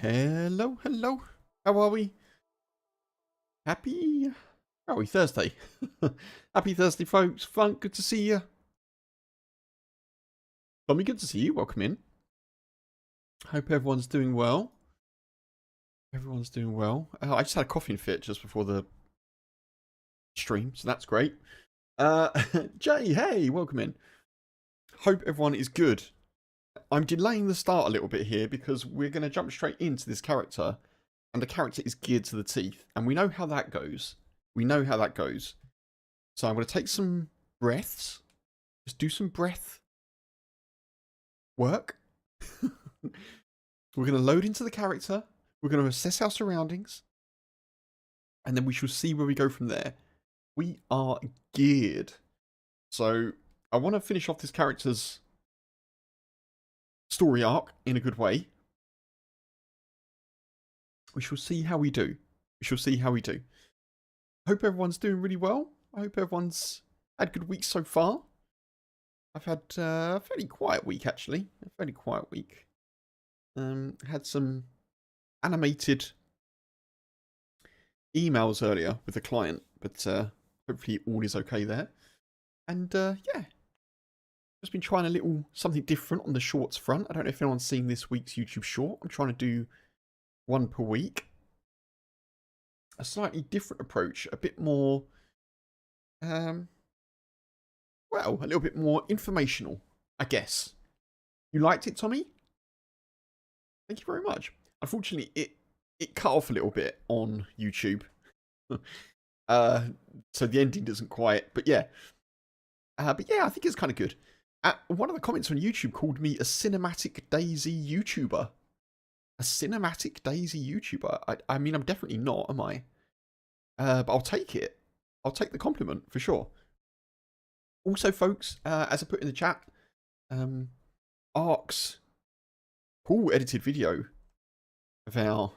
Hello, hello. How are we? Happy... How are we? Thursday. Happy Thursday, folks. Fun, good to see you. Tommy, good to see you. Welcome in. Hope everyone's doing well. Everyone's doing well. I just had a coughing fit just before the stream, so that's great. Jay, hey, welcome in. Hope everyone is good. I'm delaying the start a little bit here because we're going to jump straight into this character, and the character is geared to the teeth, and we know how that goes. We know how that goes. So I'm going to take some breaths. Just do some breath work. We're going to load into the character. We're going to assess our surroundings. And then we shall see where we go from there. We are geared. So I want to finish off this character's story arc in a good way. We shall see how we do. We shall see how we do. Hope everyone's doing really well. I hope everyone's had good weeks so far. I've had a fairly quiet week, actually. A fairly quiet week. Had some animated emails earlier with the client, but hopefully all is okay there. And yeah, just been trying a little something different on the shorts front. I don't know if anyone's seen this week's YouTube short. I'm trying to do one per week. A slightly different approach, a bit more, well, a little bit more informational, I guess. You liked it, Tommy? Thank you very much. Unfortunately, it cut off a little bit on YouTube. So the ending doesn't quite, but yeah. But yeah, I think it's kind of good. One of the comments on YouTube called me a cinematic dayz YouTuber. A cinematic dayz YouTuber. I mean, I'm definitely not, am I? But I'll take it. I'll take the compliment for sure. Also, folks, as I put in the chat, Ark's cool edited video of our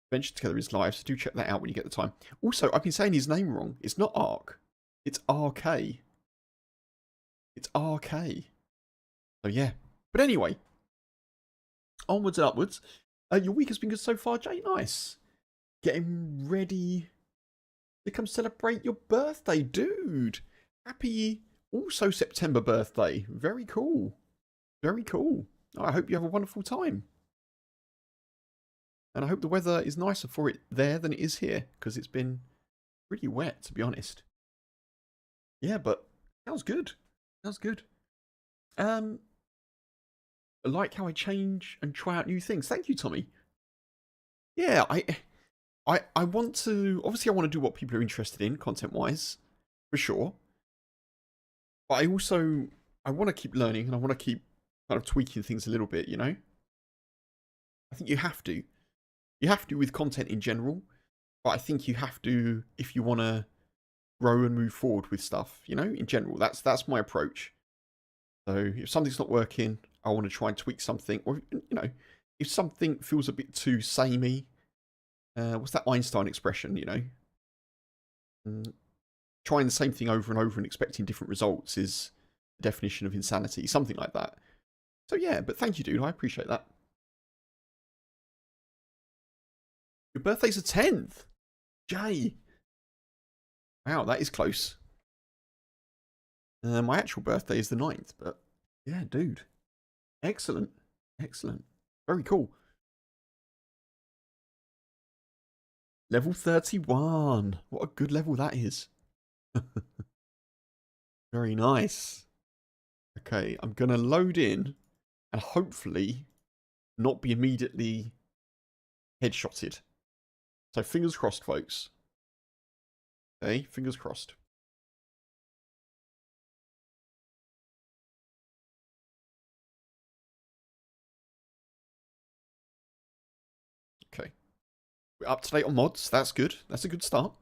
adventure together is live, so do check that out when you get the time. Also, I've been saying his name wrong. It's not Ark. It's RK. It's RK. So yeah. But anyway, onwards and upwards. Your week has been good so far, Jay. Nice. Getting ready to come celebrate your birthday, dude. Happy also September birthday. Very cool. Very cool. I hope you have a wonderful time. And I hope the weather is nicer for it there than it is here, because it's been pretty wet, to be honest. Yeah, but sounds good. Sounds good. I like how I change and try out new things. Thank you, Tommy. Yeah, I want to, obviously I want to do what people are interested in, content-wise, for sure. But I also, I want to keep learning, and I want to keep kind of tweaking things a little bit, you know? I think you have to. You have to with content in general, but I think you have to if you want to grow and move forward with stuff, you know, in general. That's my approach. So if something's not working, I want to try and tweak something. Or, you know, if something feels a bit too samey, what's that Einstein expression, you know? Trying the same thing over and over and expecting different results is the definition of insanity, something like that. So yeah, but thank you, dude. I appreciate that. Your birthday's the 10th. Jay. Wow, that is close. My actual birthday is the 9th, but yeah, dude. Excellent. Excellent. Very cool. Level 31. What a good level that is. Very nice. Okay, I'm going to load in and hopefully not be immediately headshotted. So fingers crossed, folks. Okay, fingers crossed. Okay. We're up to date on mods. That's good. That's a good start.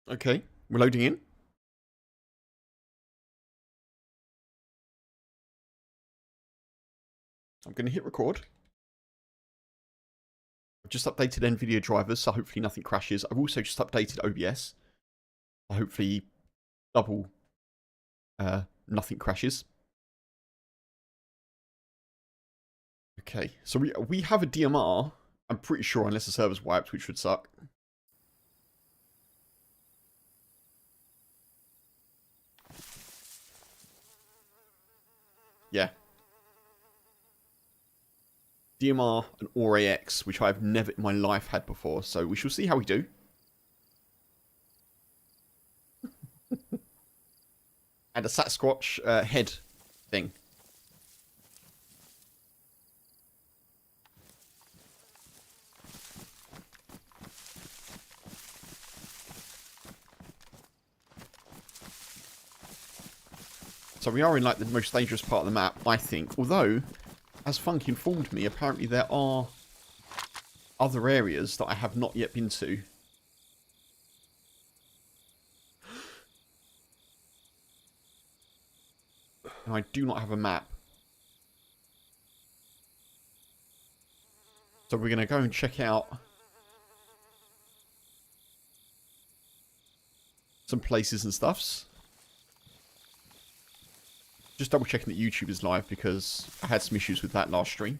Okay, we're loading in. I'm going to hit record. I've just updated NVIDIA drivers, so hopefully nothing crashes. I've also just updated OBS. So hopefully double nothing crashes. Okay, so we have a DMR, I'm pretty sure, unless the server's wiped, which would suck. Yeah. DMR and OR-AX, which I've never in my life had before, so we shall see how we do. And a Sasquatch head thing. So we are in like the most dangerous part of the map, I think. Although, as Funk informed me, apparently there are other areas that I have not yet been to. And I do not have a map. So we're going to go and check out some places and stuffs. Just double checking that YouTube is live because I had some issues with that last stream.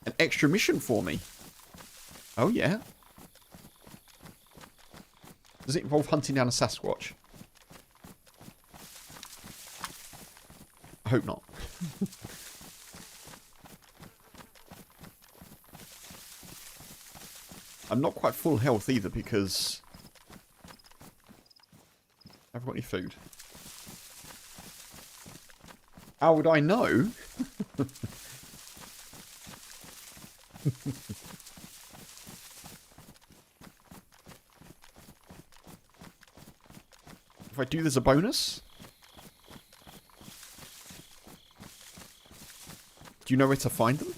An extra mission for me. Oh yeah. Does it involve hunting down a Sasquatch? I hope not. I'm not quite full health either because I haven't got any food. How would I know? If I do, there's a bonus. Do you know where to find them?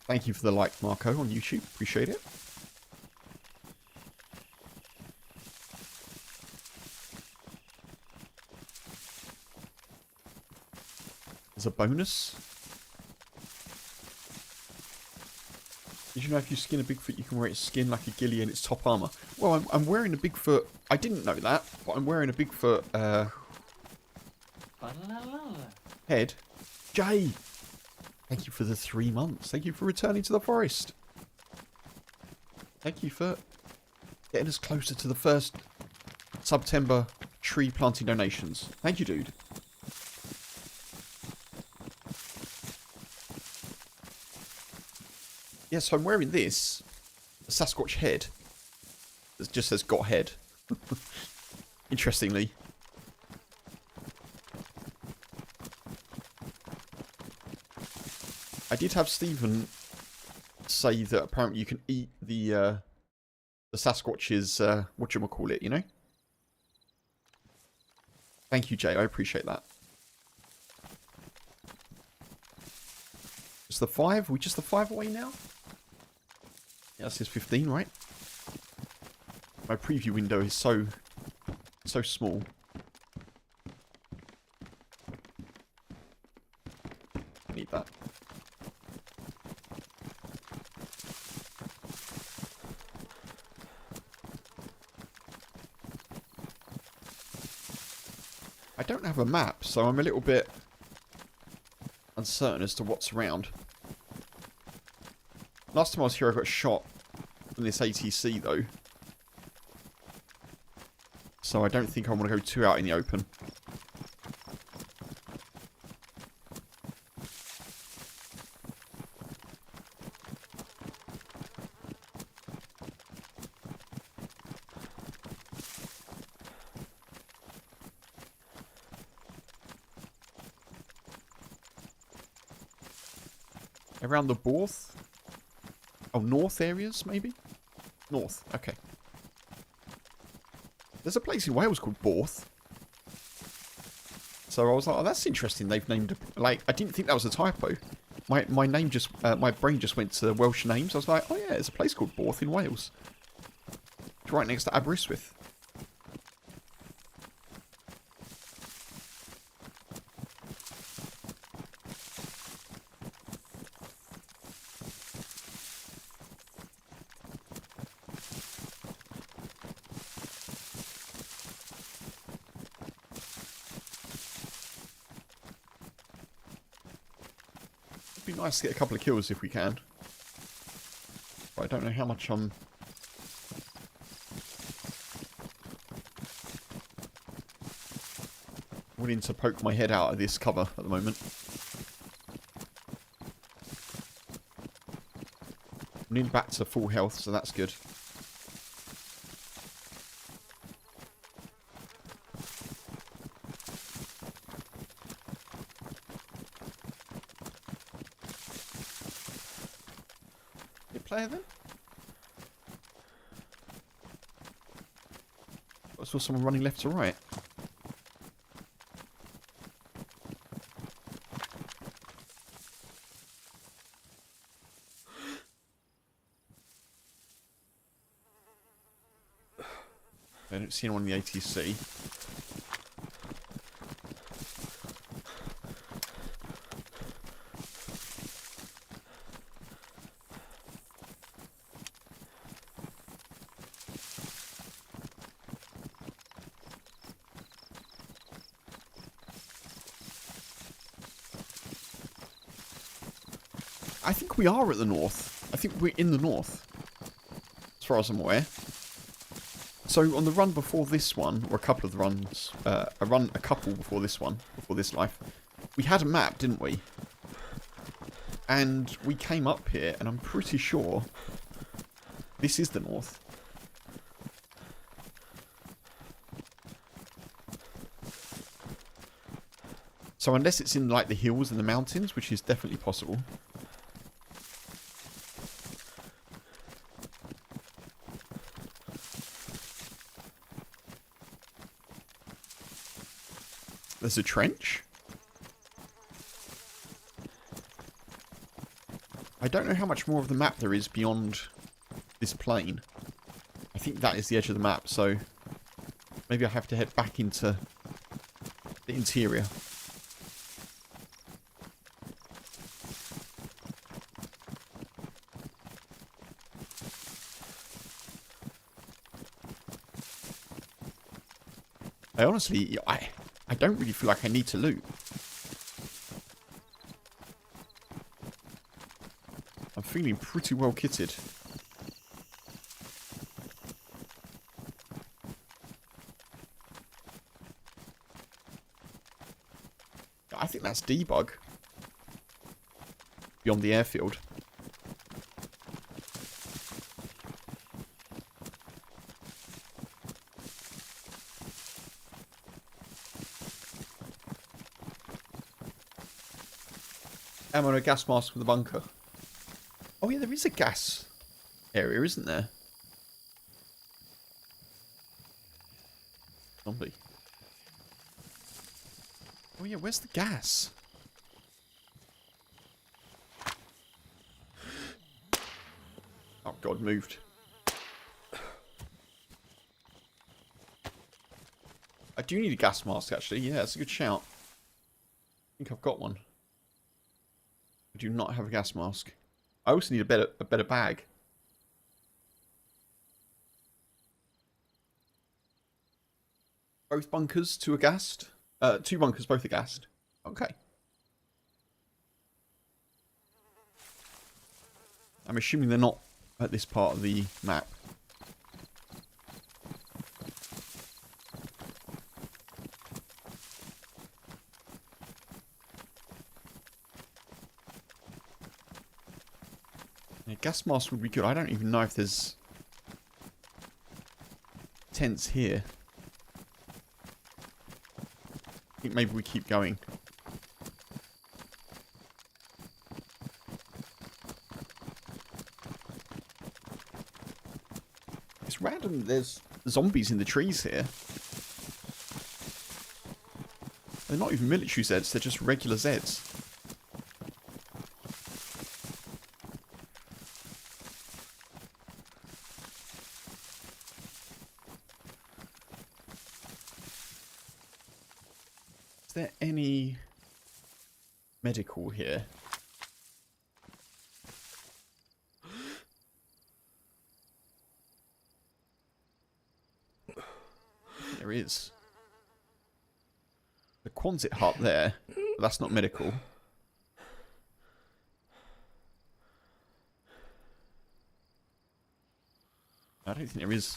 Thank you for the like, Marco, on YouTube. Appreciate it. There's a bonus. Did you know if you skin a Bigfoot, you can wear its skin like a ghillie and its top armor? Well, I'm wearing a Bigfoot. I didn't know that, but I'm wearing a Bigfoot head. Jay! Thank you for the 3 months. Thank you for returning to the forest. Thank you for getting us closer to the first September tree planting donations. Thank you, dude. Yeah, so I'm wearing this, a Sasquatch head. It just says got head. Interestingly. I did have Stephen say that apparently you can eat the Sasquatch's, whatchamacallit, you know? Thank you, Jay. I appreciate that. It's the 5? Are we just the 5 away now? Yeah, that says 15, right? My preview window is so small. I need that. I don't have a map, so I'm a little bit uncertain as to what's around. Last time I was here, I got shot from this ATC, though. So I don't think I want to go too out in the open. Around the Borth? Oh, north areas, maybe? North, okay. There's a place in Wales called Borth. So I was like, oh, that's interesting. They've named... Like, I didn't think that was a typo. my name just, my brain just went to Welsh names. I was like, oh yeah, there's a place called Borth in Wales. It's right next to Aberystwyth. It'd be nice to get a couple of kills if we can. But I don't know how much I'm willing to poke my head out of this cover at the moment. I'm nearly back to full health, so that's good. Player then? I saw someone running left to right. I don't see anyone in the ATC. I think we are at the north. I think we're in the north, as far as I'm aware. So on the run before this one, or a couple of the runs, a couple before this one, before this life, we had a map, didn't we? And we came up here, and I'm pretty sure this is the north. So unless it's in like the hills and the mountains, which is definitely possible. There's a trench? I don't know how much more of the map there is beyond this plain. I think that is the edge of the map, so maybe I have to head back into the interior. I honestly, I don't really feel like I need to loot. I'm feeling pretty well kitted. I think that's debug. Beyond the airfield. Ammo and a gas mask for the bunker. Oh yeah, there is a gas area, isn't there? Zombie. Oh yeah, where's the gas? Oh god, moved. I do need a gas mask actually, yeah, that's a good shout. I think I've got one. I do not have a gas mask. I also need a better bag. Both bunkers, two are gassed. Two bunkers, both are gassed. Okay. I'm assuming they're not at this part of the map. Yeah, gas mask would be good. I don't even know if there's tents here. I think maybe we keep going. It's random. There's zombies in the trees here. They're not even military Zeds. They're just regular Zeds. Is there any medical here? There is. The Quonset hut there, but that's not medical. I don't think there is.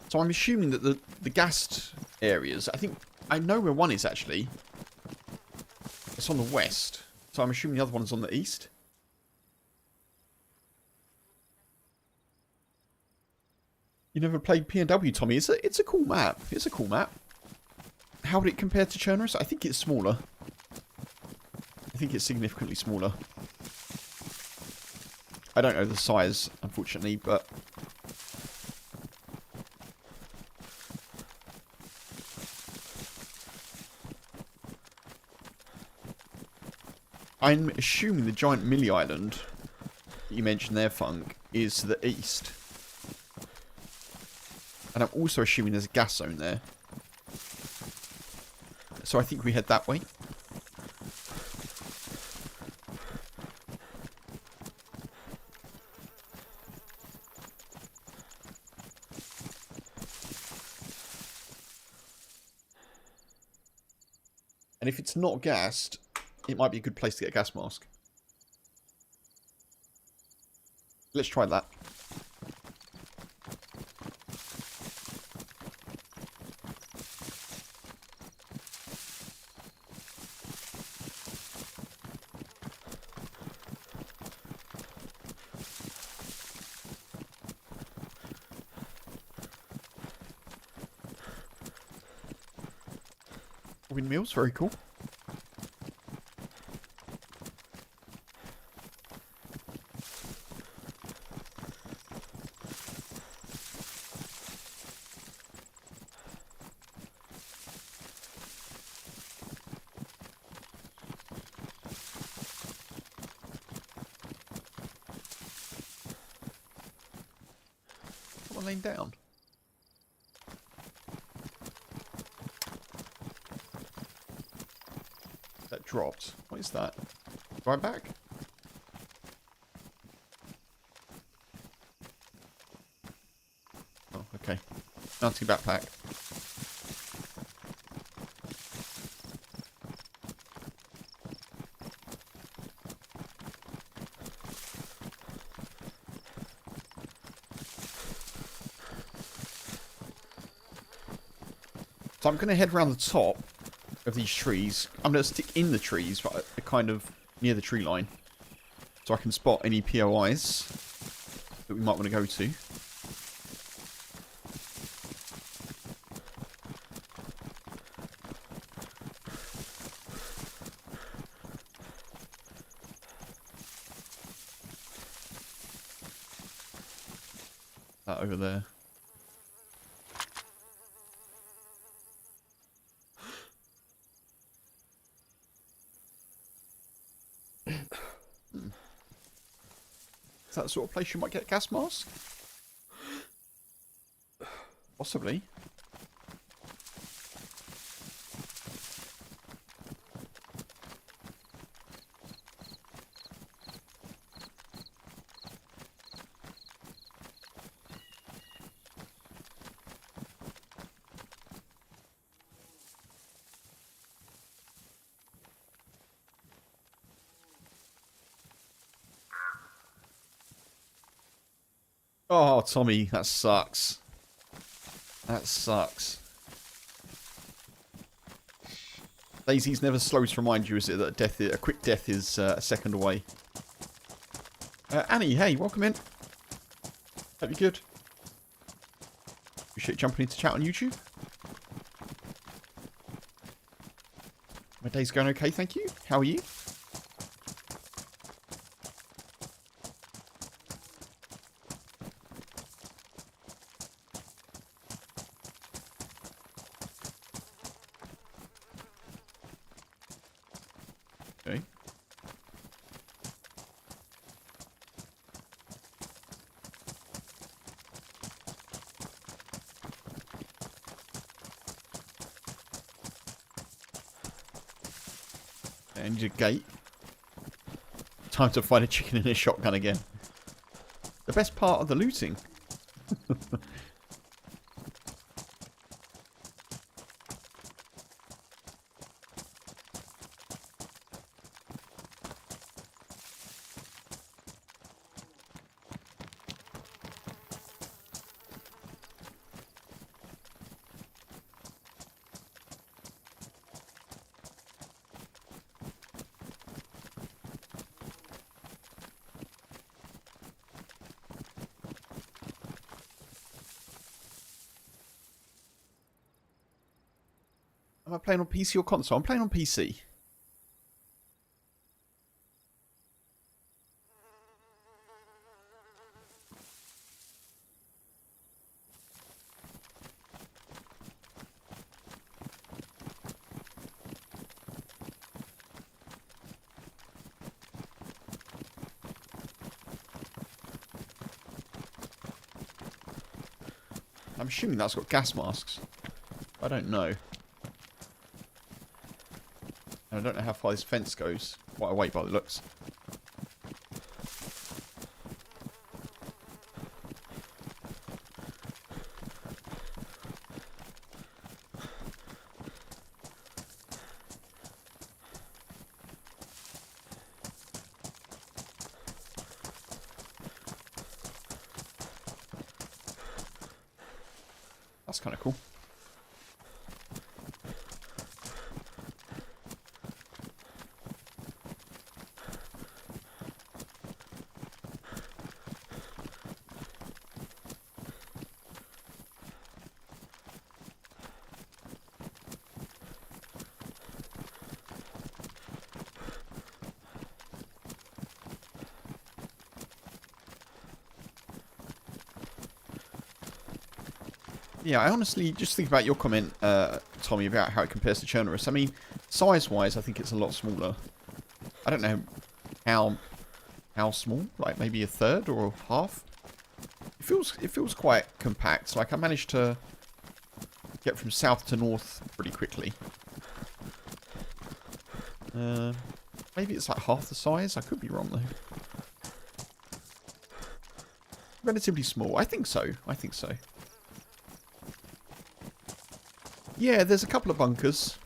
So I'm assuming that the gassed areas, I know where one is actually. It's on the west. So I'm assuming the other one's on the east. You never played PNW, Tommy? It's a cool map. It's a cool map. How would it compare to Chernarus? I think it's smaller. I think it's significantly smaller. I don't know the size, unfortunately, but... I'm assuming the giant Millie Island that you mentioned there, Funk, is to the east. And I'm also assuming there's a gas zone there. So I think we head that way. And if it's not gassed, it might be a good place to get a gas mask. Let's try that. Windmills, very cool. Come on, laying down. That dropped. What is that? Right back? Oh, okay. Mounting backpack. So I'm going to head around the top of these trees. I'm going to stick in the trees, but kind of near the tree line, so I can spot any POIs that we might want to go to. That over there. Is that the sort of place you might get a gas mask? Possibly. Oh, Tommy, that sucks. That sucks. dayz never slows to remind you, is it, that a quick death is a second away. Annie, hey, welcome in. Hope you're good. Appreciate you jumping into chat on YouTube. My day's going okay, thank you. How are you? Okay. And your gate. Time to find a chicken and a shotgun again. The best part of the looting. Am I playing on PC or console? I'm playing on PC. I'm assuming that's got gas masks. I don't know. And I don't know how far this fence goes. Quite a way by the looks. That's kind of cool. Yeah, I honestly just think about your comment, Tommy, about how it compares to Chernarus. I mean, size-wise, I think it's a lot smaller. I don't know how small, like maybe a third or half. It feels quite compact. Like I managed to get from south to north pretty quickly. Maybe it's like half the size. I could be wrong though. Relatively small. I think so. I think so. Yeah, there's a couple of bunkers.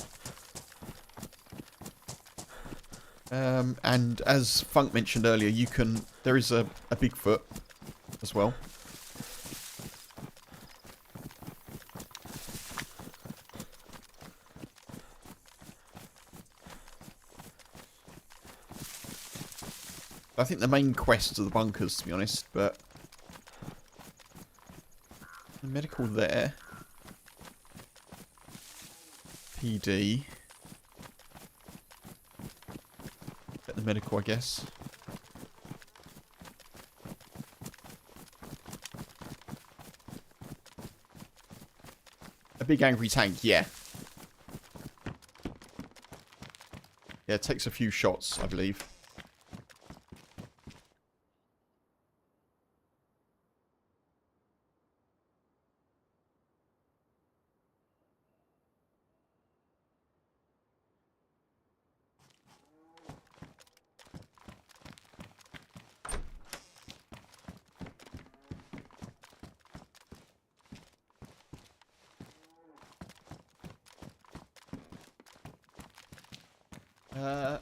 And as Funk mentioned earlier, there is a Bigfoot as well. I think the main quest are the bunkers, to be honest, but the medical there. PD. Get the medical, I guess. A big angry tank, yeah. Yeah, it takes a few shots, I believe.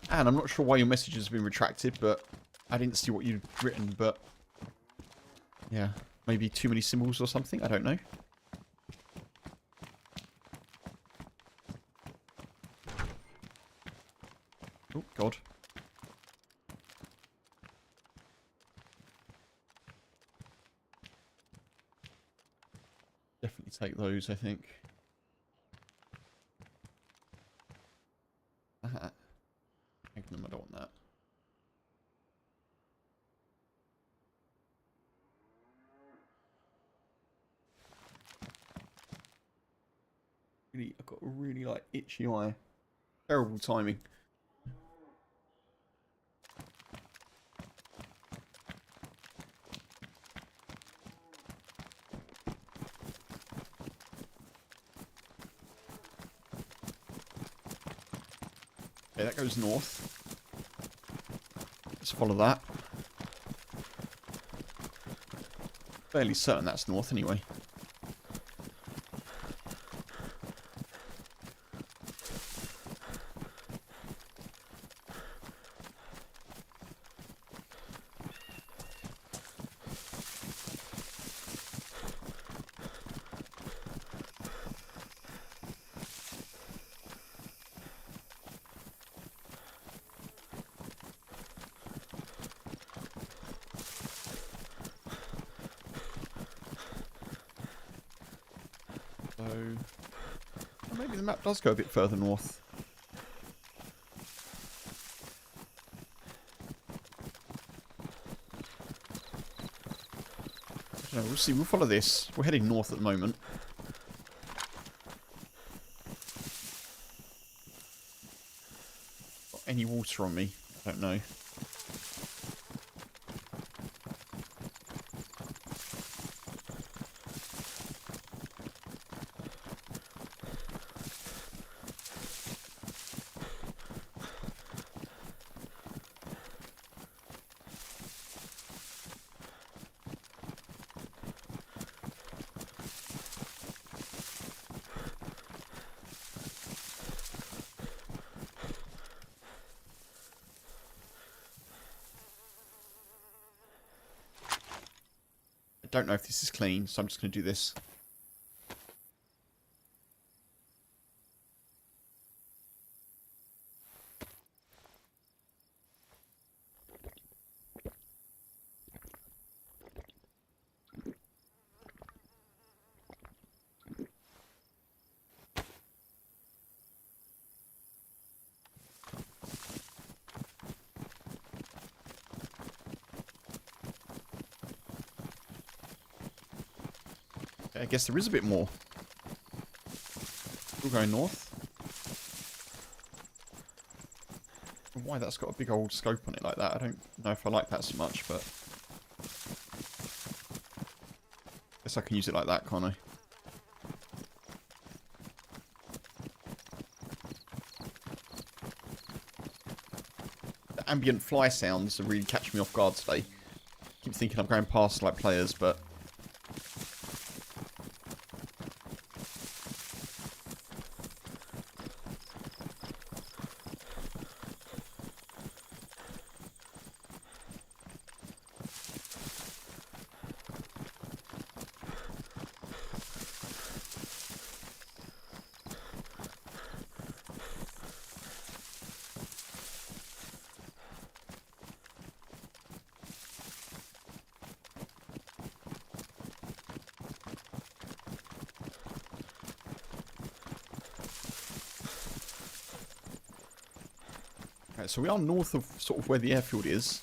And I'm not sure why your message has been retracted, but I didn't see what you'd written, but yeah, maybe too many symbols or something, I don't know. Oh, God. Definitely take those, I think. Magnum, I don't want that. Really, I've got a really like itchy eye. Terrible timing. Okay, that goes north. Let's follow that. Fairly certain that's north anyway. So, maybe the map does go a bit further north. I don't know, we'll see. We'll follow this. We're heading north at the moment. Got any water on me? I don't know. I don't know if this is clean, so I'm just going to do this. Okay, I guess there is a bit more. We're going north. Why that's got a big old scope on it like that, I don't know if I like that so much, but guess I can use it like that, can't I? The ambient fly sounds are really catching me off guard today. Keep thinking I'm going past like players, but okay, so we are north of sort of where the airfield is.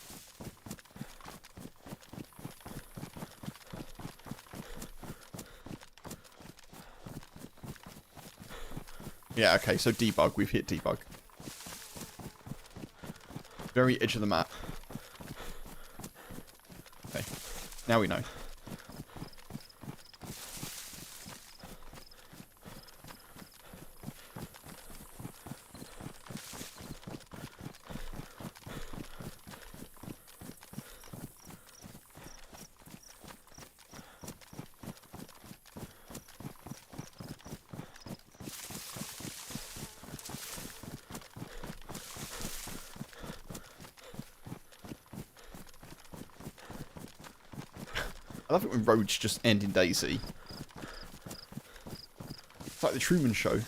Yeah, okay, so debug. We've hit debug. Very edge of the map. Okay, now we know. I love it when roads just end in dayz. It's like the Truman Show.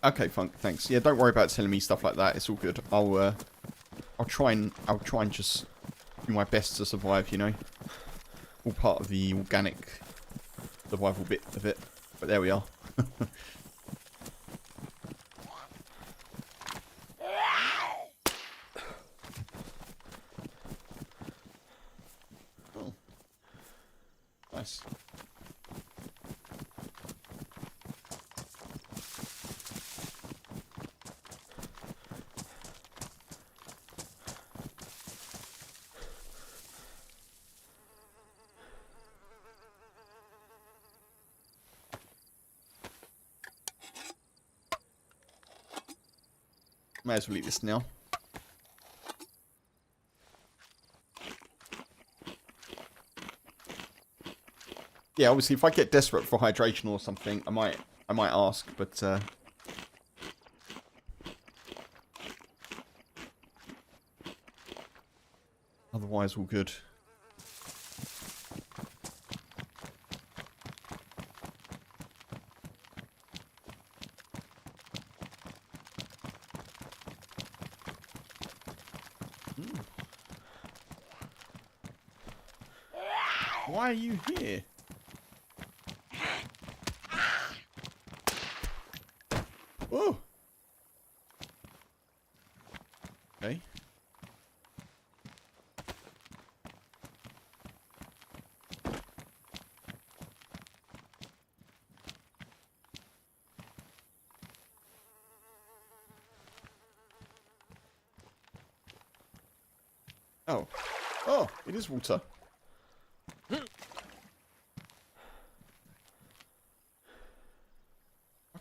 Okay, Funk, thanks. Yeah, don't worry about telling me stuff like that. It's all good. I'll try and just do my best to survive, you know. All part of the organic survival bit of it. But there we are. Nice. May as well eat this now. Yeah, obviously, if I get desperate for hydration or something, I might ask, but otherwise, all good. Why are you here? Oh. Okay. Oh. Oh, it is water. Why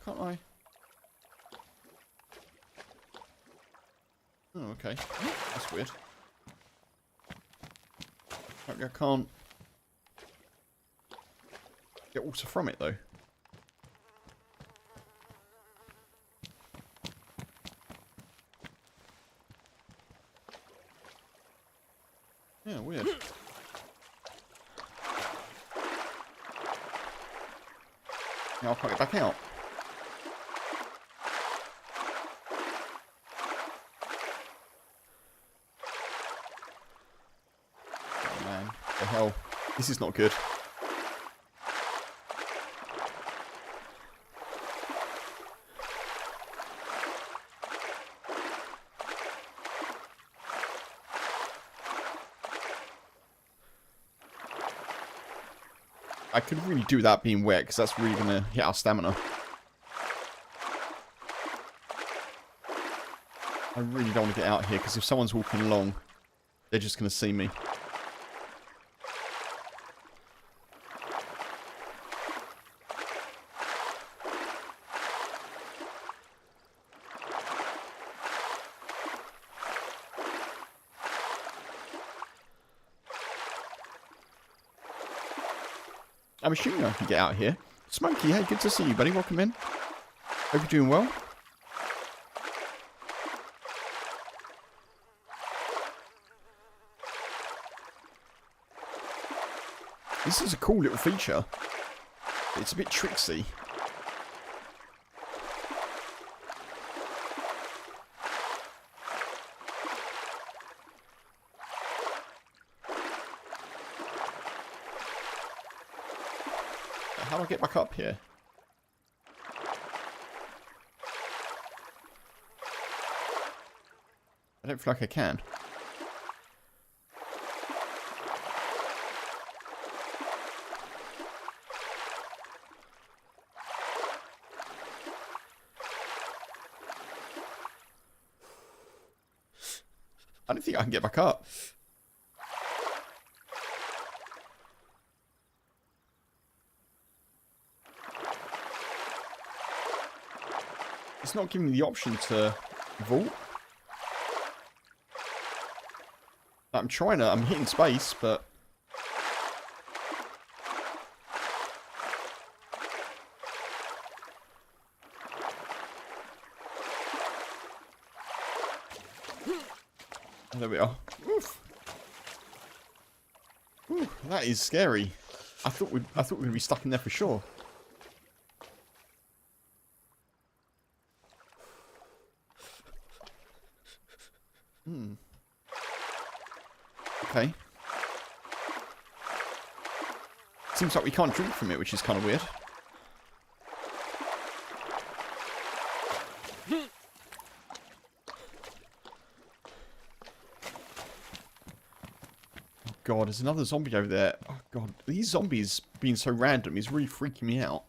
can't I? Oh, okay. That's weird. I can't get water from it, though. Yeah, weird. Now I can't get back out. Oh man, what the hell? This is not good. I could really do that being wet, because that's really going to hit our stamina. I really don't want to get out here, because if someone's walking along, they're just going to see me. I'm assuming I can get out here. Smokey, hey, good to see you, buddy. Welcome in. Hope you're doing well. This is a cool little feature. It's a bit tricksy. How do I get back up here? I don't feel like I can. I don't think I can get back up. It's not giving me the option to vault. I'm trying to, I'm hitting space, but... There we are. Oof. Ooh, that is scary. I thought we were going to be stuck in there for sure. Okay. Seems like we can't drink from it, which is kind of weird. god, there's another zombie over there. Oh god, these zombies being so random is really freaking me out.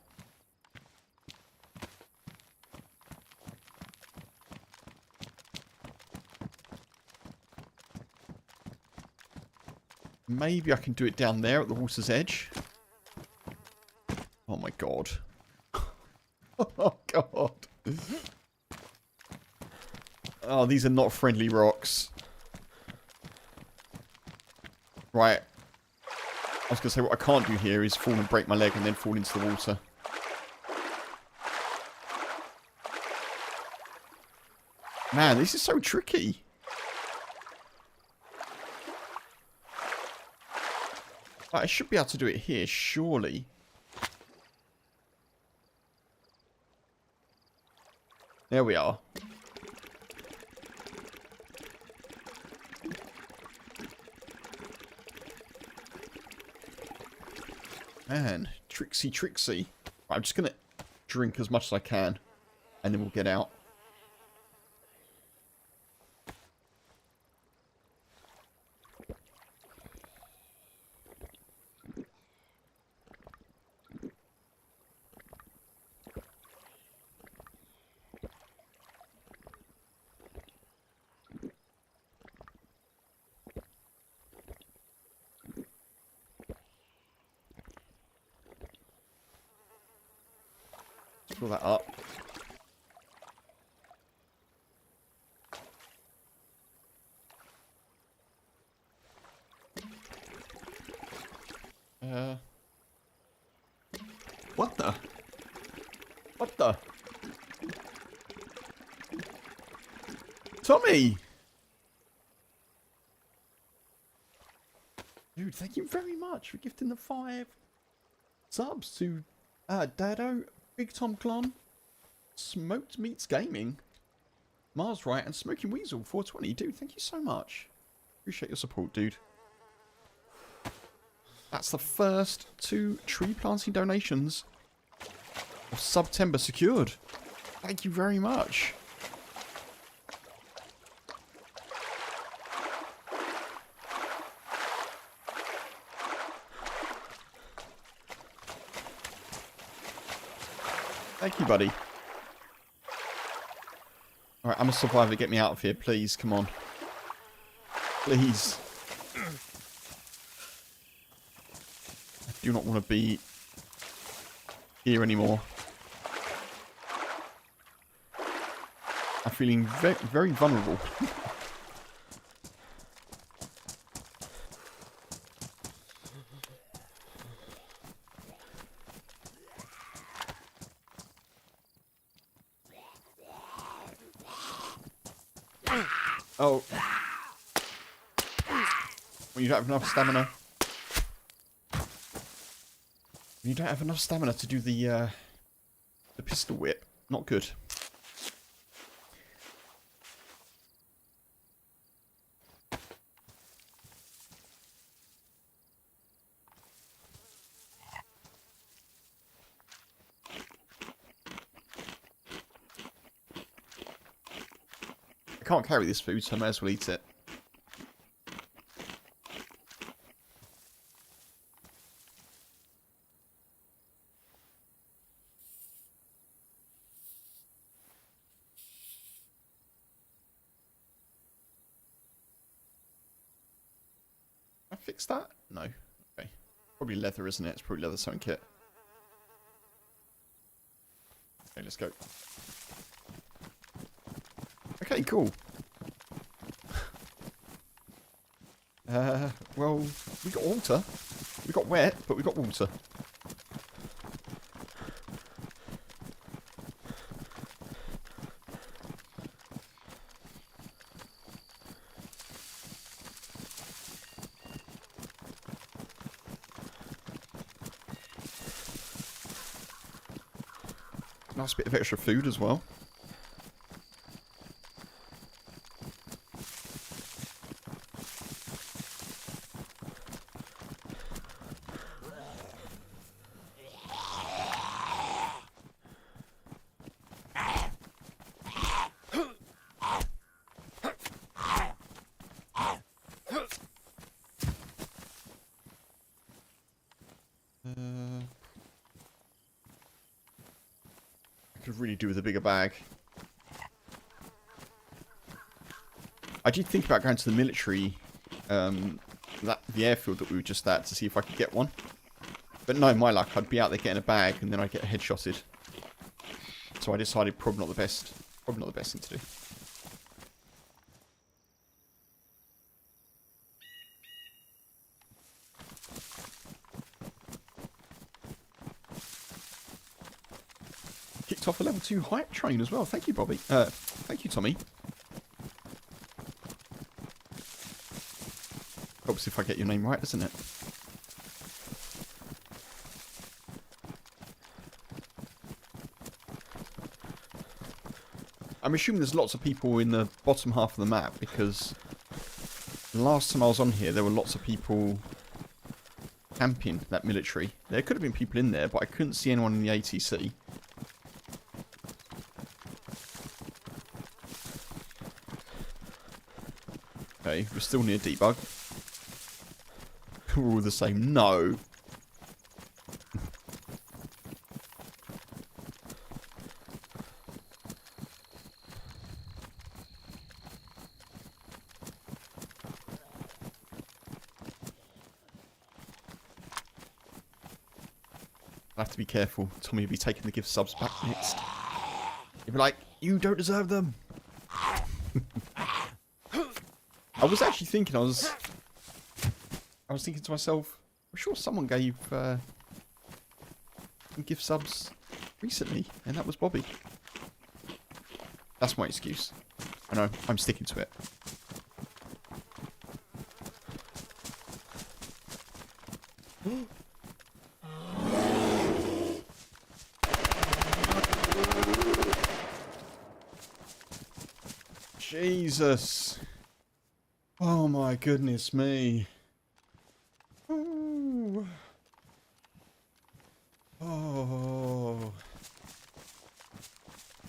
Maybe I can do it down there at the water's edge. Oh my god. Oh god. Oh, these are not friendly rocks. Right. I was going to say what I can't do here is fall and break my leg and then fall into the water. Man, this is so tricky. I should be able to do it here, surely. There we are. Man, tricksy, tricksy. Right, I'm just going to drink as much as I can, and then we'll get out. Fill that up. What the? What the? Tommy! Dude, thank you very much for gifting the 5 subs to Dado, Big Tom Clon, Smoked Meats Gaming, Mars Right, and Smoking Weasel 420. Dude, thank you so much. Appreciate your support, dude. That's the first 2 tree planting donations of September secured. Thank you very much. Thank you, buddy. Alright, I'm a survivor. Get me out of here, please. Come on. Please. I do not want to be here anymore. I'm feeling very, very vulnerable. Oh. Well, you don't have enough stamina. You don't have enough stamina to do the pistol whip. Not good. I can't carry this food, so I may as well eat it. I fix that? No. Okay. Probably leather, isn't it? It's probably leather sewing kit. Okay, let's go. Okay, cool. Well, we got water. We got wet, but we got water. Nice bit of extra food as well. Could really do with a bigger bag. I did think about going to the military, the airfield that we were just at, to see if I could get one. But no, my luck, I'd be out there getting a bag and then I'd get headshotted. So I decided probably not the best thing to do. Kicked off a level 2 hype train as well. Thank you, Bobby. Thank you, Tommy. Helps if I get your name right, doesn't it? I'm assuming there's lots of people in the bottom half of the map, because the last time I was on here, there were lots of people camping that military. There could have been people in there, but I couldn't see anyone in the ATC. Okay, we're still near debug. We're all the same. No. I have to be careful. Tommy will be taking the gift subs back next. He'll be like, you don't deserve them. I was actually thinking, I was thinking to myself, I'm sure someone gave gift subs recently, and that was Bobby. That's my excuse. I know, I'm sticking to it. Jesus. Oh my goodness me. Ooh. Oh.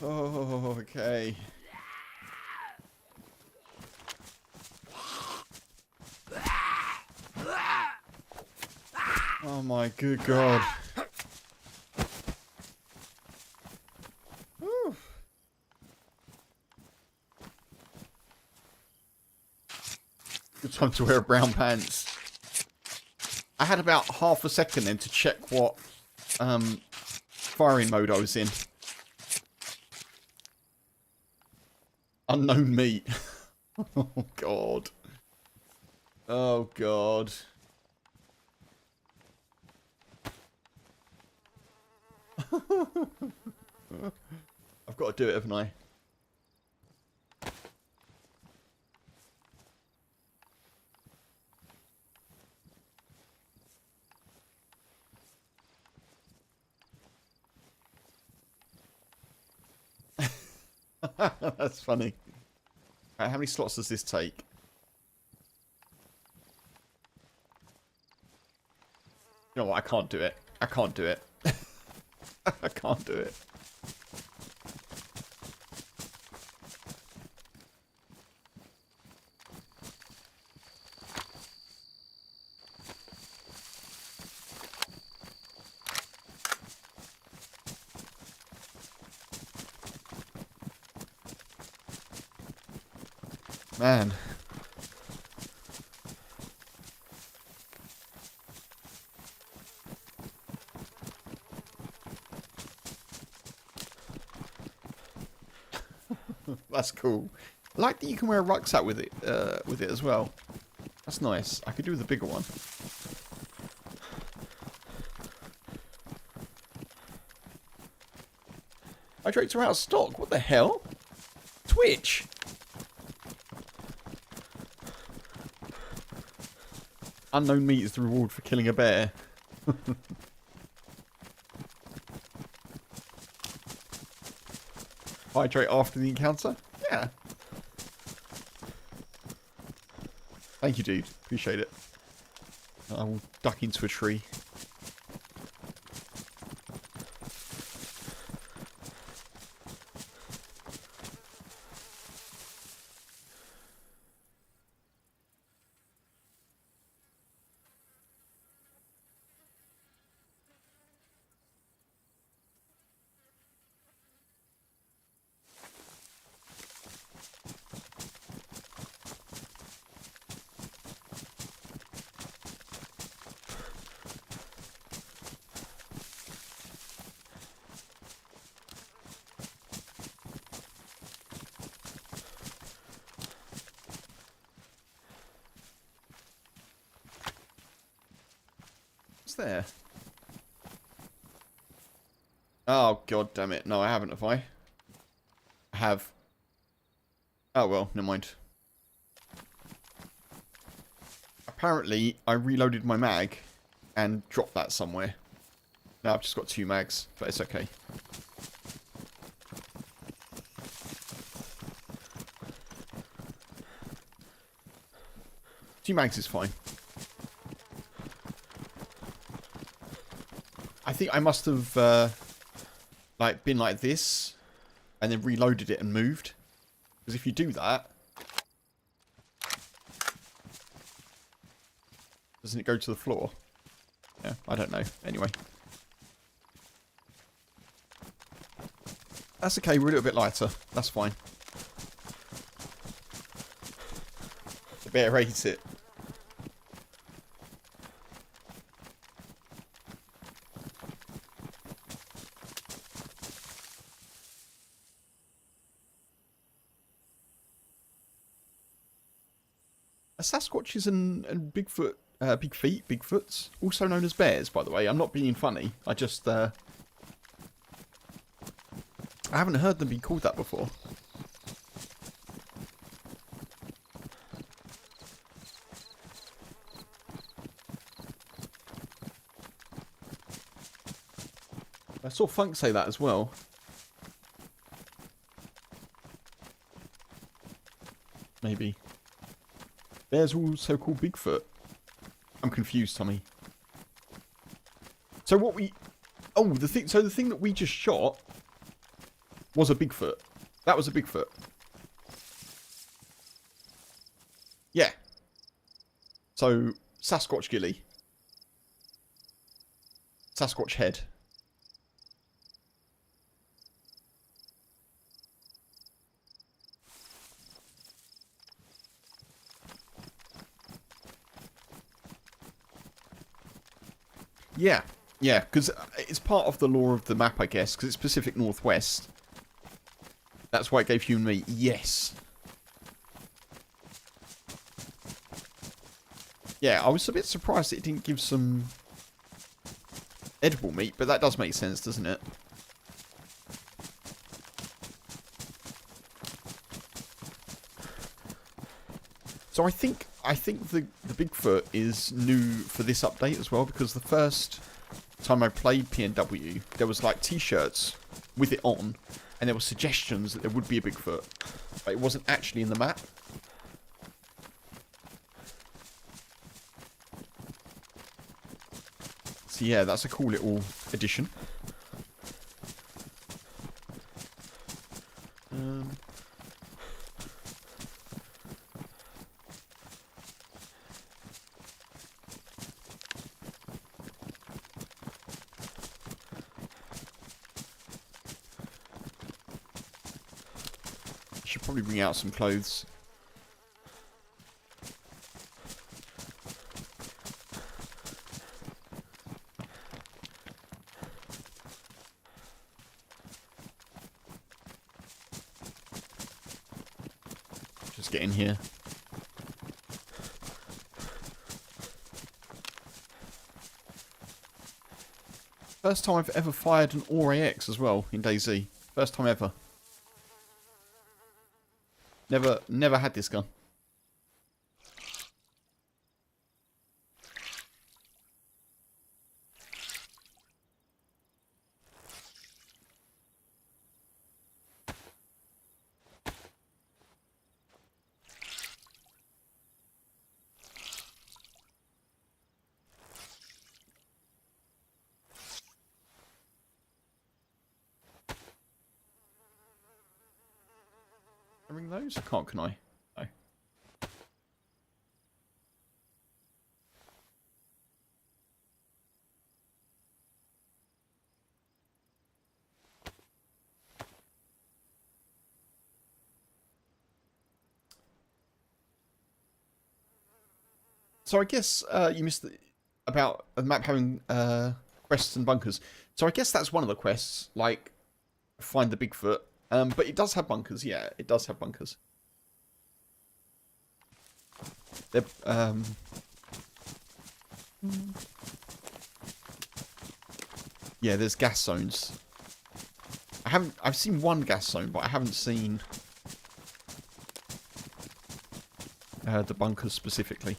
Oh, okay. Oh my good God. Whew. Good time to wear brown pants. I had about half a second then to check what firing mode I was in. Unknown meat. Oh God. Oh God. I've got to do it, haven't I? That's funny. Right, how many slots does this take? You know what? I can't do it. I can't do it. I can't do it. Man. That's cool. I like that you can wear a rucksack with it as well. That's nice. I could do with a bigger one. Hydrates are out of stock. What the hell? Twitch. Unknown meat is the reward for killing a bear. Hydrate after the encounter? Yeah. Thank you, dude. Appreciate it. I will duck into a tree. What's there? Oh, god damn it. No, I haven't, have I? I have. Oh, well, never mind. Apparently, I reloaded my mag and dropped that somewhere. Now I've just got 2 mags, but it's okay. Two mags is fine. I think I must have like been like this and then reloaded it and moved. Because if you do that, doesn't it go to the floor? Yeah, I don't know. Anyway. That's okay, we're a little bit lighter. That's fine. The bear ate it. Sasquatches and Bigfoot, Bigfoots, also known as bears, by the way. I'm not being funny. I just, I haven't heard them be called that before. I saw Funk say that as well. Maybe. Bears are also called Bigfoot. I'm confused, Tommy. So what we... Oh, the thing... So the thing that we just shot was a Bigfoot. That was a Bigfoot. Yeah. So, Sasquatch Gilly. Sasquatch head. Yeah, yeah, because it's part of the lore of the map, I guess, because it's Pacific Northwest. That's why it gave human meat. Yes. Yeah, I was a bit surprised it didn't give some edible meat, but that does make sense, doesn't it? So I think the Bigfoot is new for this update as well, because the first time I played PNW, there was like t-shirts with it on, and there were suggestions that there would be a Bigfoot, but it wasn't actually in the map. So yeah, that's a cool little addition. Should probably bring out some clothes. Just get in here. First time I've ever fired an AUR-AX as well in dayz. First time ever. Never had this gun. Can I ring those? I can't, can I? No. So I guess you missed about the map having quests and bunkers. So I guess that's one of the quests, like find the Bigfoot. But it does have bunkers. Yeah, it does have bunkers. They're Yeah, there's gas zones. I've seen one gas zone, but I haven't seen the bunkers specifically.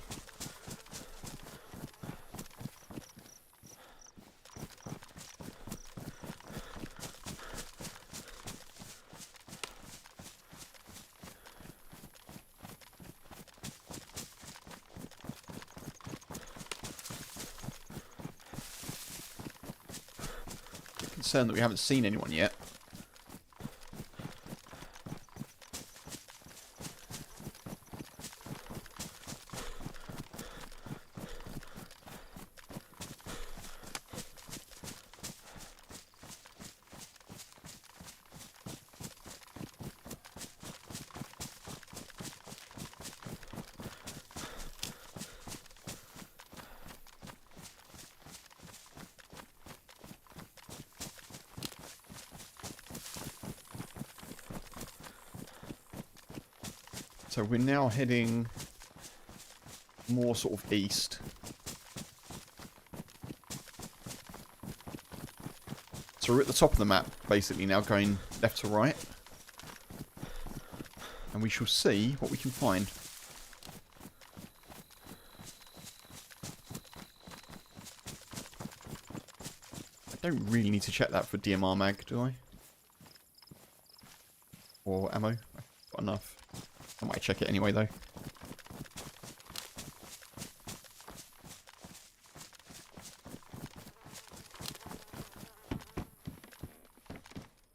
Concerned that we haven't seen anyone yet. So we're now heading more sort of east. So we're at the top of the map, basically now going left to right. And we shall see what we can find. I don't really need to check that for DMR mag, do I? Or ammo? I've got enough. I might check it anyway, though.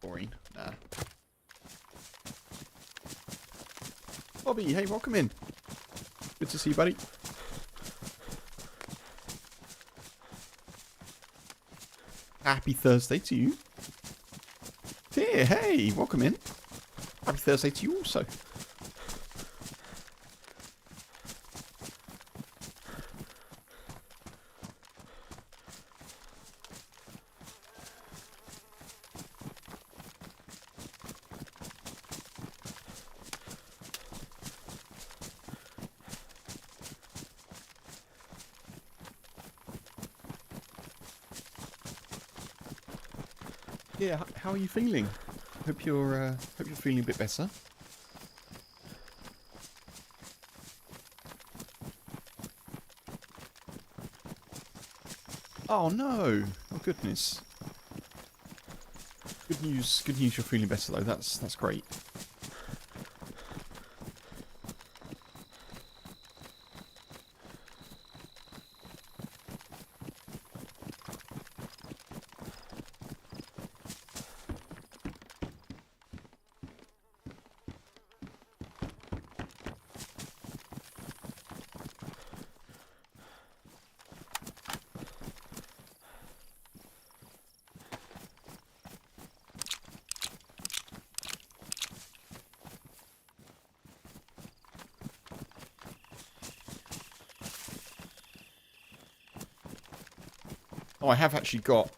Boring. Nah. Bobby, hey, welcome in. Good to see you, buddy. Happy Thursday to you. Here, hey, welcome in. Happy Thursday to you also. Yeah, how are you feeling? Hope you're feeling a bit better. Oh no! Oh goodness. Good news you're feeling better though, that's great. Oh, I have actually got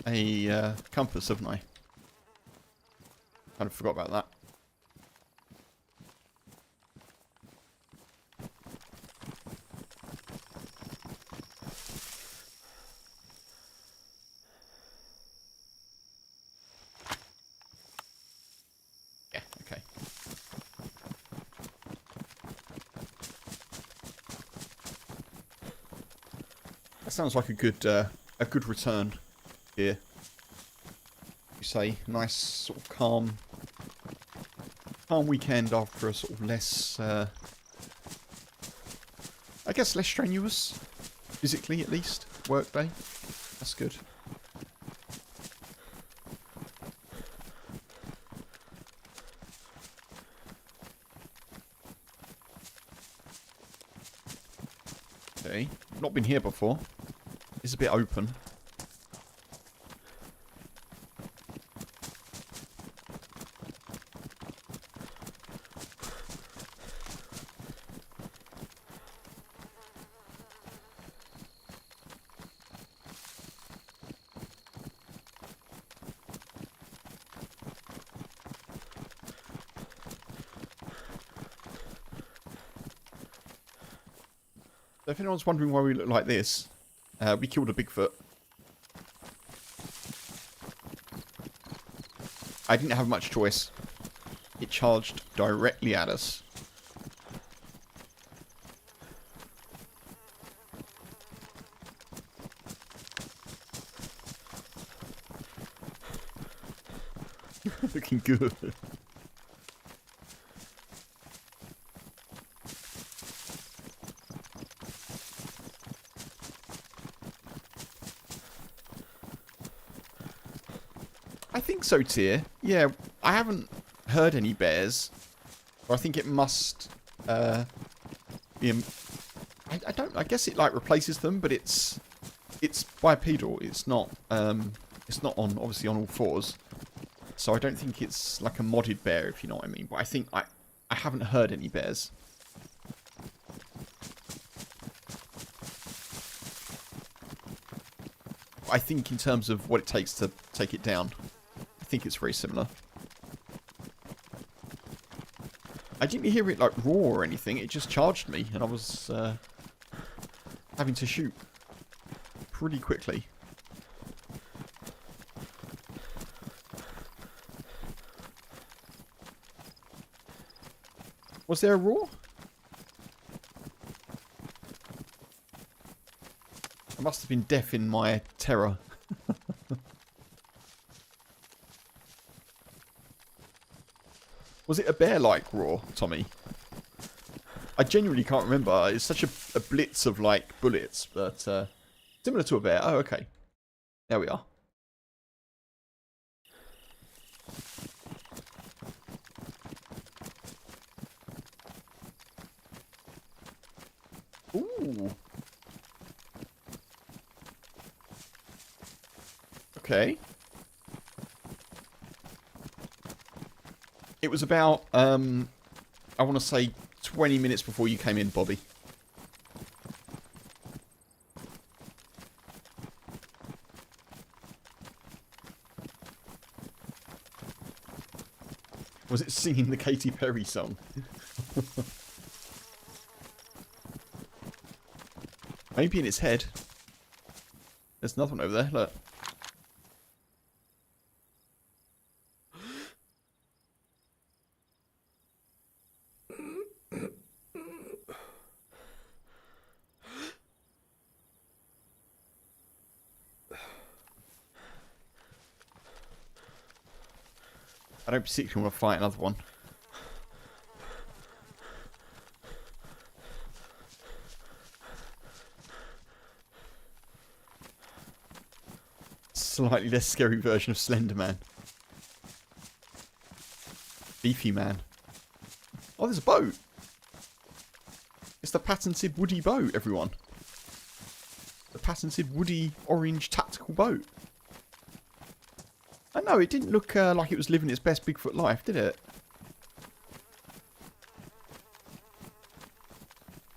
a compass, haven't I? Kind of forgot about that. Yeah, okay. That sounds like a good return here. You say nice sort of calm weekend after a sort of less, I guess less strenuous, physically at least, work day. That's good. Okay, not been here before. It's a bit open. If anyone's wondering why we look like this, we killed a Bigfoot. I didn't have much choice. It charged directly at us. Looking good. I think so, Tyr. Yeah, I haven't heard any bears. Or I think it must be I guess it like replaces them, but it's bipedal. It's not on obviously on all fours. So I don't think it's like a modded bear, if you know what I mean. But I think I haven't heard any bears. I think in terms of what it takes to take it down, I think it's very similar. I didn't hear it like roar or anything. It just charged me, and I was having to shoot pretty quickly. Was there a roar? I must have been deaf in my terror. Was it a bear-like roar, Tommy? I genuinely can't remember. It's such a blitz of, like, bullets, but similar to a bear. Oh, okay. There we are. Ooh. Okay. It was about, I want to say 20 minutes before you came in, Bobby. Was it singing the Katy Perry song? Maybe in its head. There's another one over there, look. I don't particularly want to fight another one. Slightly less scary version of Slender Man. Beefy Man. Oh, there's a boat. It's the patented woody boat, everyone. The patented woody orange tactical boat. I know, it didn't look like it was living its best Bigfoot life, did it?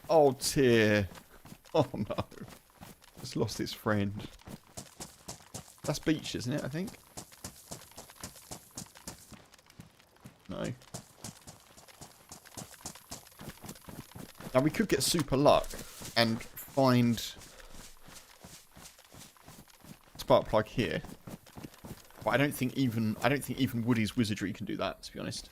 Oh, Tyr. Oh, no. It's lost its friend. That's beach, isn't it, I think? No. Now, we could get super luck and find spark plug here. But I don't think even Woody's wizardry can do that, to be honest.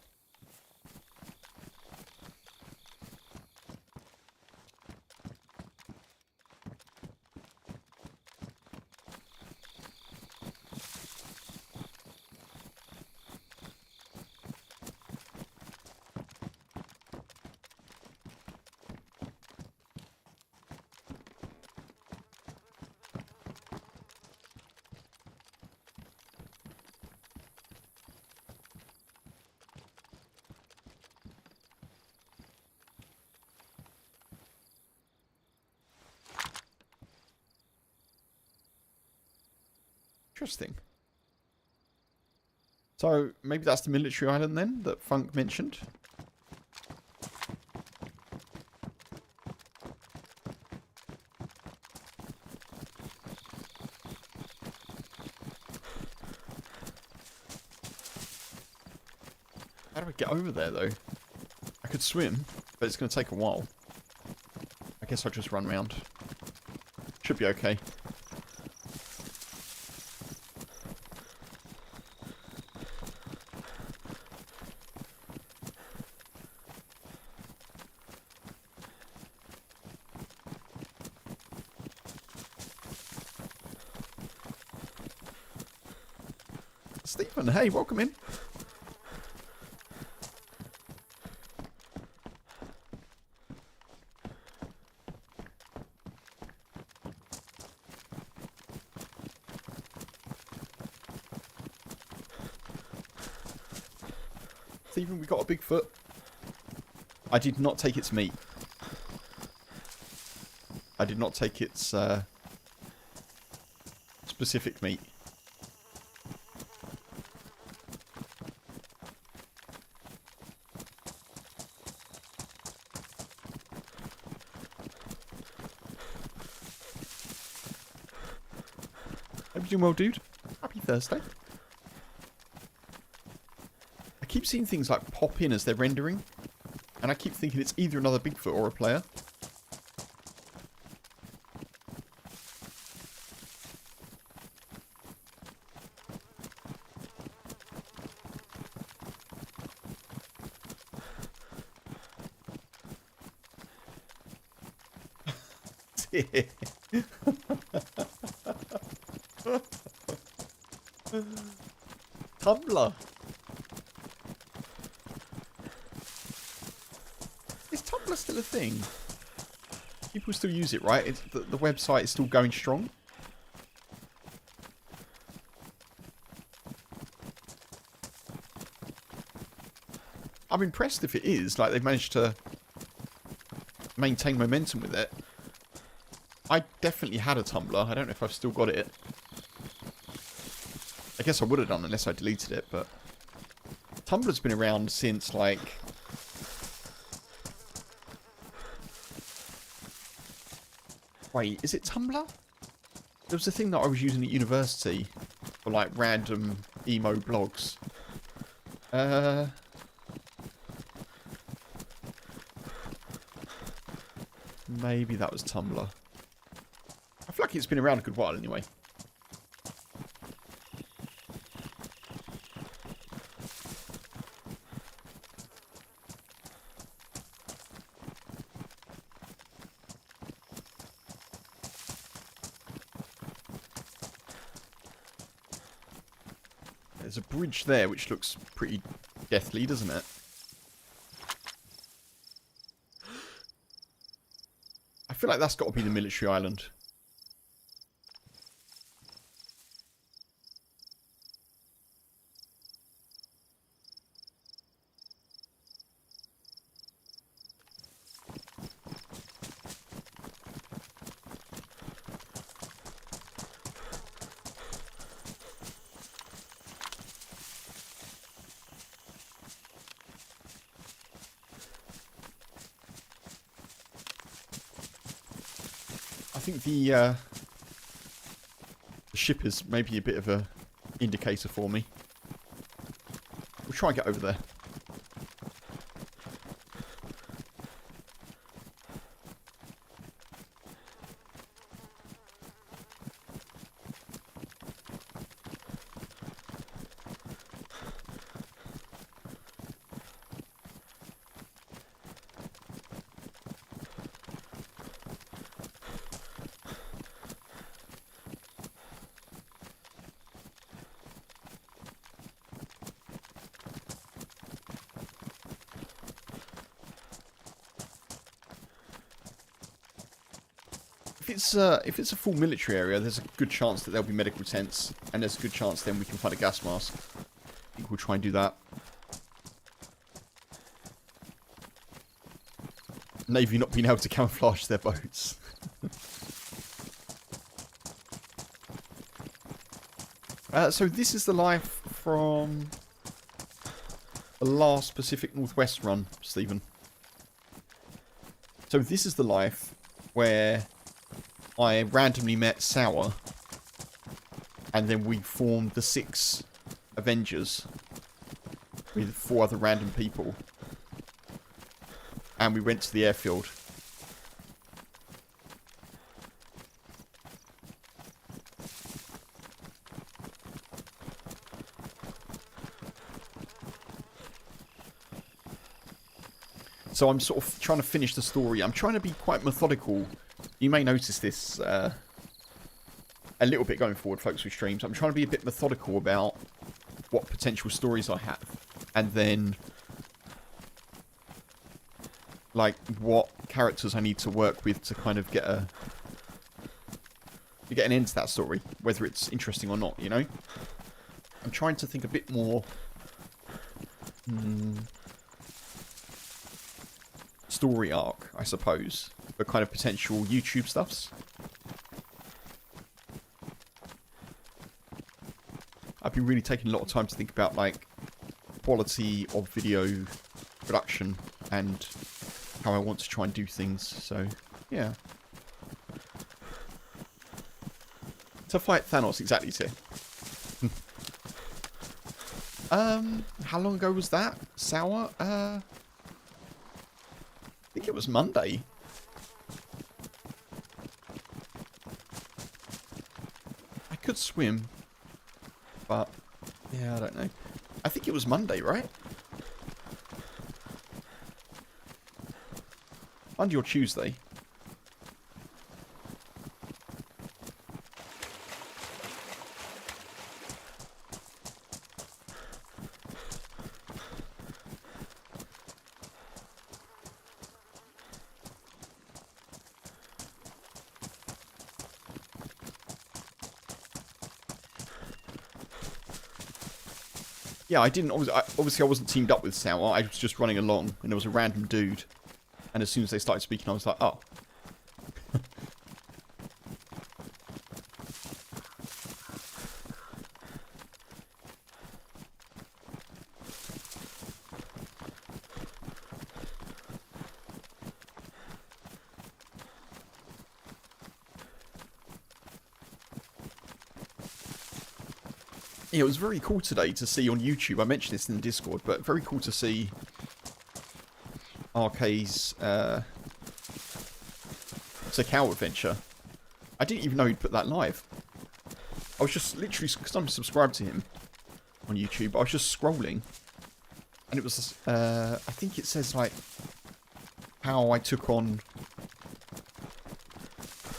Interesting. So, maybe that's the military island then, that Funk mentioned. How do I get over there, though? I could swim, but it's going to take a while. I guess I'll just run round. Should be okay. Stephen, hey, welcome in. Stephen, we got a Bigfoot. I did not take its meat. I did not take its specific meat. Hope you're doing well, dude. Happy Thursday. I keep seeing things like pop in as they're rendering, and I keep thinking it's either another Bigfoot or a player. Tumblr. Is Tumblr still a thing? People still use it, right? The website is still going strong. I'm impressed if it is. Like, they've managed to maintain momentum with it. I definitely had a Tumblr. I don't know if I've still got it. I guess I would have done unless I deleted it, but Tumblr's been around since, like, wait, is it Tumblr? There was a thing that I was using at university for, like, random emo blogs. Maybe that was Tumblr. I feel like it's been around a good while anyway. There's a bridge there which looks pretty deathly, doesn't it? I feel like that's got to be the military island. I think the ship is maybe a bit of a indicator for me. We'll try and get over there. If it's a full military area, there's a good chance that there'll be medical tents, and there's a good chance then we can find a gas mask. I think we'll try and do that. Navy not being able to camouflage their boats. So this is the life from the last Pacific Northwest run, Stephen. So this is the life where I randomly met Sour, and then we formed the 6 Avengers with 4 other random people, and we went to the airfield. So I'm sort of trying to finish the story. I'm trying to be quite methodical. You may notice this a little bit going forward, folks, with streams. I'm trying to be a bit methodical about potential stories I have, and then like what characters I need to work with to kind of get an end to that story, whether it's interesting or not, you know? I'm trying to think a bit more story arc, I suppose, for kind of potential YouTube stuffs. I've been really taking a lot of time to think about like quality of video production and how I want to try and do things, so yeah. To fight Thanos, exactly, Sir. How long ago was that? Sour? I think it was Monday. I could swim, but yeah, I don't know. I think it was Monday, right? Monday or Tuesday. Yeah, I didn't. Obviously, I wasn't teamed up with Sour. I was just running along, and there was a random dude. And as soon as they started speaking, I was like, oh. Yeah, it was very cool today to see on YouTube. I mentioned this in the Discord, but very cool to see RK's Sakao adventure. I didn't even know he'd put that live. I was just literally, because I'm subscribed to him on YouTube, I was just scrolling. And it was, I think it says like, how I took on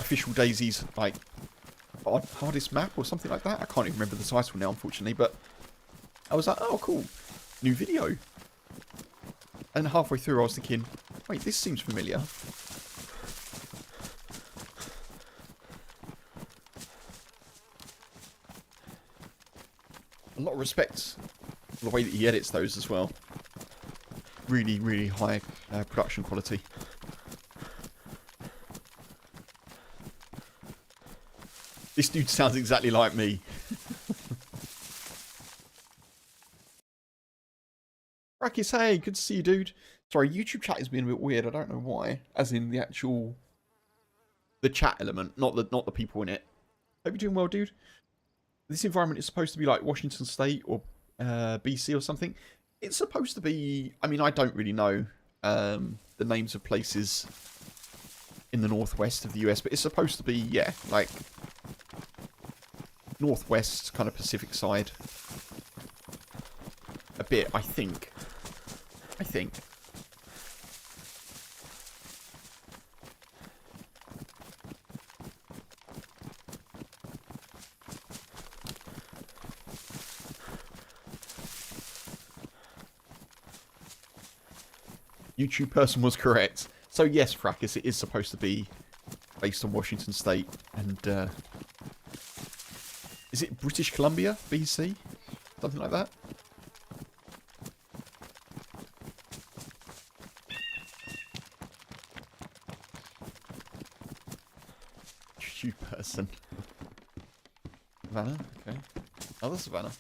official dayz's, like, hardest map or something like that. I can't even remember the title now, unfortunately, but I was like, oh, cool. New video. And halfway through, I was thinking, wait, this seems familiar. A lot of respect for the way that he edits those as well. Really, really high production quality. This dude sounds exactly like me. Rakis, hey, good to see you, dude. Sorry, YouTube chat is being a bit weird. I don't know why. As in the actual, the chat element, not the people in it. Hope you're doing well, dude. This environment is supposed to be like Washington State or BC or something. It's supposed to be. I mean, I don't really know the names of places in the northwest of the US, but it's supposed to be, yeah, like northwest, kind of Pacific side. A bit, I think. YouTube person was correct. So yes, Fracas, it is supposed to be based on Washington State and is it British Columbia, BC? Something like that? YouTube person. Savannah? Okay. Another Savannah.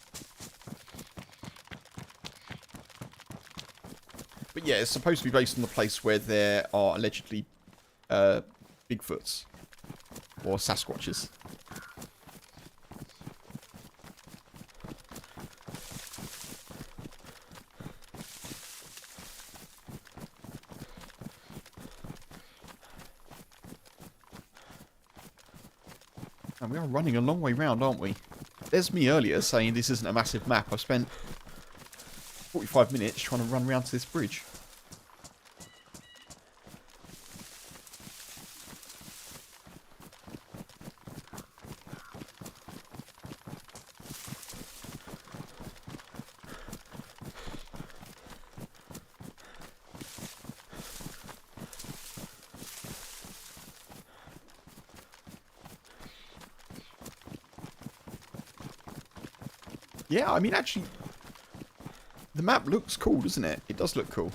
But yeah, it's supposed to be based on the place where there are allegedly Bigfoots or Sasquatches. And we are running a long way round, aren't we? There's me earlier saying this isn't a massive map. I've spent 45 minutes trying to run around to this bridge. Yeah, I mean, actually, the map looks cool, doesn't it? It does look cool.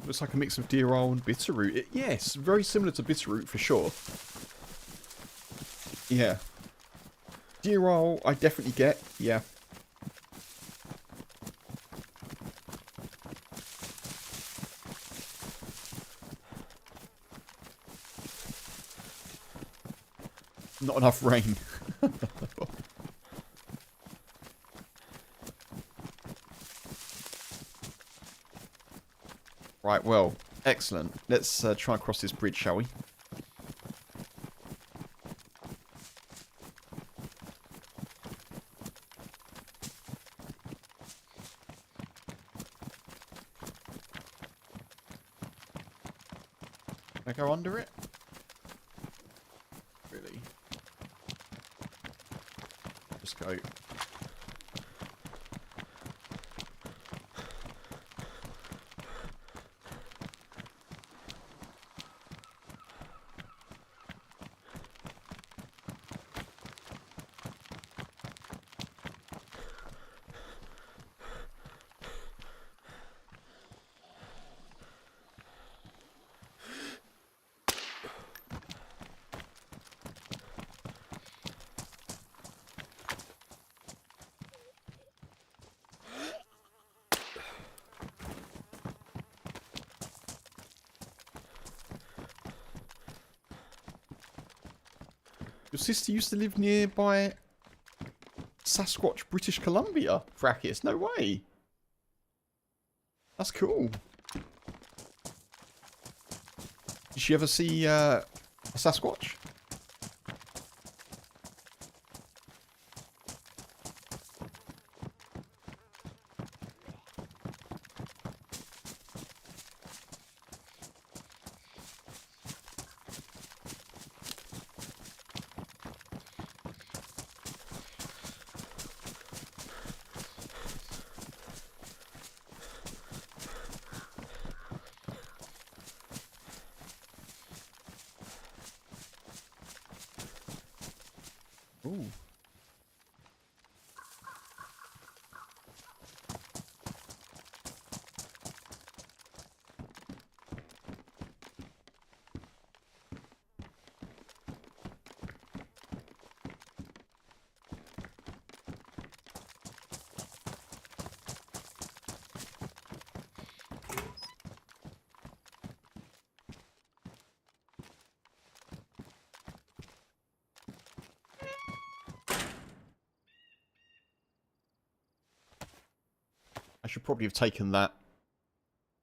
Looks like a mix of deer oil and bitterroot. Yes, very similar to bitterroot for sure. Yeah. Deer oil, I definitely get. Yeah. Not enough rain. Right, well, excellent. Let's try and cross this bridge, shall we? Can I go under it? Really? Just go. Your sister used to live nearby Sasquatch, British Columbia. Frackis, no way. That's cool. Did she ever see a Sasquatch? Ooh. I should probably have taken that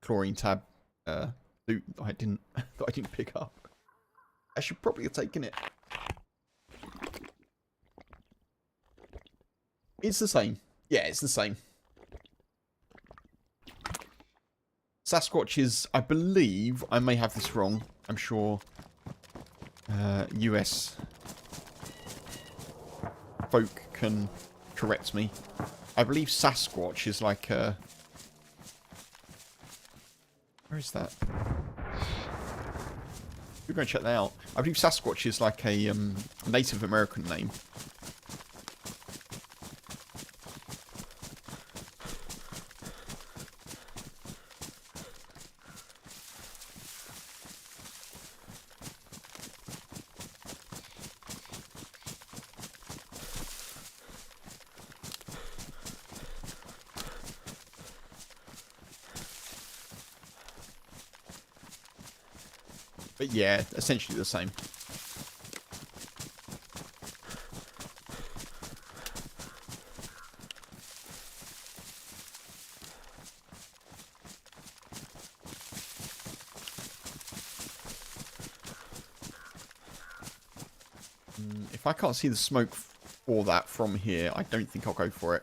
chlorine tab loot that I didn't pick up. I should probably have taken it. It's the same. Yeah, it's the same. Sasquatch is, I believe, I may have this wrong. I'm sure US folk can correct me. I believe Sasquatch is like a... Where is that? We're going to check that out. I believe Sasquatch is like a Native American name. But yeah, essentially the same. If I can't see the smoke for that from here, I don't think I'll go for it.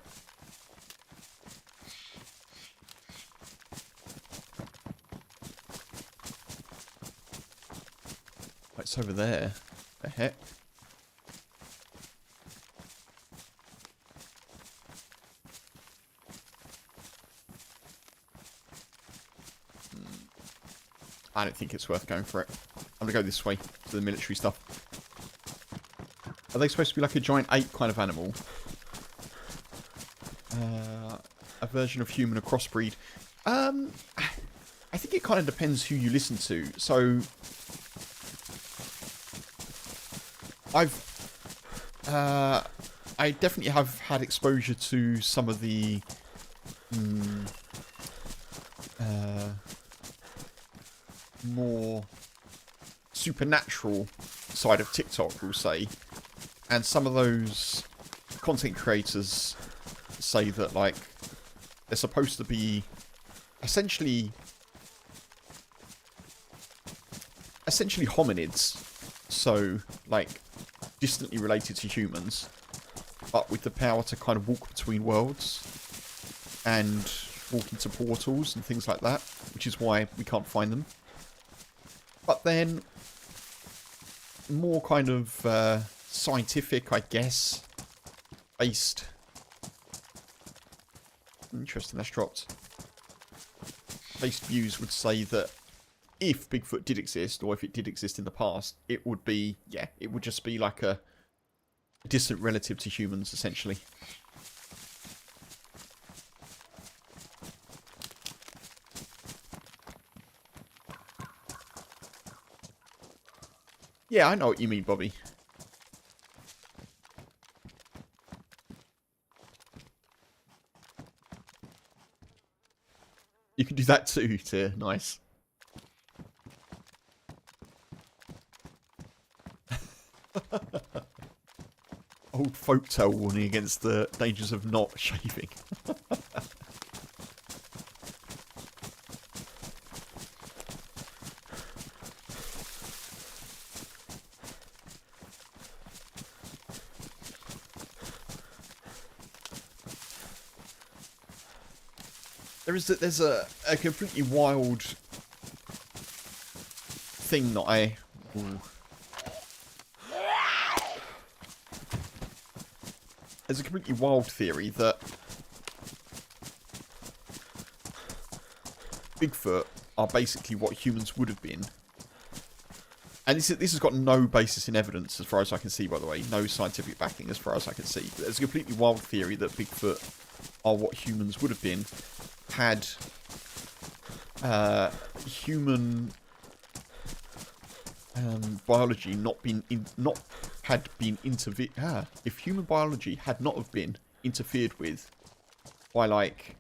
What's over there? The heck? I don't think it's worth going for it. I'm going to go this way to the military stuff. Are they supposed to be like a giant ape kind of animal? A version of human, a crossbreed. I think it kind of depends who you listen to. So, I definitely have had exposure to some of the more supernatural side of TikTok, we'll say, and some of those content creators say that, like, they're supposed to be essentially hominids, so like distantly related to humans, but with the power to kind of walk between worlds and walk into portals and things like that, which is why we can't find them. But then more kind of scientific, I guess, based. Interesting, that's dropped. Based views would say that if Bigfoot did exist, or if it did exist in the past, it would be, yeah, it would just be like a distant relative to humans, essentially. Yeah, I know what you mean, Bobby. You can do that too, Tyr. Nice. Old folktale warning against the dangers of not shaving. There's a completely wild thing that I... Ooh. There's a completely wild theory that Bigfoot are basically what humans would have been. And this has got no basis in evidence as far as I can see, by the way. No scientific backing as far as I can see. But there's a completely wild theory that Bigfoot are what humans would have been had human biology not been if human biology had not have been interfered with by like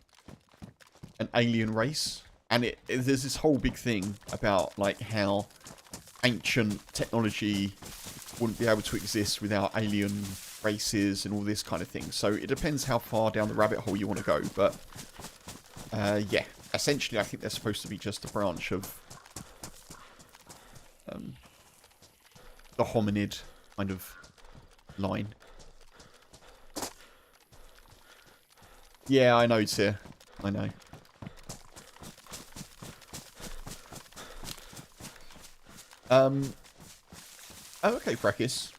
an alien race. And there's this whole big thing about like how ancient technology wouldn't be able to exist without alien races and all this kind of thing. So it depends how far down the rabbit hole you want to go, but yeah, essentially I think they're supposed to be just a branch of the hominid kind of line. Yeah, I know, Tyr. I know. Oh, okay, Frakis.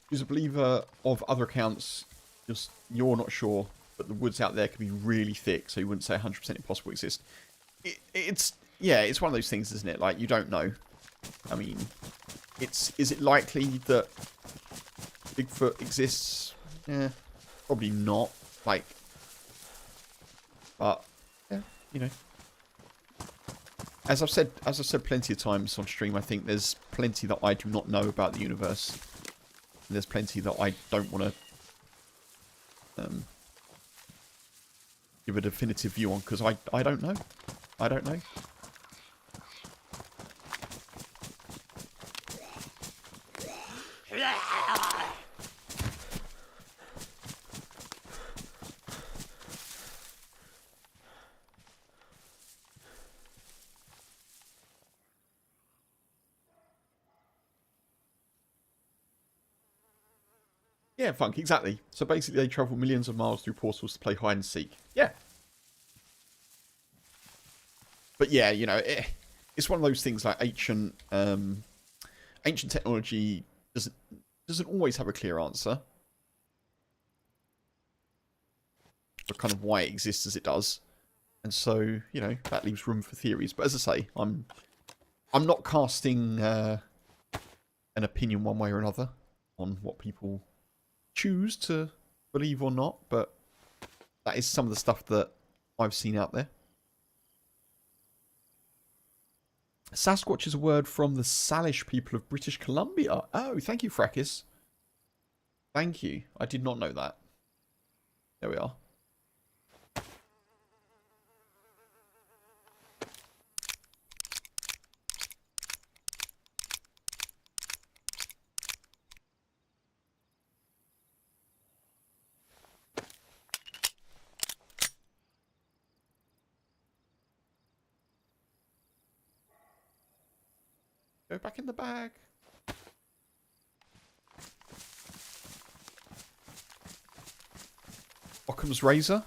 Who's a believer of other accounts, just you're not sure, but the woods out there can be really thick, so you wouldn't say 100% impossible exist. It's one of those things, isn't it? Like, you don't know. I mean, is it likely that Bigfoot exists? Yeah, probably not. Like, but yeah, you know. As I've said plenty of times on stream, I think there's plenty that I do not know about the universe. And there's plenty that I don't want to give a definitive view on, because I don't know. I don't know. Yeah, Funk, exactly. So basically they travel millions of miles through portals to play hide and seek. Yeah. But yeah, you know, it's one of those things like ancient ancient technology doesn't always have a clear answer for kind of why it exists as it does. And so, you know, that leaves room for theories. But as I say, I'm not casting an opinion one way or another on what people choose to believe or not, but that is some of the stuff that I've seen out there. Sasquatch is a word from the Salish people of British Columbia. Oh, thank you, Frakis. Thank you. I did not know that. There we are. Go back in the bag. Occam's razor.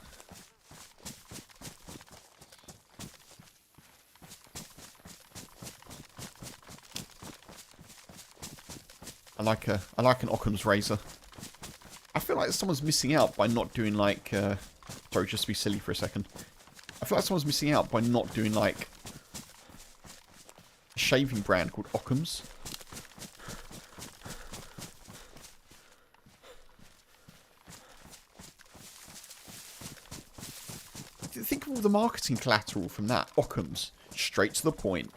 I like an Occam's razor. I feel like someone's missing out by not doing like sorry, just to be silly for a second. I feel like someone's missing out by not doing like a shaving brand called Occam's. Think of all the marketing collateral from that. Occam's, straight to the point.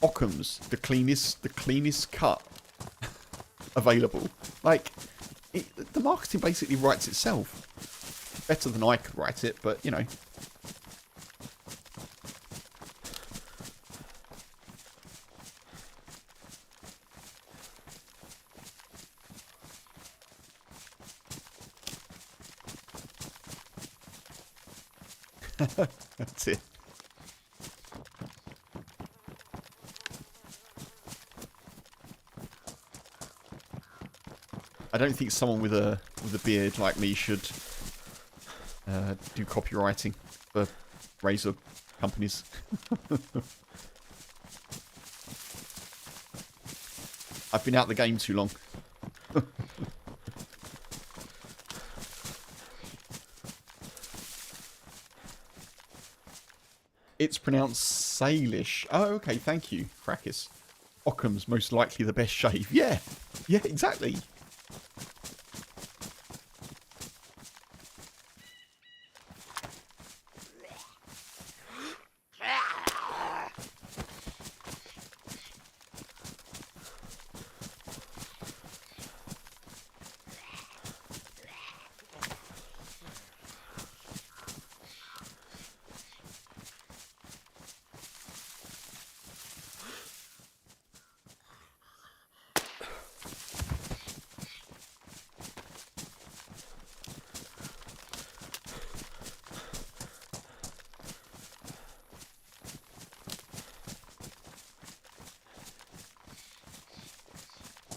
Occam's, the cleanest cut available. Like, the marketing basically writes itself. Better than I could write it, but you know. That's it. I don't think someone with a beard like me should do copywriting for razor companies. I've been out the game too long. It's pronounced Salish. Oh, okay, thank you, Frakis. Occam's most likely the best shave. Yeah, yeah, exactly.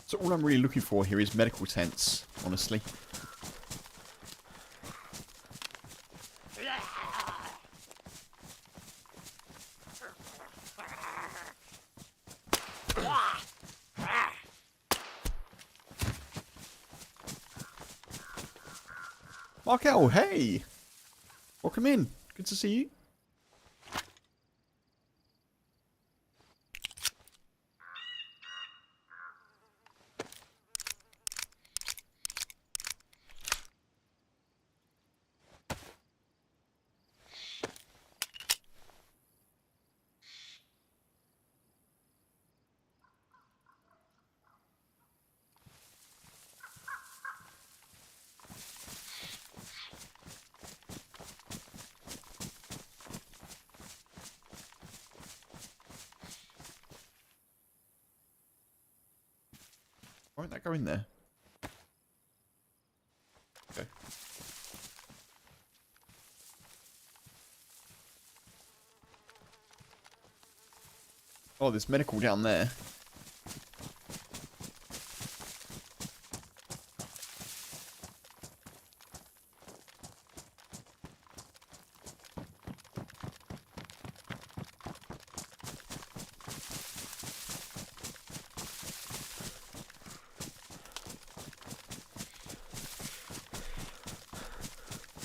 So all I'm really looking for here is medical tents, honestly. Markel, hey! Welcome in. Good to see you. Why won't that go in there? Okay. Oh, there's medical down there.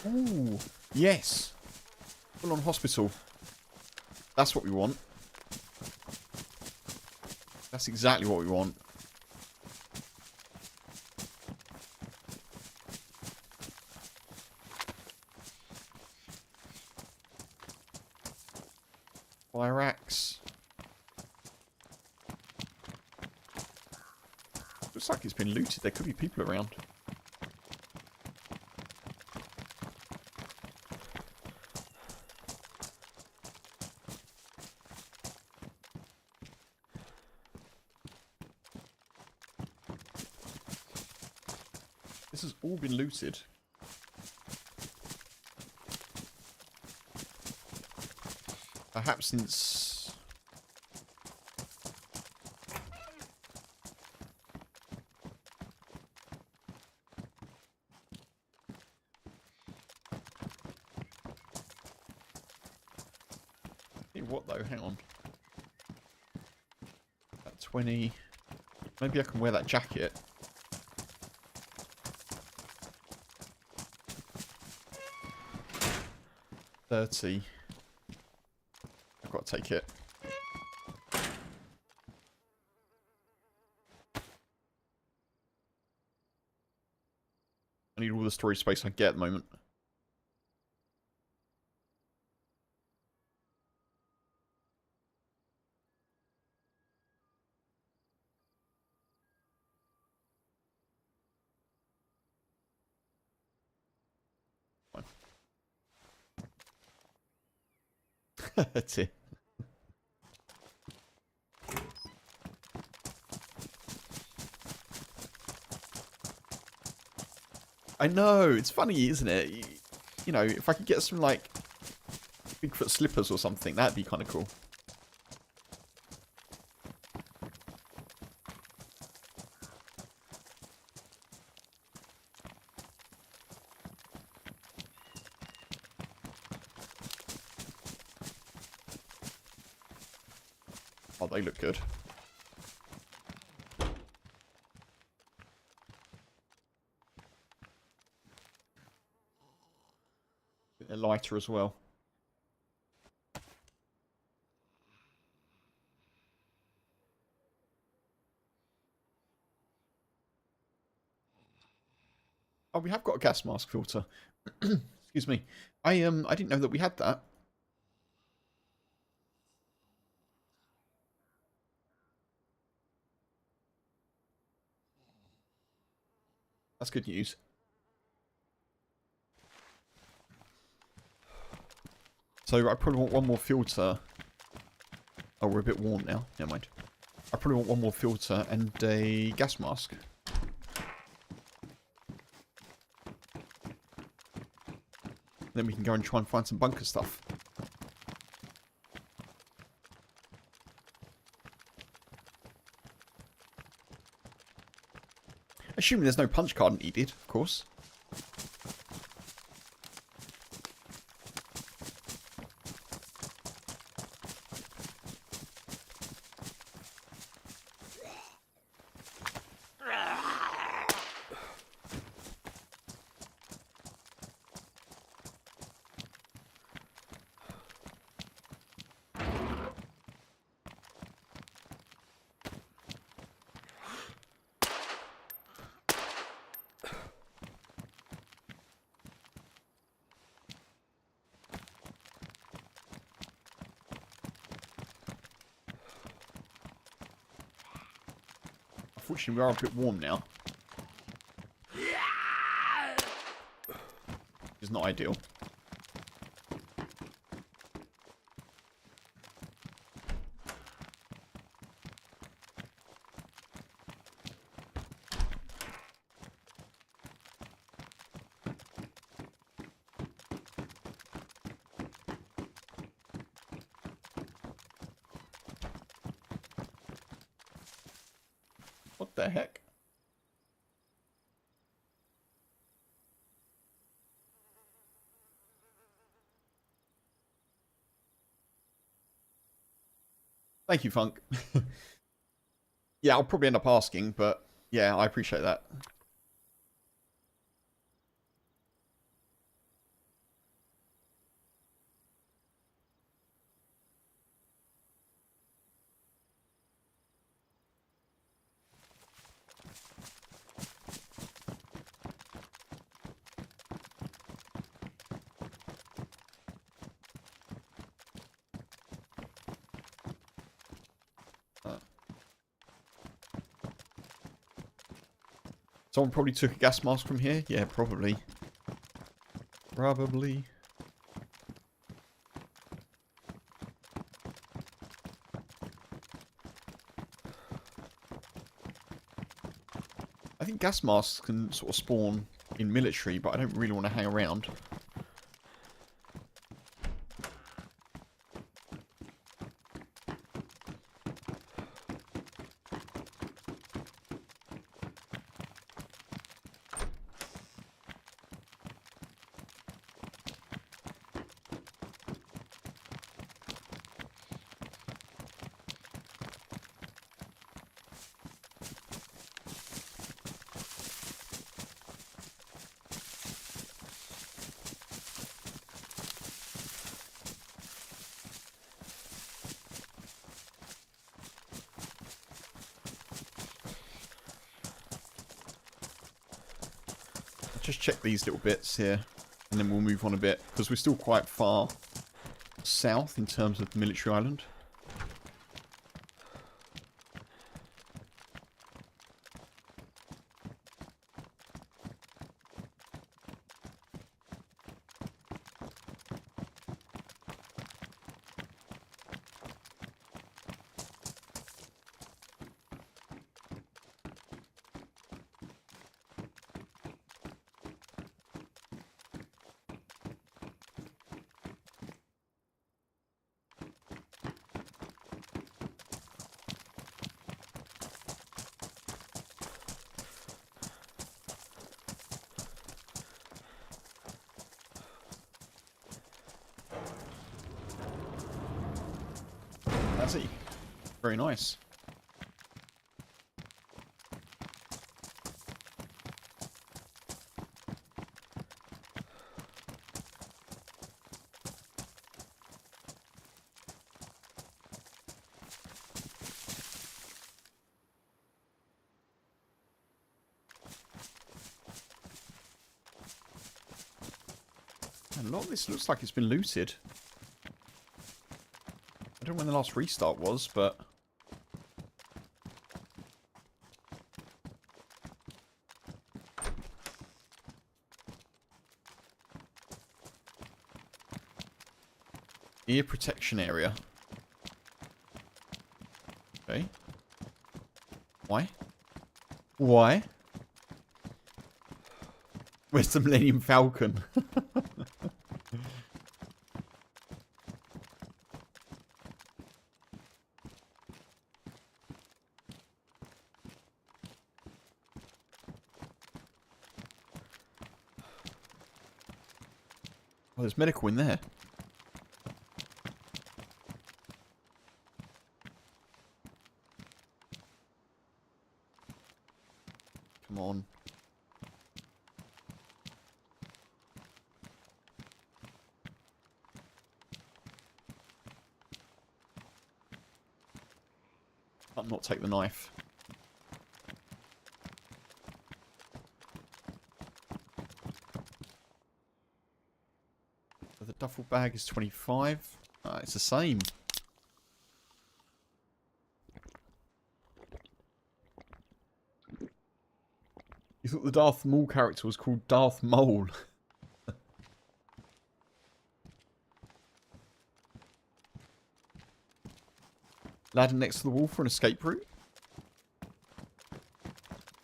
Ooh, yes. Full on hospital. That's what we want. That's exactly what we want. Fire axe. Looks like it's been looted. There could be people around. This has all been looted. Perhaps since... Hey, what though? Hang on. At 20... Maybe I can wear that jacket. $30. I've got to take it. I need all the storage space I get at the moment. Fine. That's it. I know, it's funny, isn't it? You know, if I could get some, like, Bigfoot slippers or something, that'd be kind of cool. Oh, they look good. They're lighter as well. Oh, we have got a gas mask filter. Excuse me. I didn't know that we had that. That's good news. So I probably want one more filter. Oh, we're a bit warm now. Never mind. I probably want one more filter and a gas mask. Then we can go and try and find some bunker stuff. Assuming there's no punch card needed, of course. Unfortunately, we are a bit warm now. It's not ideal. What the heck? Thank you, Funk. Yeah, I'll probably end up asking, but yeah, I appreciate that. Someone probably took a gas mask from here. Yeah, probably. Probably. I think gas masks can sort of spawn in military, but I don't really want to hang around. Just check these little bits here, and then we'll move on a bit, because we're still quite far south in terms of the military island. Has he? Very nice. A lot of this looks like it's been looted. I don't know when the last restart was, but... Ear protection area. Okay. Why? Why? Where's the Millennium Falcon? Oh, there's medical in there. Come on. I'll not take the knife. So the duffel bag is 25. It's the same. You thought the Darth Maul character was called Darth Mole. Ladder next to the wall for an escape route.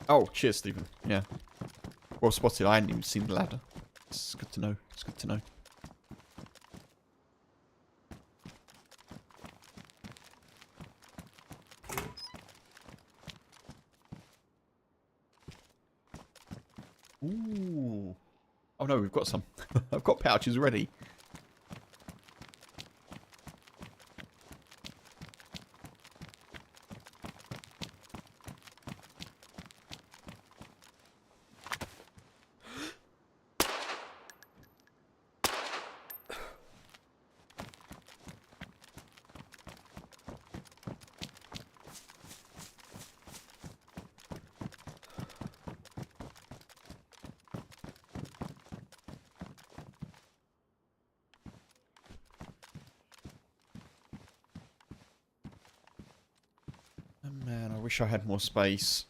Oh, cheers, Stephen. Yeah. Well spotted. I hadn't even seen the ladder. It's good to know. It's good to know. Ooh. Oh no, we've got some. I've got pouches ready. Man, I wish I had more space.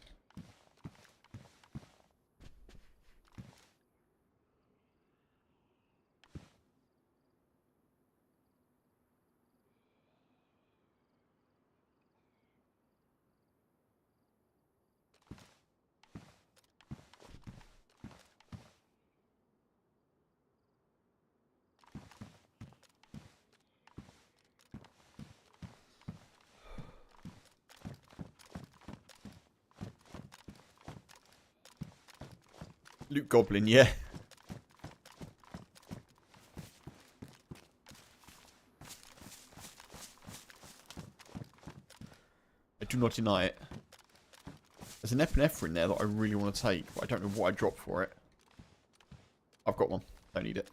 Loot Goblin, yeah. I do not deny it. There's an epinephrine there that I really want to take, but I don't know what I dropped for it. I've got one. Don't need it.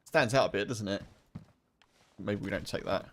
Stands out a bit, doesn't it? Maybe we don't take that.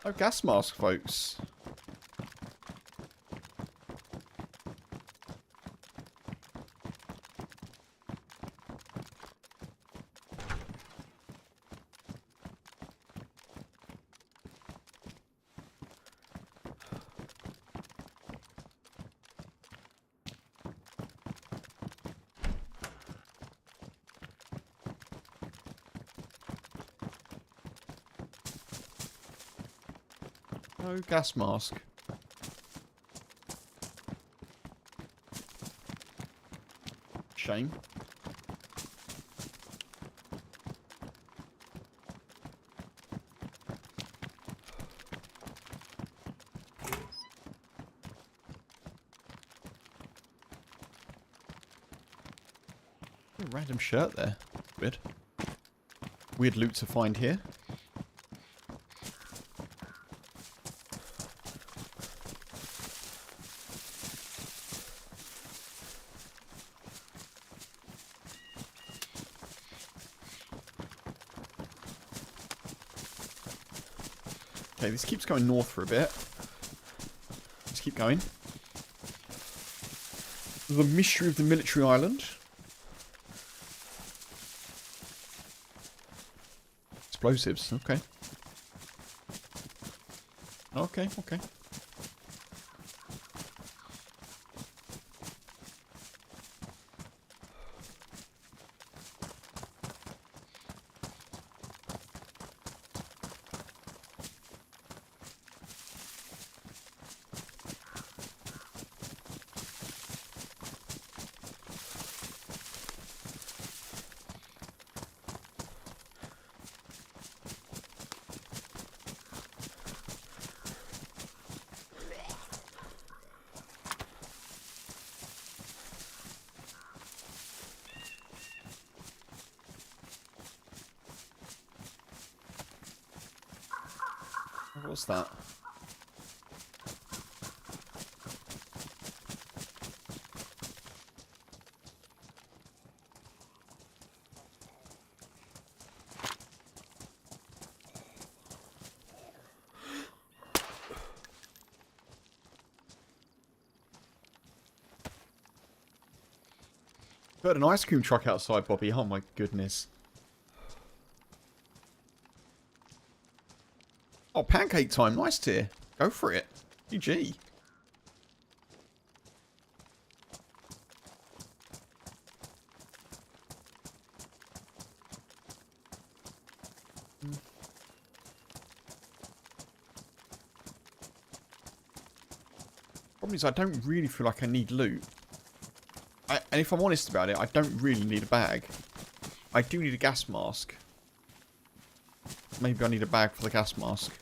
Oh, gas mask, folks. No gas mask. Shame. A random shirt there. Weird. Weird loot to find here. Okay, this keeps going north for a bit. Let's keep going. The mystery of the military island. Explosives, okay. Okay, okay. What's that? Heard an ice cream truck outside, Bobby. Oh my goodness. Oh, pancake time. Nice tier. Go for it. GG. Problem is, I don't really feel like I need loot. And if I'm honest about it, I don't really need a bag. I do need a gas mask. Maybe I need a bag for the gas mask.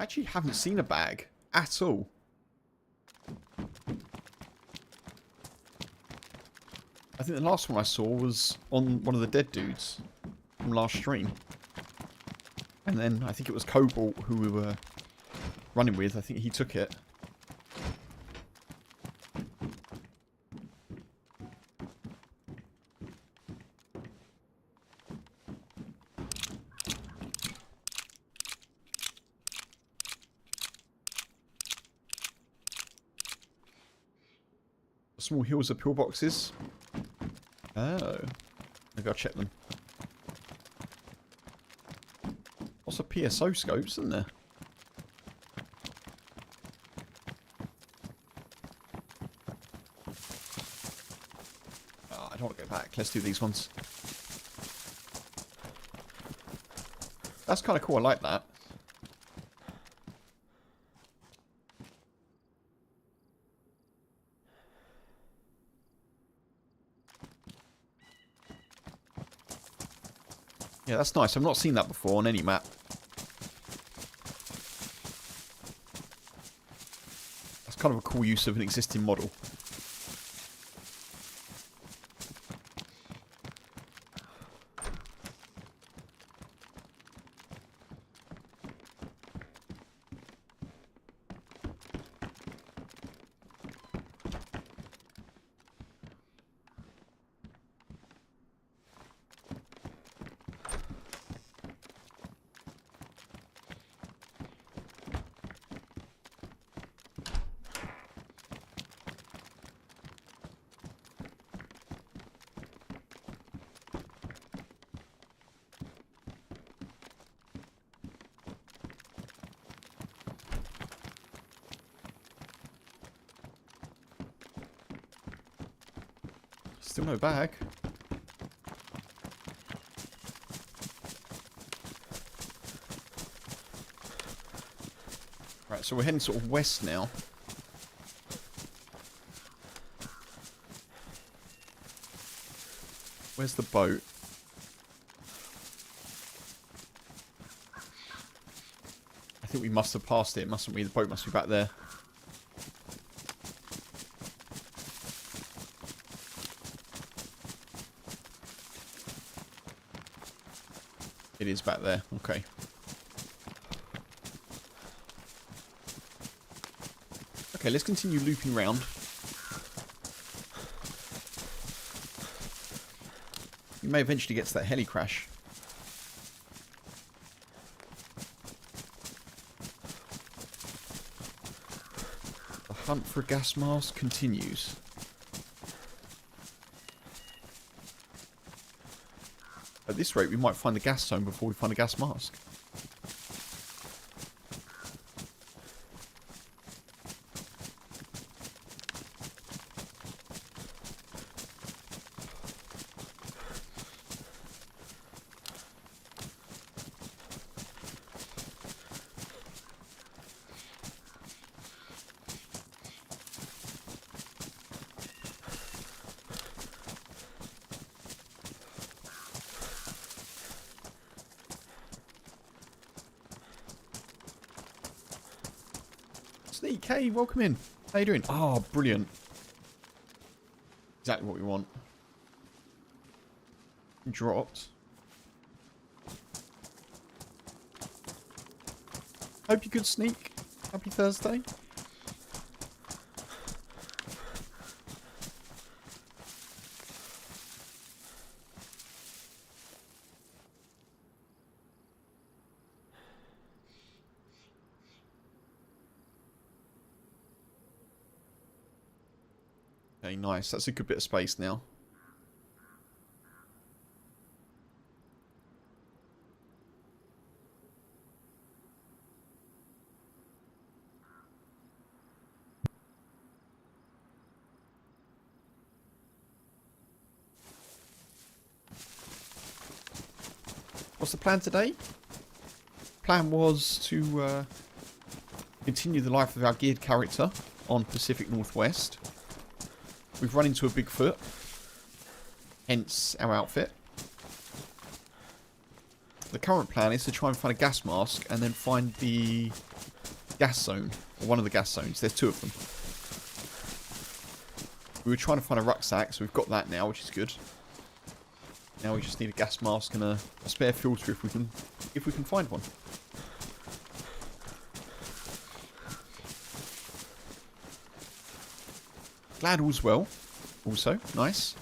I actually haven't seen a bag at all. I think the last one I saw was on one of the dead dudes from last stream. And then I think it was Cobalt who we were running with. I think he took it. Small hills of pillboxes. Oh. Maybe I'll check them. Lots of PSO scopes, isn't there? Oh, I don't want to go back. Let's do these ones. That's kind of cool. I like that. Yeah, that's nice. I've not seen that before on any map. That's kind of a cool use of an existing model. Still no bag. Right, so we're heading sort of west now. Where's the boat? I think we must have passed it, mustn't we? The boat must be back there. It is back there. Okay. Okay, let's continue looping round. We may eventually get to that heli crash. The hunt for a gas mask continues. At this rate, we might find the gas zone before we find a gas mask. Sneak, hey, welcome in. How you doing? Oh, brilliant. Exactly what we want. Dropped. Hope you could sneak. Happy Thursday. Okay, nice. That's a good bit of space now. What's the plan today? Plan was to continue the life of our geared character on Pacific Northwest. We've run into a Bigfoot, hence our outfit. the current plan is to try and find a gas mask and then find the gas zone, or one of the gas zones. There's 2 of them. We were trying to find a rucksack, so we've got that now, which is good. Now we just need a gas mask and a spare filter if we can find one. Glad all's well. Also, nice.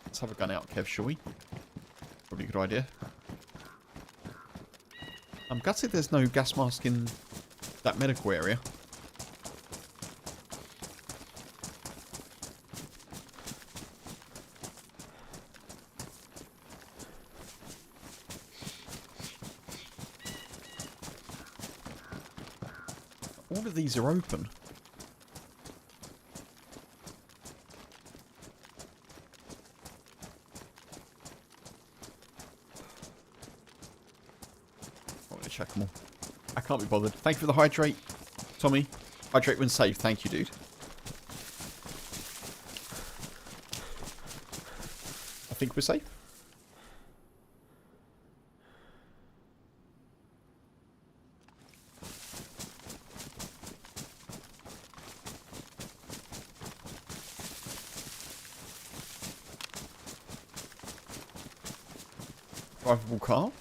Let's have a gun out, Kev, shall we? Probably a good idea. I'm gutted there's no gas mask in that medical area. All of these are open. Check them all. I can't be bothered. Thank you for the hydrate, Tommy. Hydrate when safe. Thank you, dude. I think we're safe. Drivable car.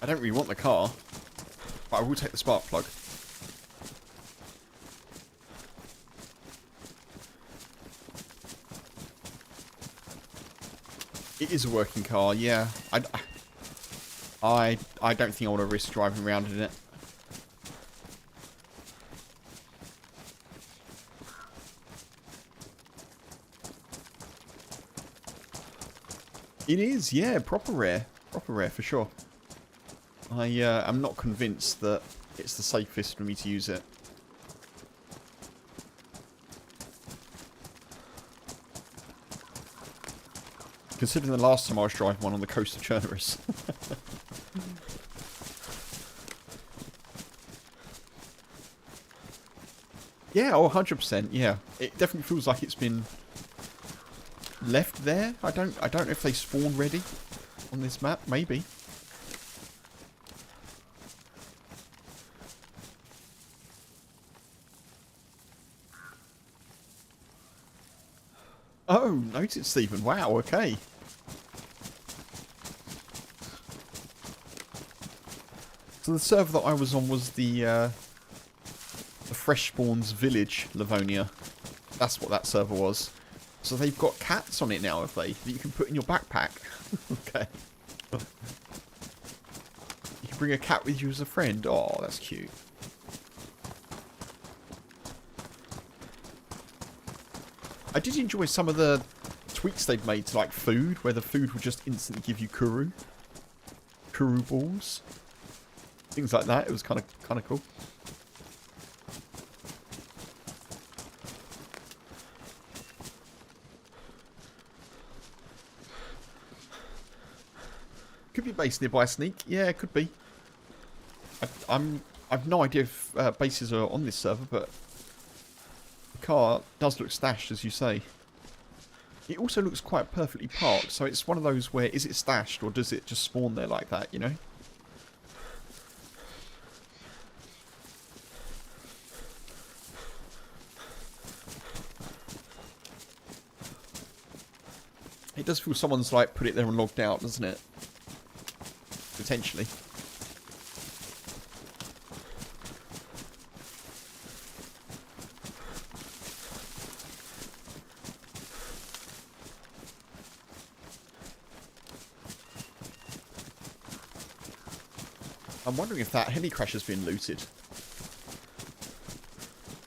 I don't really want the car, but I will take the spark plug. It is a working car, yeah. I don't think I want to risk driving around in it. It is, yeah, proper rare for sure. I'm not convinced that it's the safest for me to use it. Considering the last time I was driving one on the coast of Chernarus. Yeah, oh, 100%, yeah. It definitely feels like it's been left there. I don't know if they spawn ready on this map, maybe. Oh, noted, Stephen. Wow, okay. So the server that I was on was the Fresh Spawns Village, Livonia. That's what that server was. So they've got cats on it now, have they? That you can put in your backpack. Okay. You can bring a cat with you as a friend. Oh, that's cute. I did enjoy some of the tweaks they'd made to like food, where the food would just instantly give you kuru balls, things like that. It was kind of cool. Could be based nearby Sneak. Yeah, it could be. I've no idea if bases are on this server, but the car does look stashed, as you say. It also looks quite perfectly parked, so it's one of those where, is it stashed or does it just spawn there like that, you know? It does feel someone's like put it there and logged out, doesn't it? Potentially. I'm wondering if that heli crash has been looted. I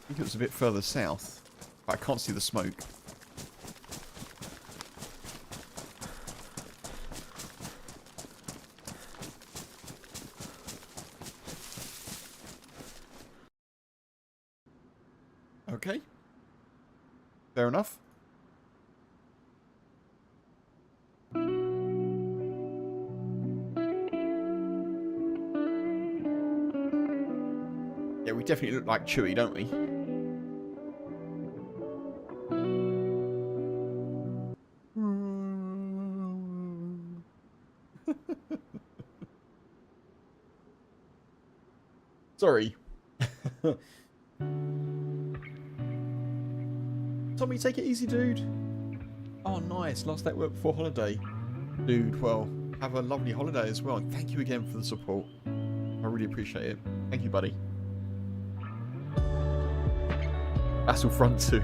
think it was a bit further south, but I can't see the smoke. Okay. Fair enough. Yeah, we definitely look like Chewie, don't we? Sorry. Tommy, take it easy, dude. Oh, nice. Last day at work before holiday. Dude, well, have a lovely holiday as well. And thank you again for the support. I really appreciate it. Thank you, buddy. Battlefront 2.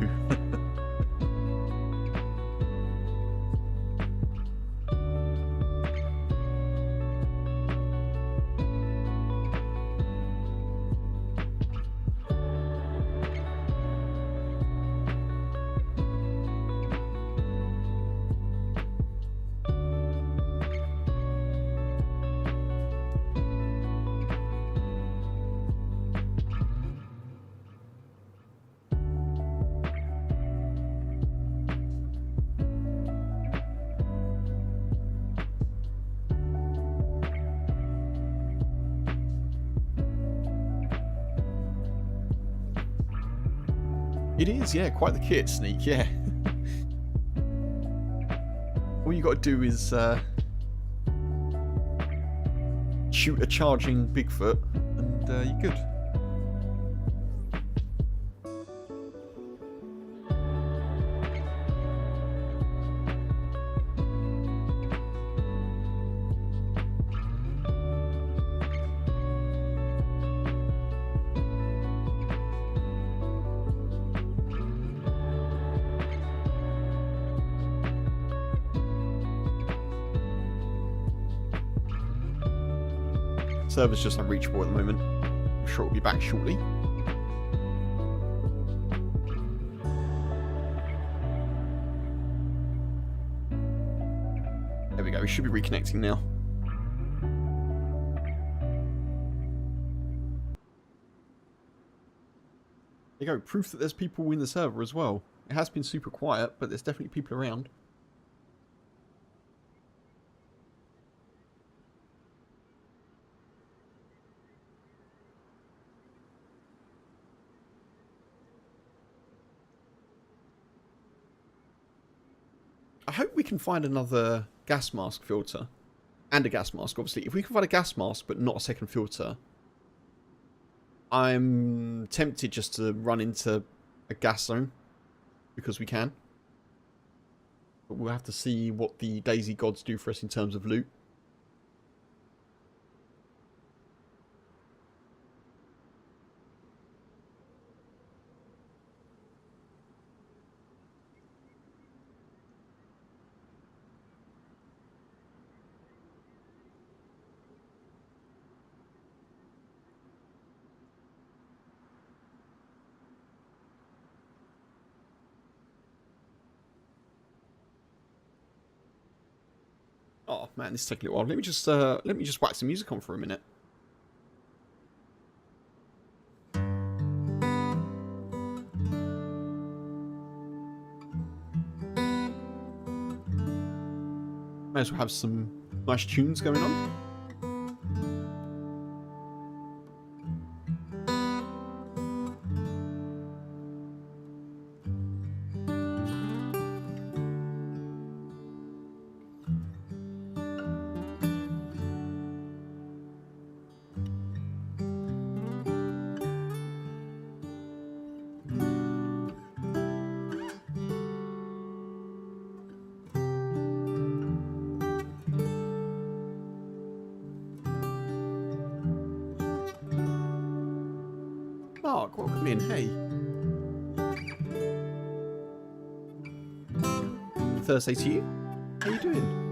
It is, yeah, quite the kit, Sneak, yeah. All you got to do is shoot a charging Bigfoot, and you're good. Server's just unreachable at the moment. I'm sure it'll be back shortly. There we go, we should be reconnecting now. There you go, proof that there's people in the server as well. It has been super quiet, but there's definitely people around. I hope we can find another gas mask filter. And a gas mask, obviously. If we can find a gas mask, but not a second filter, I'm tempted just to run into a gas zone. Because we can. But we'll have to see what the dayz gods do for us in terms of loot. Oh man, this is taking a while. Let me just whack some music on for a minute. Might as well have some nice tunes going on. Mark, welcome in. Hey. Thursday to you. How you doing?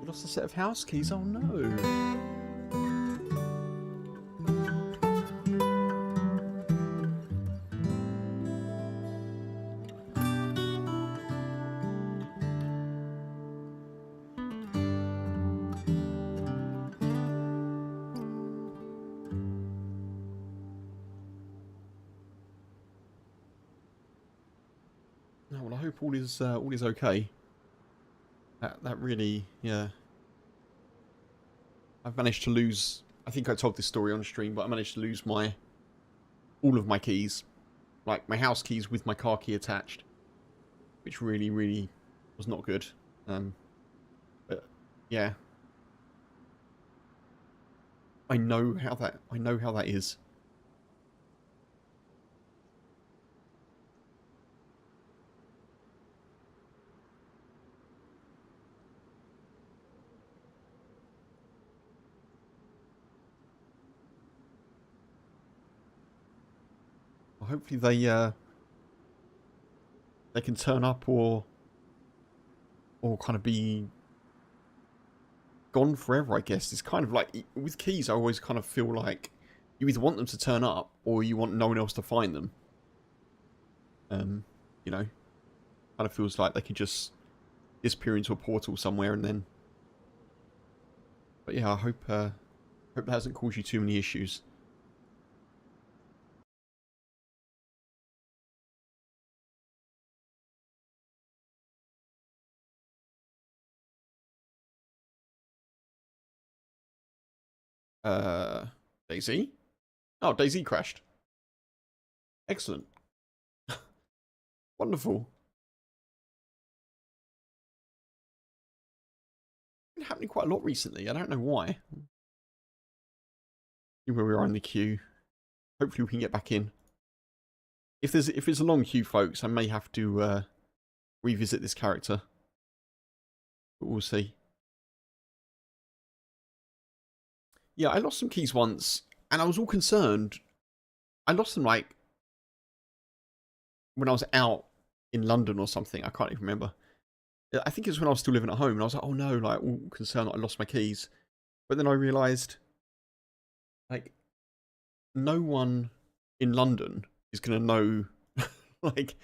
lost a set of house keys. Oh no. No, well, I hope all is okay. That really, yeah. I've managed to lose. I think I told this story on stream, but I managed to lose all of my keys, like my house keys with my car key attached, which really, really was not good. But yeah, I know how that is. Well, hopefully they can turn up or kind of be gone forever, I guess. It's kind of like with keys, I always kind of feel like you either want them to turn up or you want no one else to find them. You know, kind of feels like they could just disappear into a portal somewhere and then. But yeah, I hope that hasn't caused you too many issues. dayz? Oh, dayz crashed. Excellent. Wonderful. It's been happening quite a lot recently. I don't know why. Where we are in the queue. Hopefully we can get back in. If it's a long queue, folks, I may have to revisit this character. But we'll see. Yeah, I lost some keys once, and I was all concerned. I lost them like when I was out in London or something. I can't even remember. I think it was when I was still living at home, and I was like, oh no, like all concerned that I lost my keys. But then I realised, like, no one in London is going to know, like,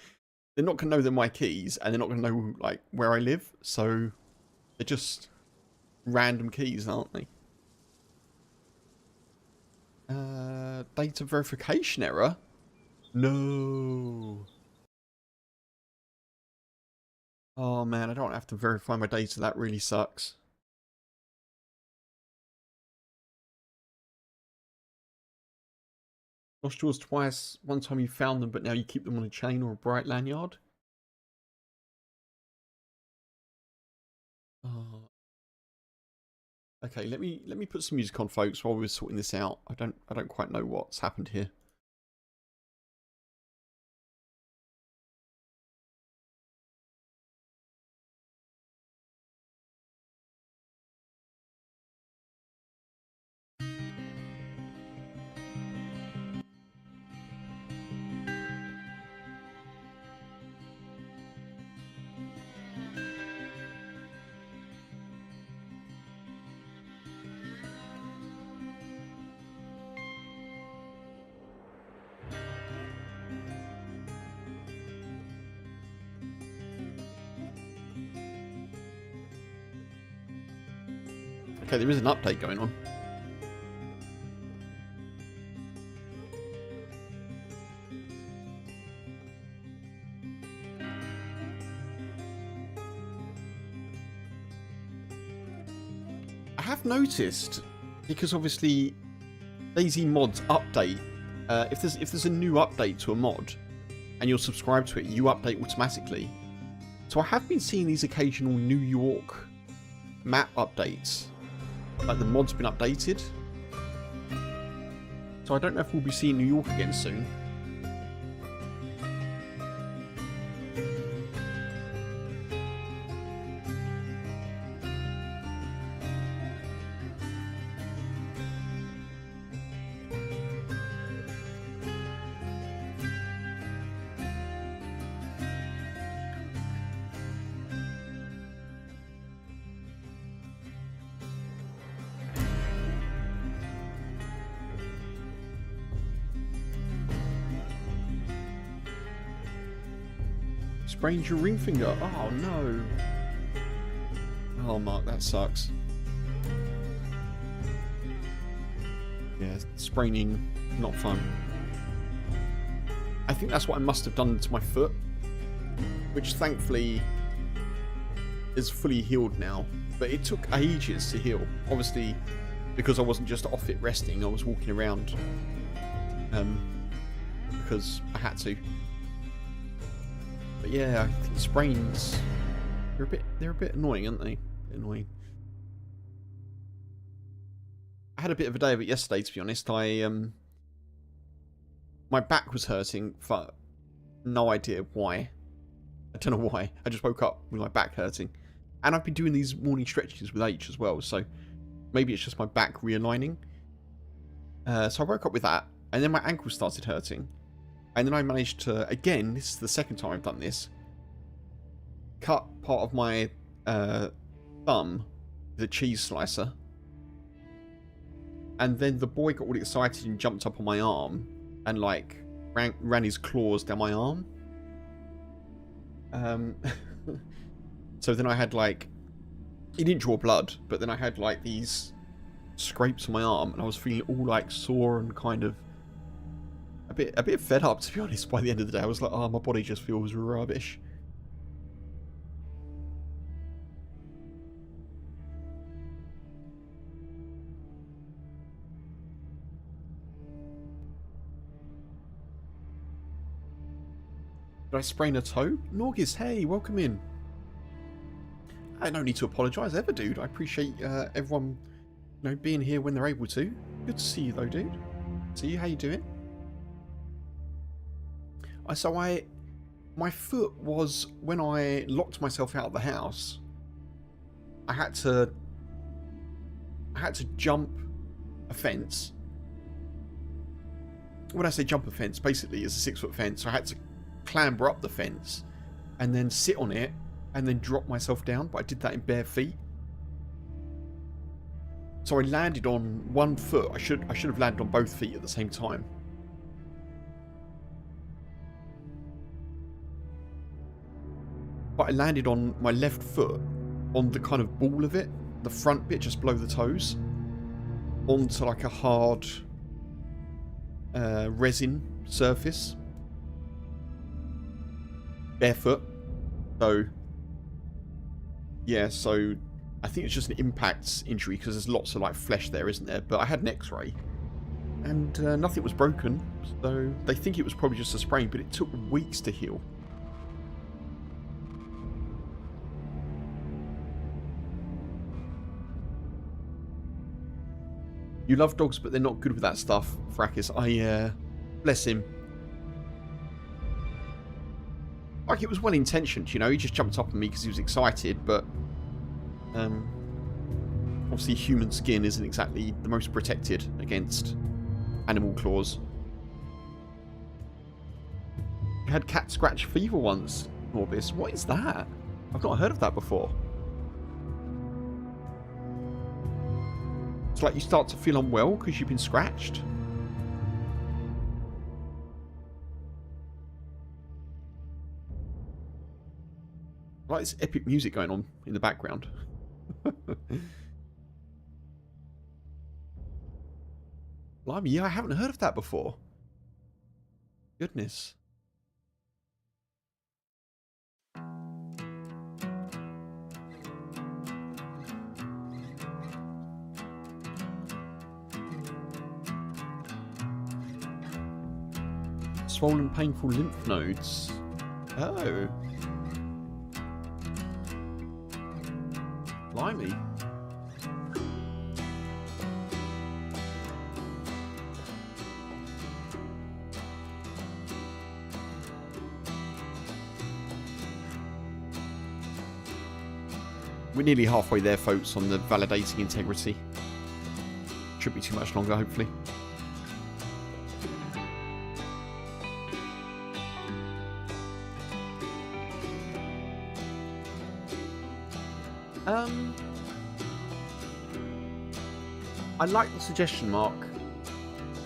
they're not going to know they're my keys, and they're not going to know, like, where I live. So they're just random keys, aren't they? Data verification error? No. Oh man, I don't have to verify my data. That really sucks. Lost yours twice. One time you found them, but now you keep them on a chain or a bright lanyard. Oh. Okay, let me put some music on, folks, while we're sorting this out. I don't quite know what's happened here. Okay, there is an update going on. I have noticed, because obviously dayz mods update. If there's a new update to a mod and you're subscribed to it, you update automatically. So I have been seeing these occasional New York map updates. Like the mod's been updated. So I don't know if we'll be seeing New York again soon. sprained your ring finger. Oh no. Oh Mark, that sucks. Yeah, spraining, not fun. I think that's what I must have done to my foot, which thankfully is fully healed now. But it took ages to heal. Obviously, because I wasn't just off it resting, I was walking around because I had to. But yeah, I think sprains, they're a bit annoying, aren't they? A bit annoying. I had a bit of a day of it yesterday, to be honest. My back was hurting for no idea why. I don't know why. I just woke up with my back hurting. And I've been doing these morning stretches with H as well, so maybe it's just my back realigning. So I woke up with that, and then my ankle started hurting. And then I managed to, again, this is the second time I've done this, cut part of my thumb with a cheese slicer. And then the boy got all excited and jumped up on my arm and like ran his claws down my arm. So then I had like, he didn't draw blood, but then I had like these scrapes on my arm, and I was feeling all like sore and kind of a bit fed up, to be honest. By the end of the day, I was like, oh, my body just feels rubbish. Did I sprain a toe? Norgis, hey, welcome in. I no need to apologise ever, dude. I appreciate everyone, you know, being here when they're able to. Good to see you though, dude. See you, how you doing? So my foot was, when I locked myself out of the house, I had to jump a fence. When I say jump a fence, basically it's a 6-foot fence, so I had to clamber up the fence and then sit on it and then drop myself down, but I did that in bare feet. So I landed on one foot. I should have landed on both feet at the same time. But I landed on my left foot on the kind of ball of it, the front bit just below the toes, onto like a hard resin surface. Barefoot. So yeah, so I think it's just an impact injury because there's lots of like flesh there, isn't there? But I had an x-ray and nothing was broken, so they think it was probably just a sprain, but it took weeks to heal. You love dogs, but they're not good with that stuff, Frackus. Bless him. Like, it was well intentioned, you know. He just jumped up on me because he was excited, but obviously human skin isn't exactly the most protected against animal claws. I had cat scratch fever once, Orbis. What is that? I've not heard of that before. It's like you start to feel unwell because you've been scratched. Like this epic music going on in the background. Blimey, yeah, I haven't heard of that before. Goodness. Swollen, painful lymph nodes. Oh. Blimey. We're nearly halfway there, folks, on the validating integrity. Should be too much longer, hopefully. I like the suggestion, Mark.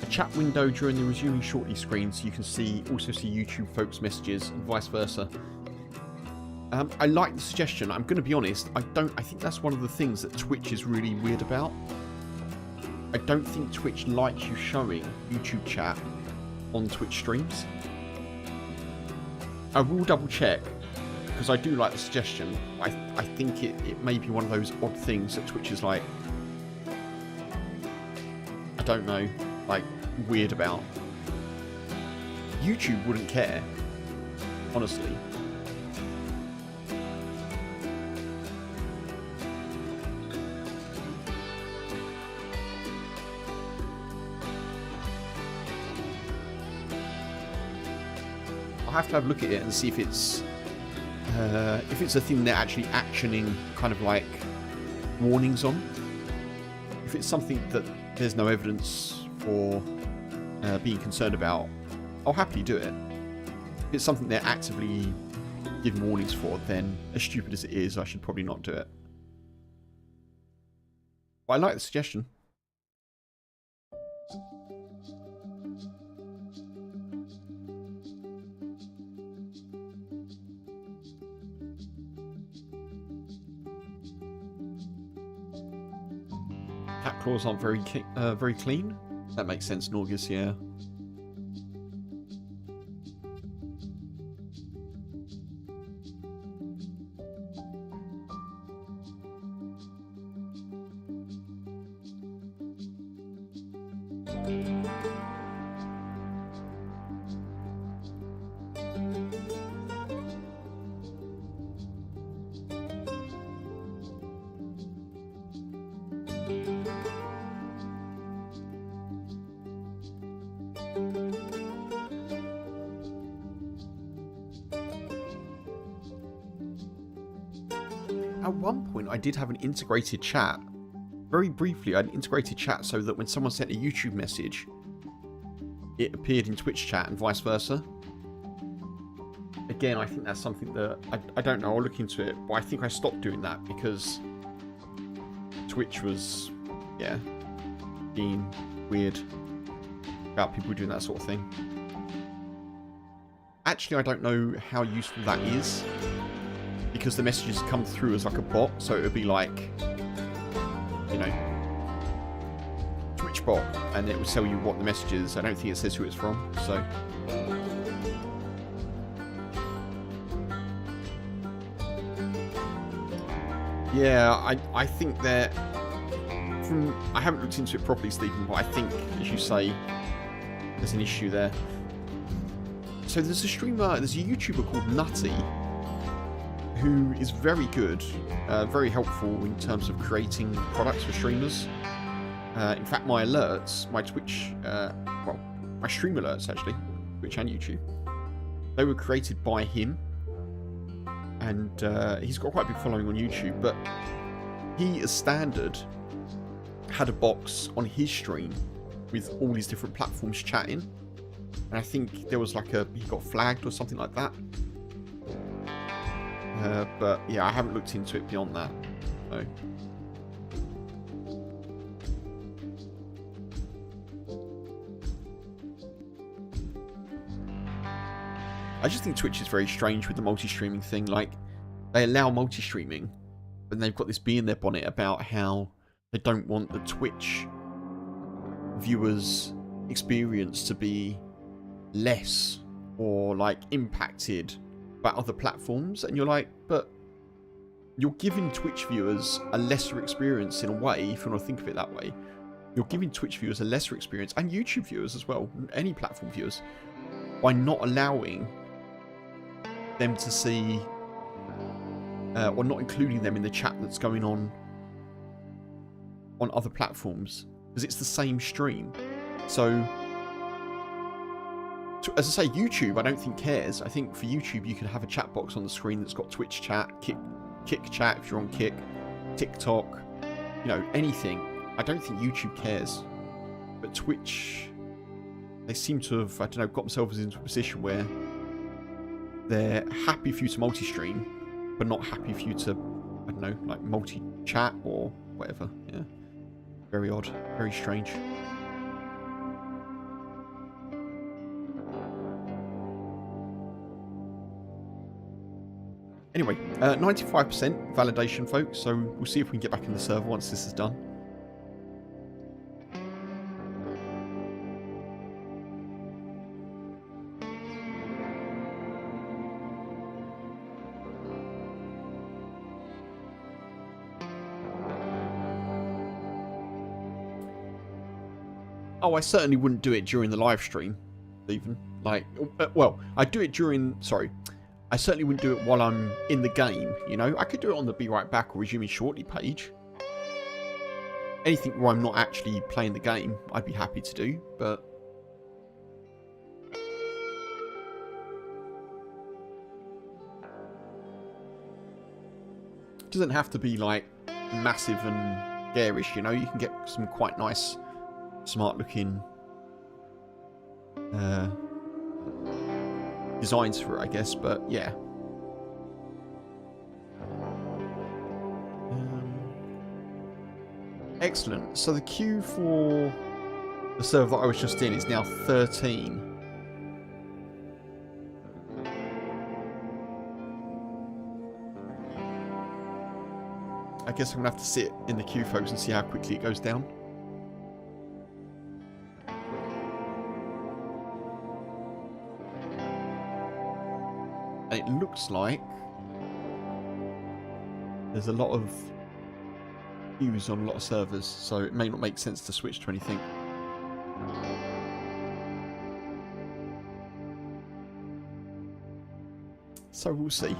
A chat window during the resuming shortly screen so you can also see YouTube folks' messages and vice versa. I like the suggestion. I'm going to be honest. I think that's one of the things that Twitch is really weird about. I don't think Twitch likes you showing YouTube chat on Twitch streams. I will double check, because I do like the suggestion. I think it may be one of those odd things that Twitch is like, I don't know, like weird about. YouTube wouldn't care, honestly. I'll have to have a look at it and see if it's a thing they're actually actioning kind of like warnings on. If it's something that there's no evidence for being concerned about, I'll happily do it. If it's something they're actively giving warnings for, then as stupid as it is, I should probably not do it. But I like the suggestion. Cat claws aren't very clean. That makes sense, Norgus, yeah. At one point, I did have an integrated chat. Very briefly, I had an integrated chat so that when someone sent a YouTube message, it appeared in Twitch chat and vice versa. Again, I think that's something that... I don't know, I'll look into it, but I think I stopped doing that because Twitch was, yeah, being weird about people doing that sort of thing. Actually, I don't know how useful that is, because the messages come through as like a bot, so it would be like, you know, Twitch bot, and it would tell you what the message is. I don't think it says who it's from, so... Yeah, I think that... I haven't looked into it properly, Stephen, but I think, as you say, there's an issue there. So there's a YouTuber called Nutty, who is very good, very helpful in terms of creating products for streamers. In fact, my alerts, my Twitch, my stream alerts actually, Twitch and YouTube, they were created by him. And he's got quite a big following on YouTube, but he, as standard, had a box on his stream with all these different platforms chatting. And I think there was like he got flagged or something like that. But yeah, I haven't looked into it beyond that. So. I just think Twitch is very strange with the multi-streaming thing. Like, they allow multi-streaming, but they've got this bee in their bonnet about how they don't want the Twitch viewers' experience to be less or like impacted by other platforms. And you're like, but you're giving Twitch viewers a lesser experience in a way, if you want to think of it that way. You're giving Twitch viewers a lesser experience, and YouTube viewers as well, any platform viewers, by not allowing them to see or not including them in the chat that's going on other platforms, because it's the same stream. So as I say, YouTube I don't think cares. I think for YouTube you can have a chat box on the screen that's got Twitch chat, Kick chat if you're on Kick, TikTok, you know, anything. I don't think YouTube cares, but Twitch, they seem to have, I don't know, got themselves into a position where they're happy for you to multi-stream, but not happy for you to, I don't know, like multi-chat or whatever. Yeah. Very odd. Very strange. Anyway, 95% validation, folks, so we'll see if we can get back in the server once this is done. Oh, I certainly wouldn't do it during the live stream, even. Like, well, I'd do it during, sorry, I certainly wouldn't do it while I'm in the game, you know. I could do it on the Be Right Back or Resuming Shortly page. Anything where I'm not actually playing the game, I'd be happy to do, but... it doesn't have to be, like, massive and garish, you know. You can get some quite nice, smart-looking designs for it, I guess, but yeah. Excellent. So the queue for the server that I was just in is now 13. I guess I'm going to have to sit in the queue, folks, and see how quickly it goes down. And it looks like there's a lot of queues on a lot of servers, so it may not make sense to switch to anything. So we'll see.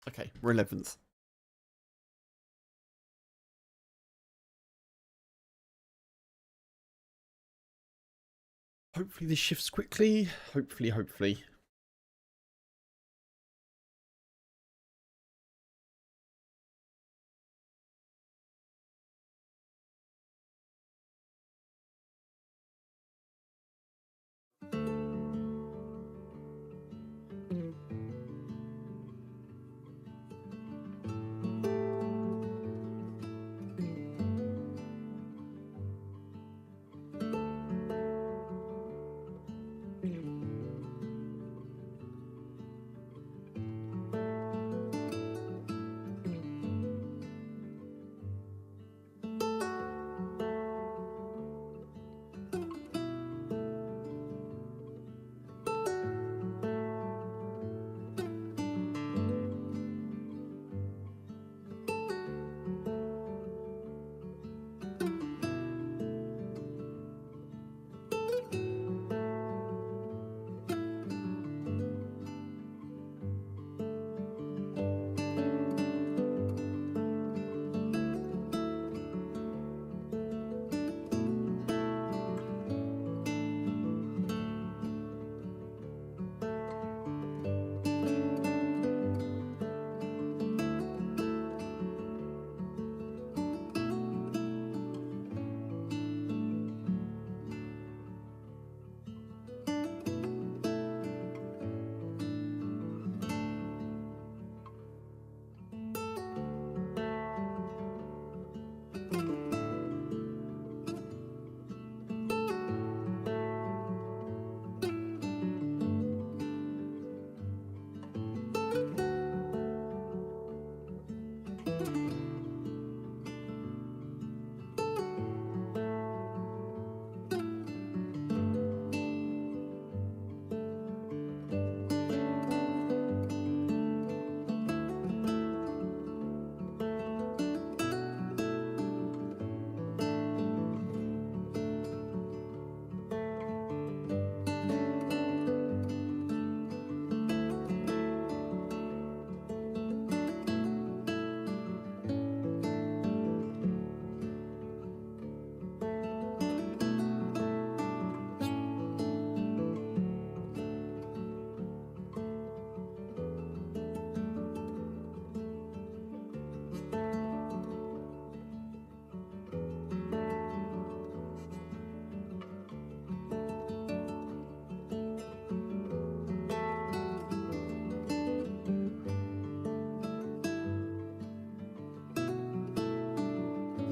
Okay, we're 11th. Hopefully this shifts quickly. Hopefully.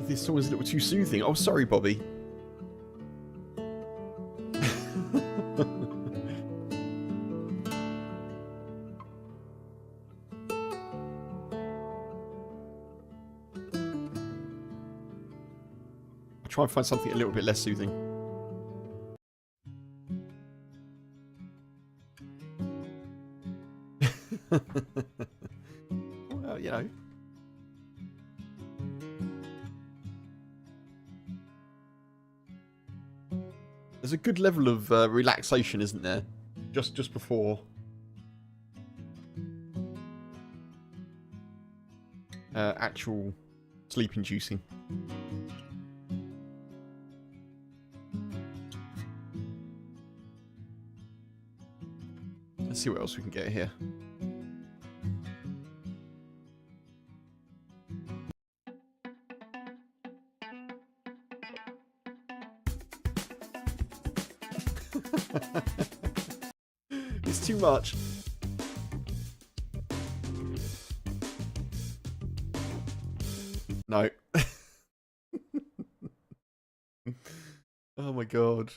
This song is a little too soothing. Oh, sorry, Bobby. I'll try and find something a little bit less soothing. Well, you know. There's a good level of relaxation, isn't there? Just before actual sleep-inducing. Let's see what else we can get here. It's too much. No. Oh my god.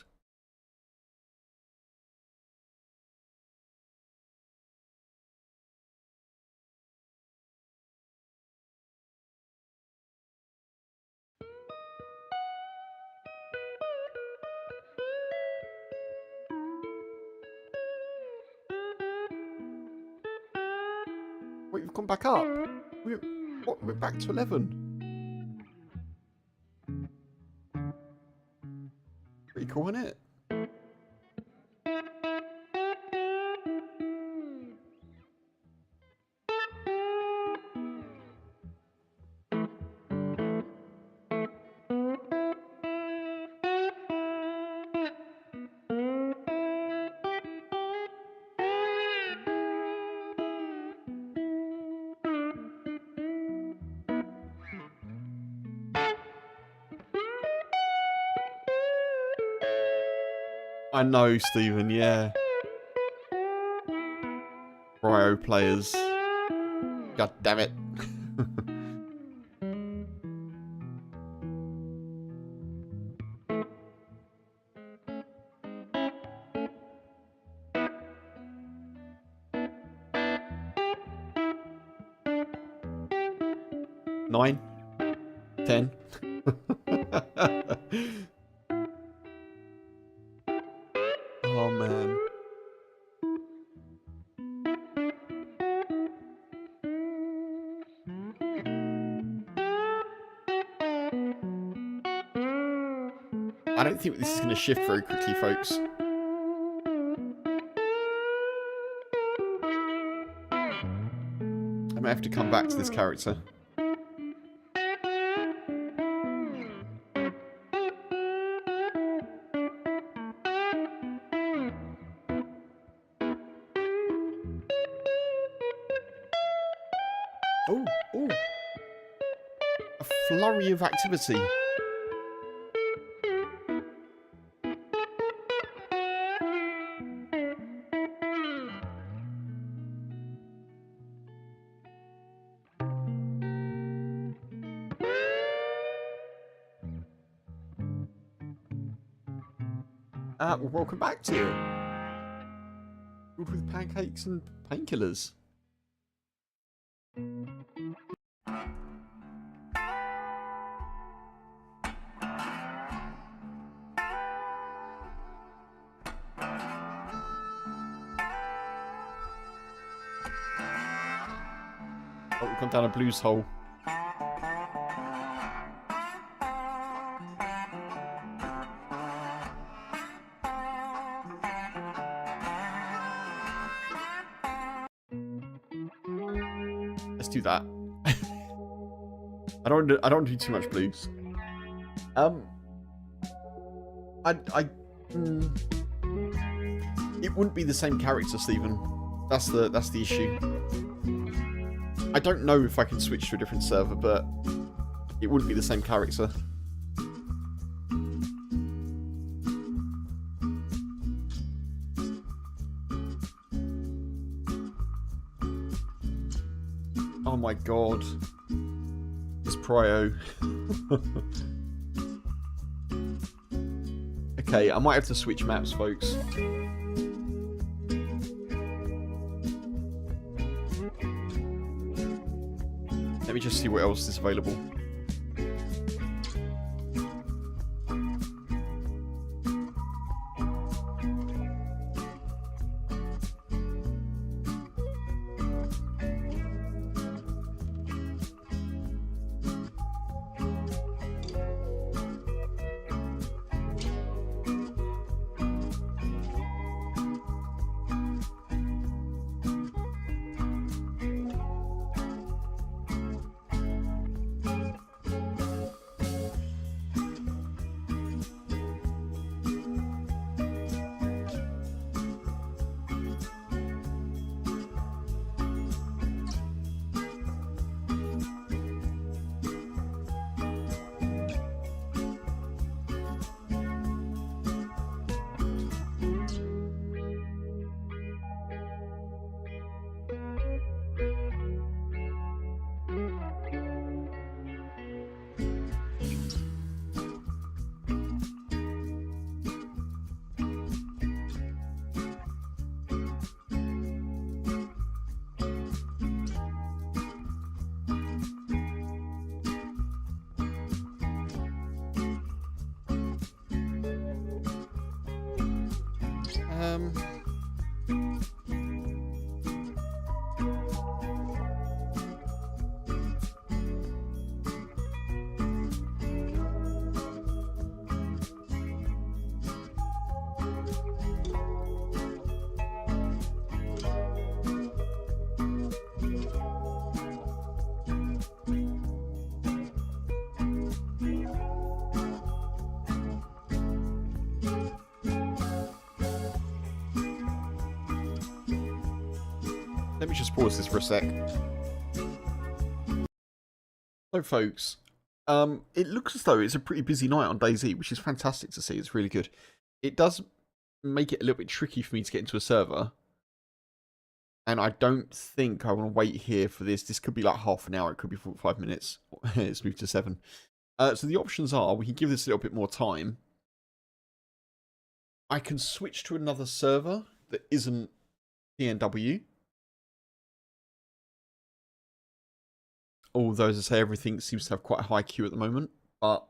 Wait, we've gone back up. We're back to 11. Pretty cool, isn't it? I know, Stephen, yeah. Cryo players. God damn it. Nine. 10. Oh, man. I don't think this is going to shift very quickly, folks. I might have to come back to this character. Oh, oh. A flurry of activity. Well, welcome back to it. Good with pancakes and painkillers. Oh, we've gone down a blues hole. Let's do that. I don't do too much blues. It wouldn't be the same character, Stephen. That's the issue. I don't know if I can switch to a different server, but it wouldn't be the same character. Oh my god. This prio. Okay, I might have to switch maps, folks. Let me just see what else is available. Let me just pause this for a sec. So, folks, it looks as though it's a pretty busy night on dayz, which is fantastic to see. It's really good. It does make it a little bit tricky for me to get into a server. And I don't think I want to wait here for this. This could be like half an hour. It could be 45 minutes. It's moved to 7. So the options are, we can give this a little bit more time. I can switch to another server that isn't PNW. Although, as I say, everything seems to have quite a high queue at the moment. But...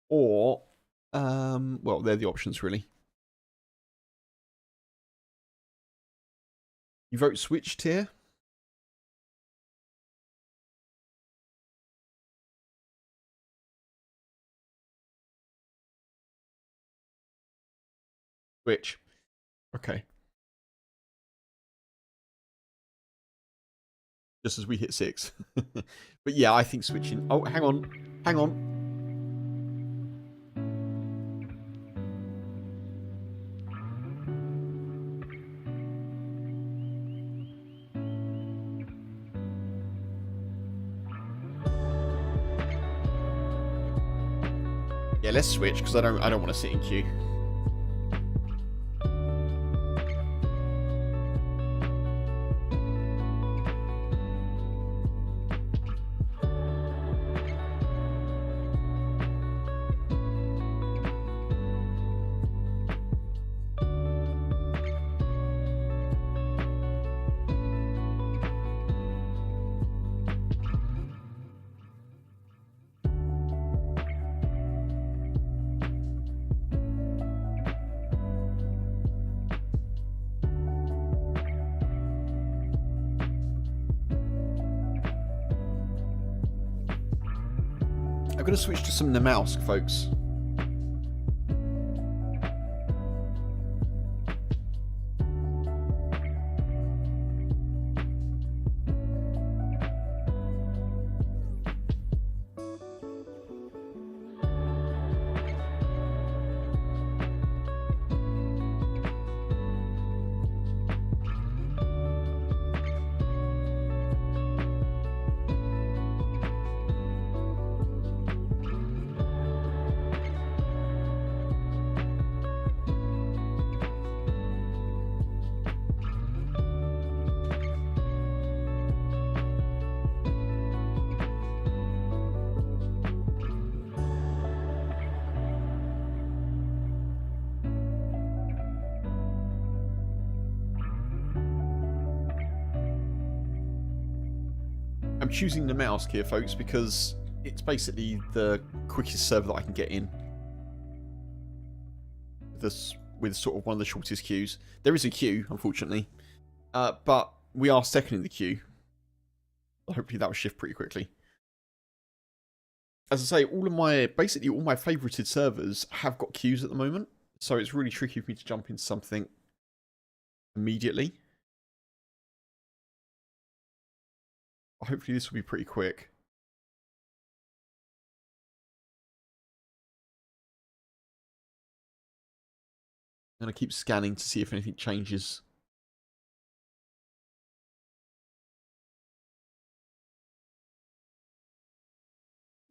Or... well, they're the options, really. You vote switch tier. Switch. Okay. Just as we hit 6. But yeah, I think switching... Oh, hang on. Hang on. Yeah, let's switch, because I don't want to sit in queue. I'm going to switch to some Namalsk, folks. choosing Namalsk here, folks, because it's basically the quickest server that I can get in. With sort of one of the shortest queues. There is a queue, unfortunately. But we are second in the queue. Hopefully that will shift pretty quickly. As I say, basically all my favorited servers have got queues at the moment. So it's really tricky for me to jump into something immediately. Hopefully this will be pretty quick. I'm going to keep scanning to see if anything changes.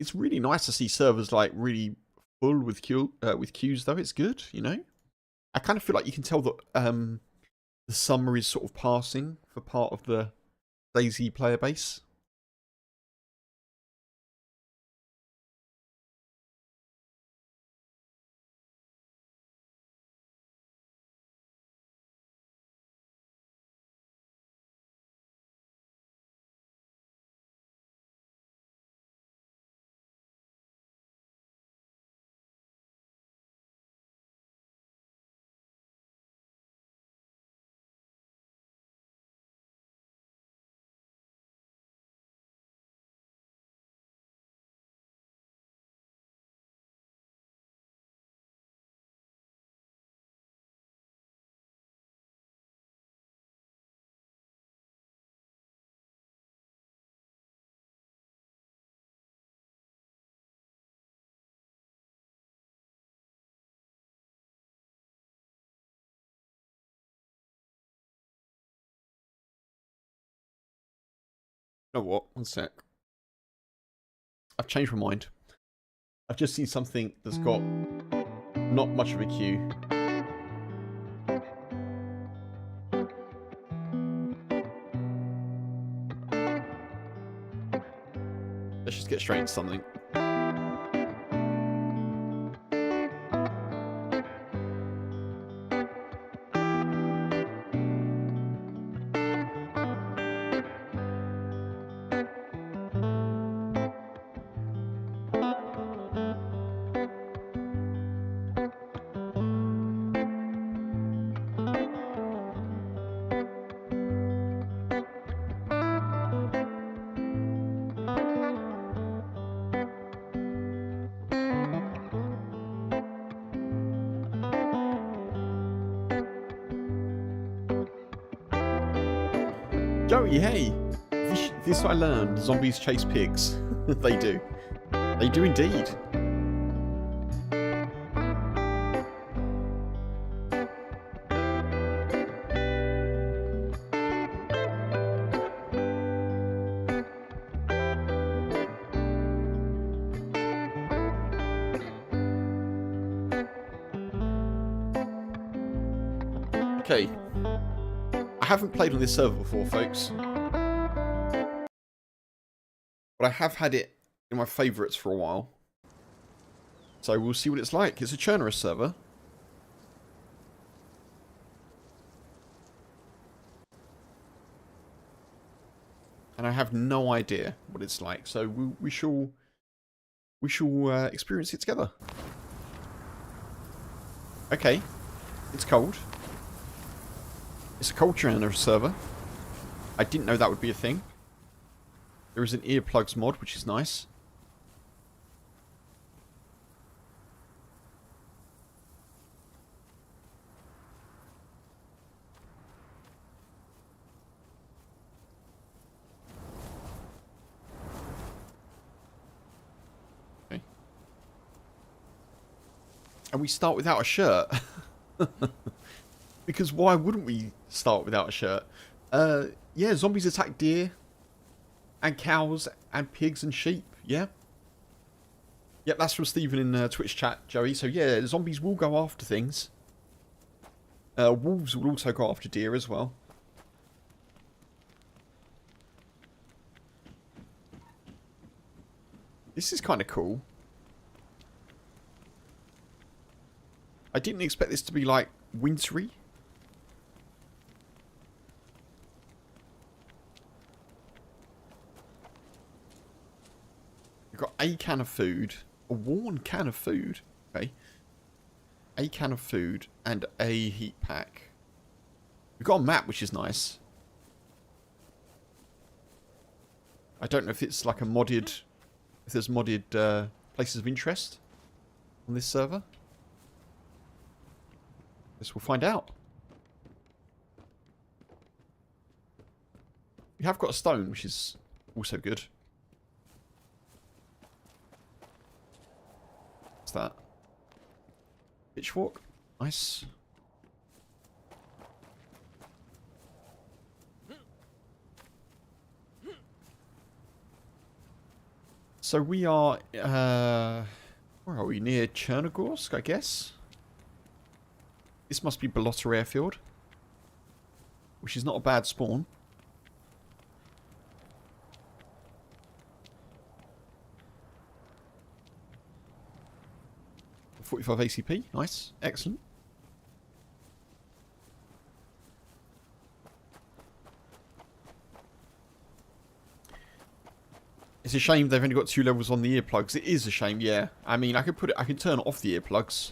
It's really nice to see servers like really full with queues though. It's good, you know. I kind of feel like you can tell that the summer is sort of passing for part of the dayz player base. You know what? One sec. I've changed my mind. I've just seen something that's got not much of a queue. Let's just get straight into something. Joey, hey! This I learned. Zombies chase pigs. They do. They do indeed. Okay. I haven't played on this server before, folks. But I have had it in my favourites for a while. So we'll see what it's like. It's a Chernarus server. And I have no idea what it's like. So we shall experience it together. Okay. It's cold. It's a cold Chernarus server. I didn't know that would be a thing. There is an earplugs mod, which is nice. Okay. And we start without a shirt. Because why wouldn't we start without a shirt? Yeah, zombies attack deer. And cows, and pigs, and sheep, yeah? Yep, that's from Stephen in Twitch chat, Joey. So yeah, zombies will go after things. Wolves will also go after deer as well. This is kind of cool. I didn't expect this to be, like, wintry. got a can of food, a worn can of food, okay, a can of food, and a heat pack. We've got a map, which is nice. I don't know if it's like a modded, if there's modded places of interest on this server. Guess we'll find out. We have got a stone, which is also good. What's that? Pitchfork. Nice. So we are, where are we? Near Chernarus, I guess? This must be Balota Airfield, which is not a bad spawn. .45 ACP, nice, excellent. It's a shame they've only got 2 levels on the earplugs. It is a shame, yeah. I mean, I can turn off the earplugs.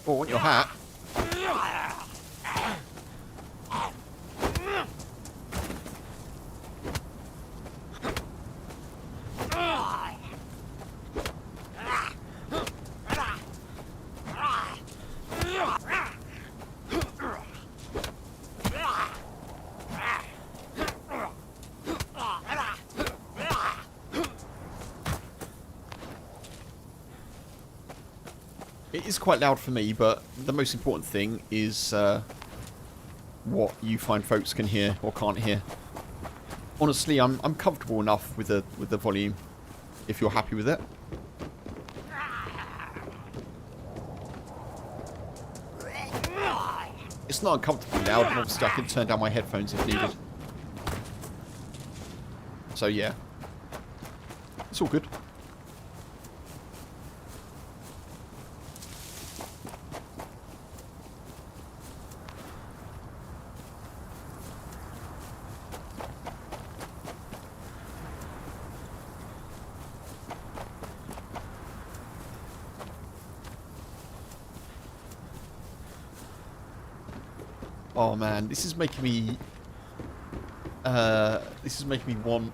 Oh, I want your hat. It is quite loud for me, but the most important thing is what you find folks can hear or can't hear. Honestly, I'm comfortable enough with the volume, if you're happy with it. It's not uncomfortably loud, and obviously I can turn down my headphones if needed. So yeah, it's all good. Oh man, this is making me want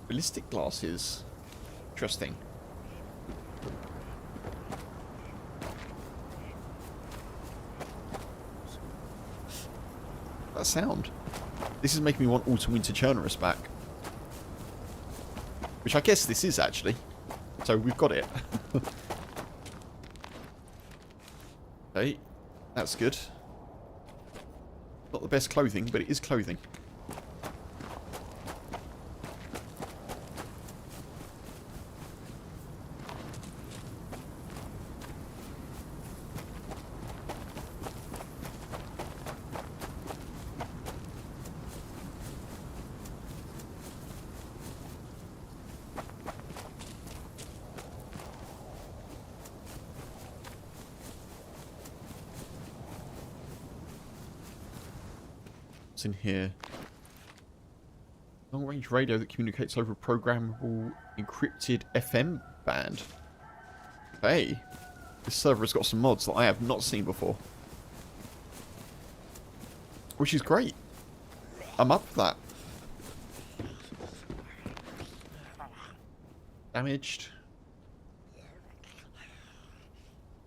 ballistic glasses. Interesting. That sound. This is making me want Autumn Winter Chernarus back. Which I guess this is actually. So we've got it. Okay, that's good. Not the best clothing, but it is clothing. In here, long-range radio that communicates over a programmable encrypted FM band. Hey, this server has got some mods that I have not seen before, which is great. I'm up for that. Damaged.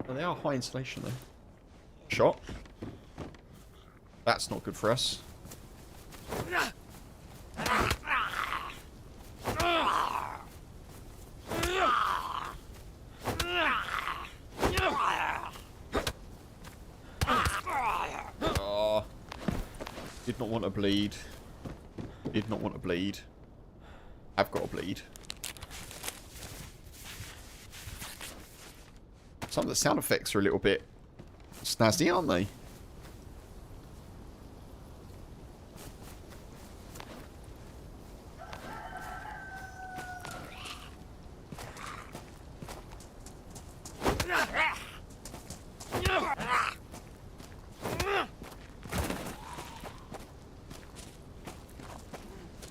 Oh, they are high insulation though. Shot. That's not good for us. Oh, did not want to bleed. Did not want to bleed. I've got to bleed. Some of the sound effects are a little bit snazzy, aren't they?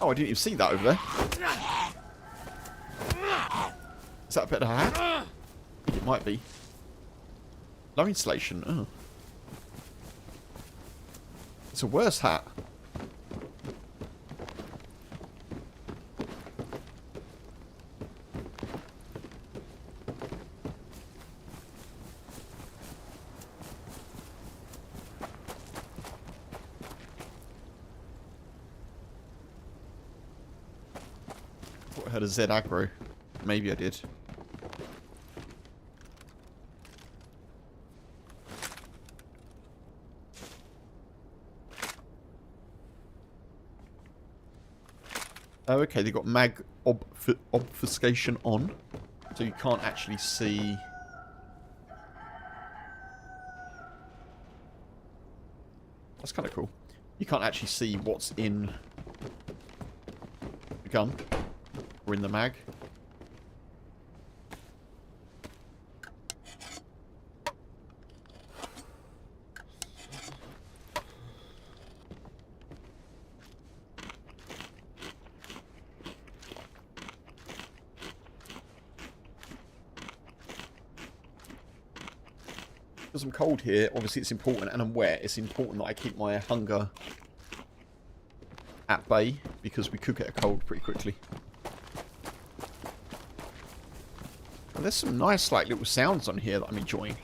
Oh, I didn't even see that over there. Is that a better hat? I think it might be. Low insulation. Oh. It's a worse hat. I thought I heard a Z aggro. Maybe I did. Oh, okay, they got mag obfuscation on, so you can't actually see. That's kind of cool. You can't actually see what's in the gun or in the mag. Because I'm cold here, obviously it's important, and I'm wet, it's important that I keep my hunger at bay, because we could get a cold pretty quickly. Well, there's some nice like little sounds on here that I'm enjoying.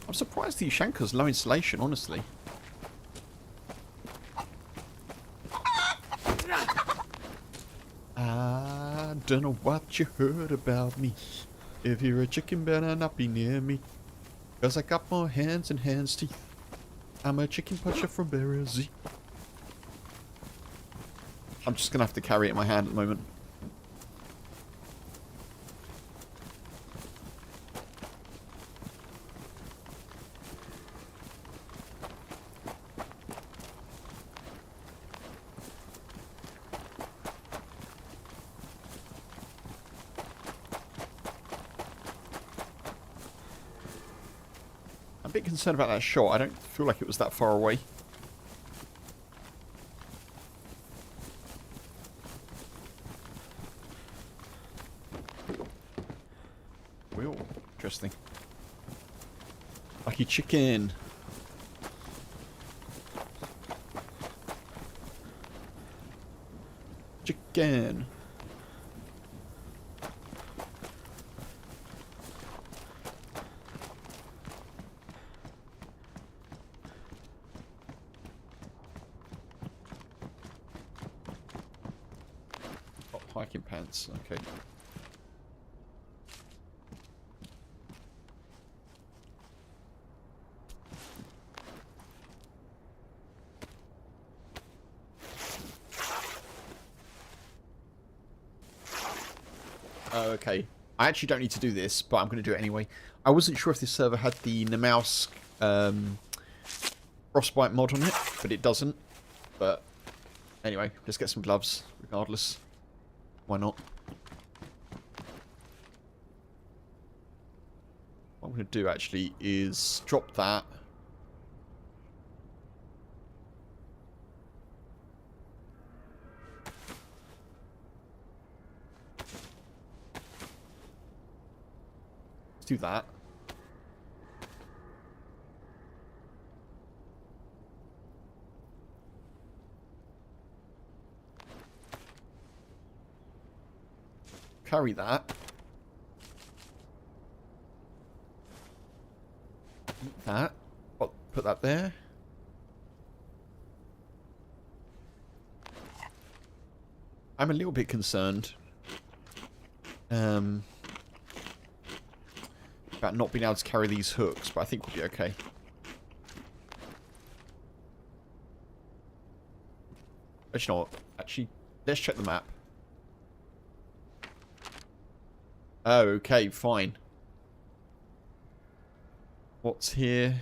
I'm surprised the Ushanka's low insulation, honestly. I don't know what you heard about me. If you're a chicken, better not be near me. 'Cause I got more hands and hands teeth. I'm a chicken puncher from Berezi. I'm just gonna have to carry it in my hand at the moment. I'm a bit concerned about that shot. I don't feel like it was that far away. Wheel. Interesting. Lucky chicken. Chicken. Oh, hiking pants. Okay. Okay. I actually don't need to do this, but I'm going to do it anyway. I wasn't sure if this server had the Namalsk frostbite mod on it, but it doesn't. But anyway, let's get some gloves, regardless. Why not? What I'm going to do, actually, is drop that. Do that. Carry that. Eat that. Put that there. I'm a little bit concerned. About not being able to carry these hooks, but I think we'll be okay. Actually, you know what? Actually, let's check the map. Oh, okay, fine. What's here?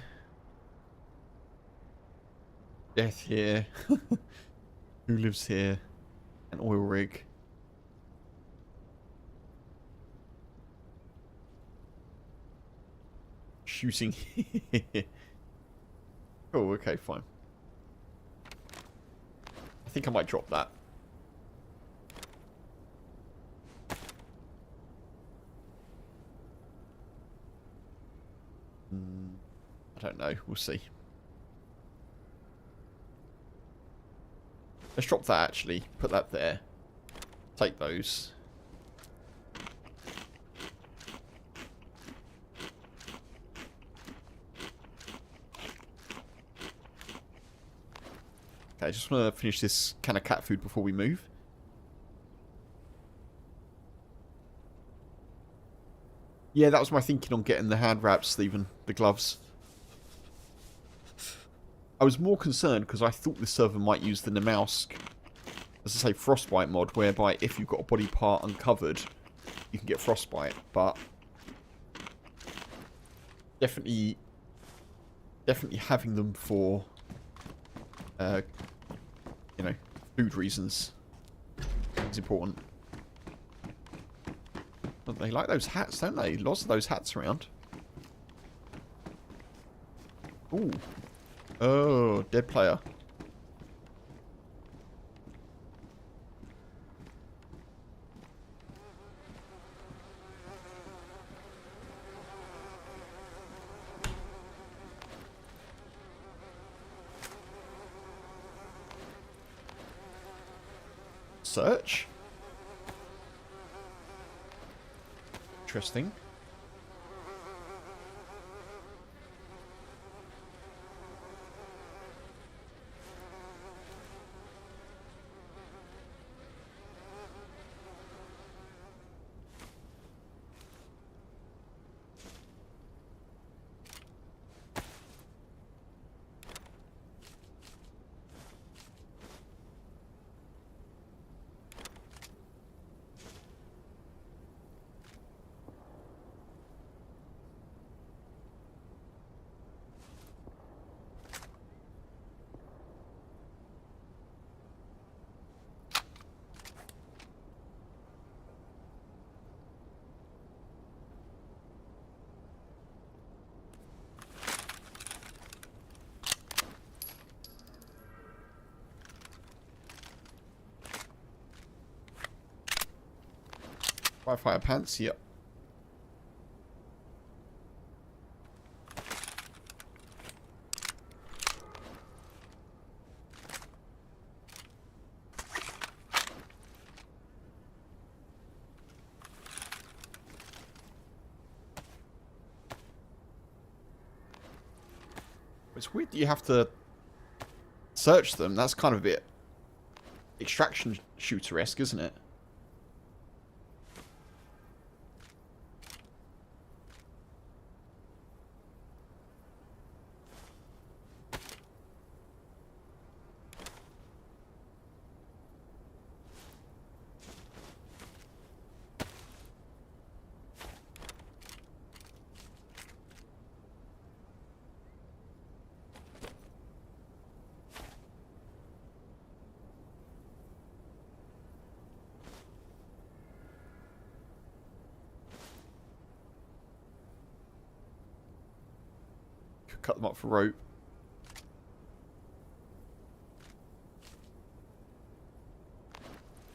Death here. Who lives here? An oil rig. shooting. Oh, okay, fine. I think I might drop that. I don't know. We'll see. Let's drop that, actually. Put that there. Take those. Okay, I just want to finish this can of cat food before we move. Yeah, that was my thinking on getting the hand wraps, even the gloves. I was more concerned because I thought the server might use the Namalsk, as I say, frostbite mod, whereby if you've got a body part uncovered, you can get frostbite. But definitely having them for, you know, food reasons is important. But they like those hats, don't they? Lots of those hats around. Ooh. Oh, dead player. Search. Interesting. Firefighter pants, yep. It's weird that you have to search them. That's kind of a bit extraction shooter-esque, isn't it? Cut them up for rope.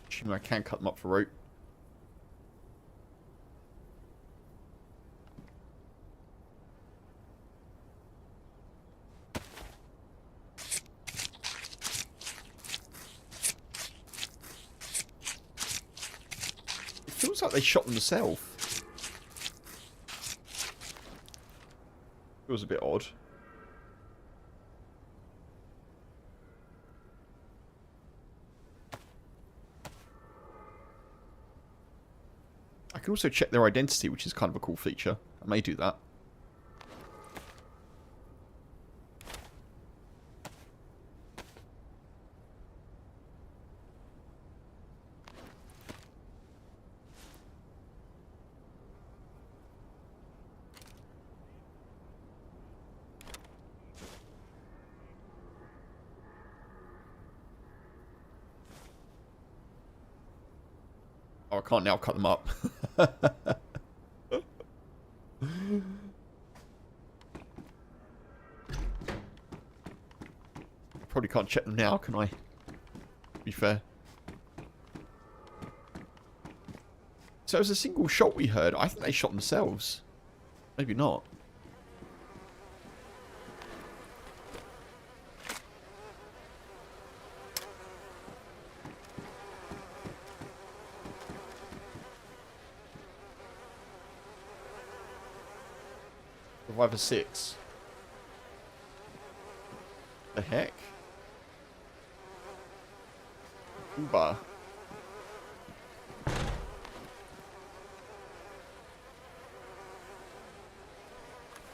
Assuming I can cut them up for rope. It feels like they shot themselves. Feels a bit odd. I can also check their identity, which is kind of a cool feature. I may do that. Oh, I can't now cut them up. can't check them now, can I? To be fair. So it was a single shot we heard. I think they shot themselves. Maybe not. Survivor 6. The heck? Uber.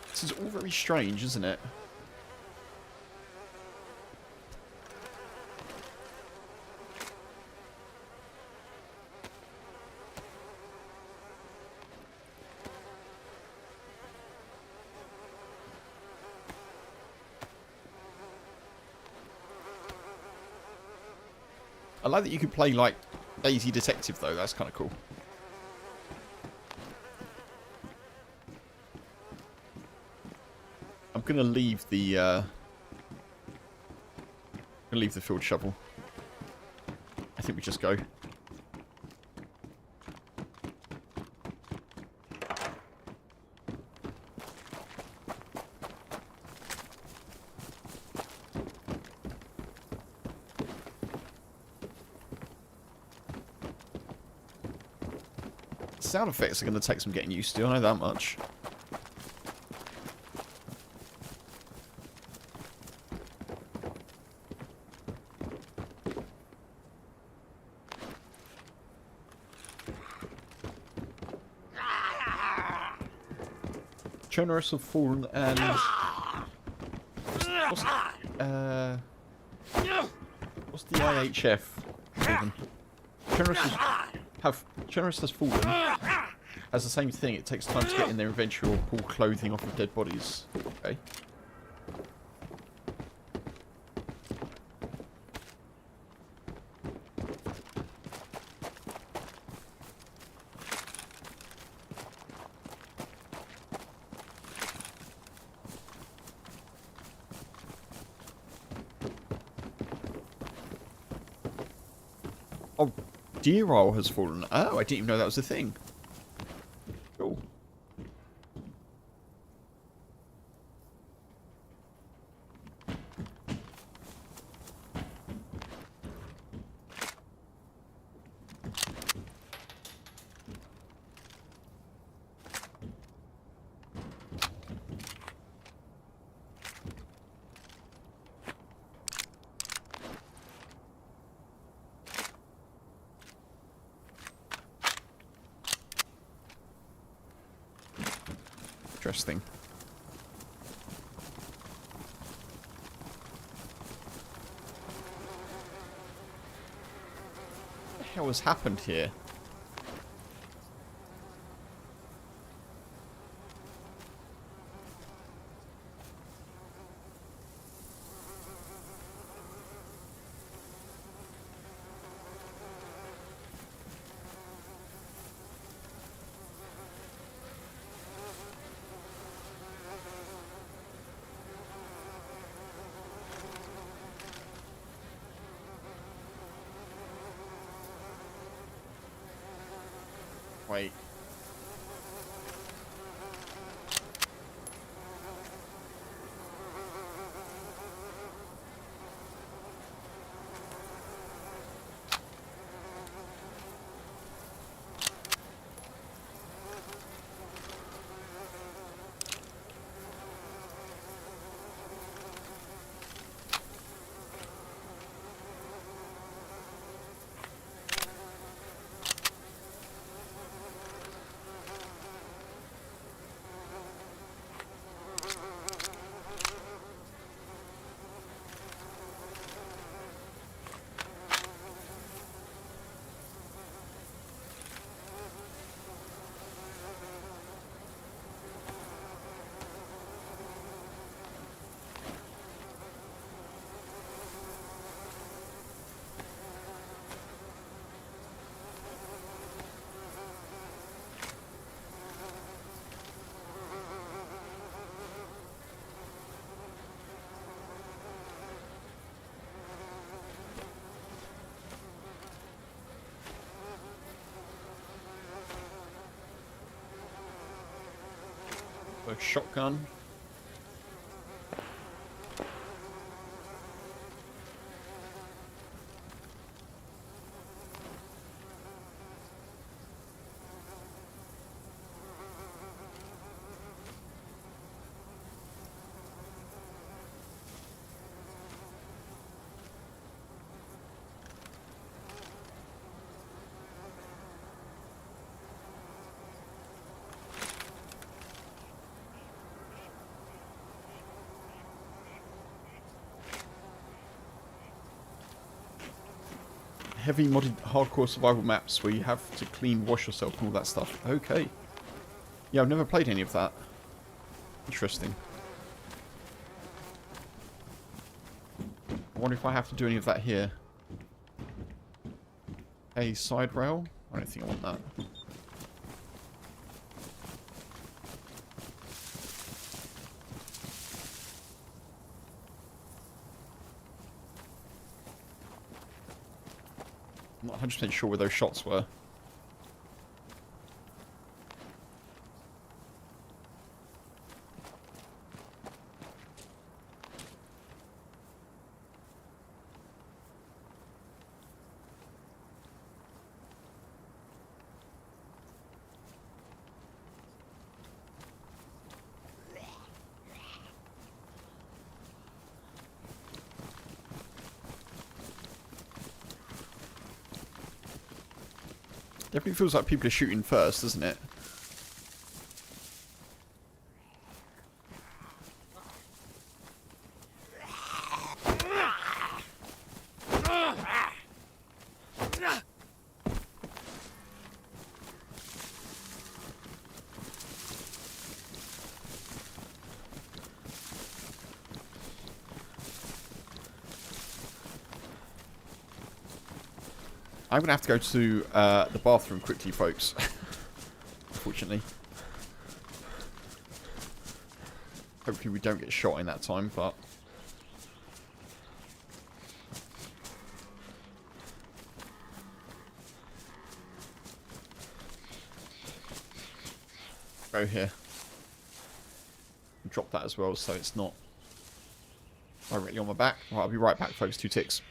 This is all very strange, isn't it? I like that you can play like Daisy Detective though, that's kind of cool. I'm gonna leave the field shovel. I think we just go. Sound effects are going to take some getting used to, I know that much. Chernarus have fallen and... What's the IHF even? Chernarus has fallen. Has the same thing. It takes time to get in their inventory or pull clothing off of dead bodies. Okay. Oh, deer oil has fallen. Oh, I didn't even know that was a thing. Cool. Interesting. What the hell has happened here? Wait. A shotgun. Heavy modded hardcore survival maps where you have to clean, wash yourself and all that stuff. Okay. Yeah, I've never played any of that. Interesting. I wonder if I have to do any of that here. A side rail? I don't think I want that. I'm not 100% sure where those shots were. Definitely feels like people are shooting first, doesn't it? I'm going to have to go to the bathroom quickly, folks. Unfortunately. Hopefully we don't get shot in that time, but... Go here. Drop that as well, so it's not directly on my back. Right, I'll be right back, folks. 2 ticks.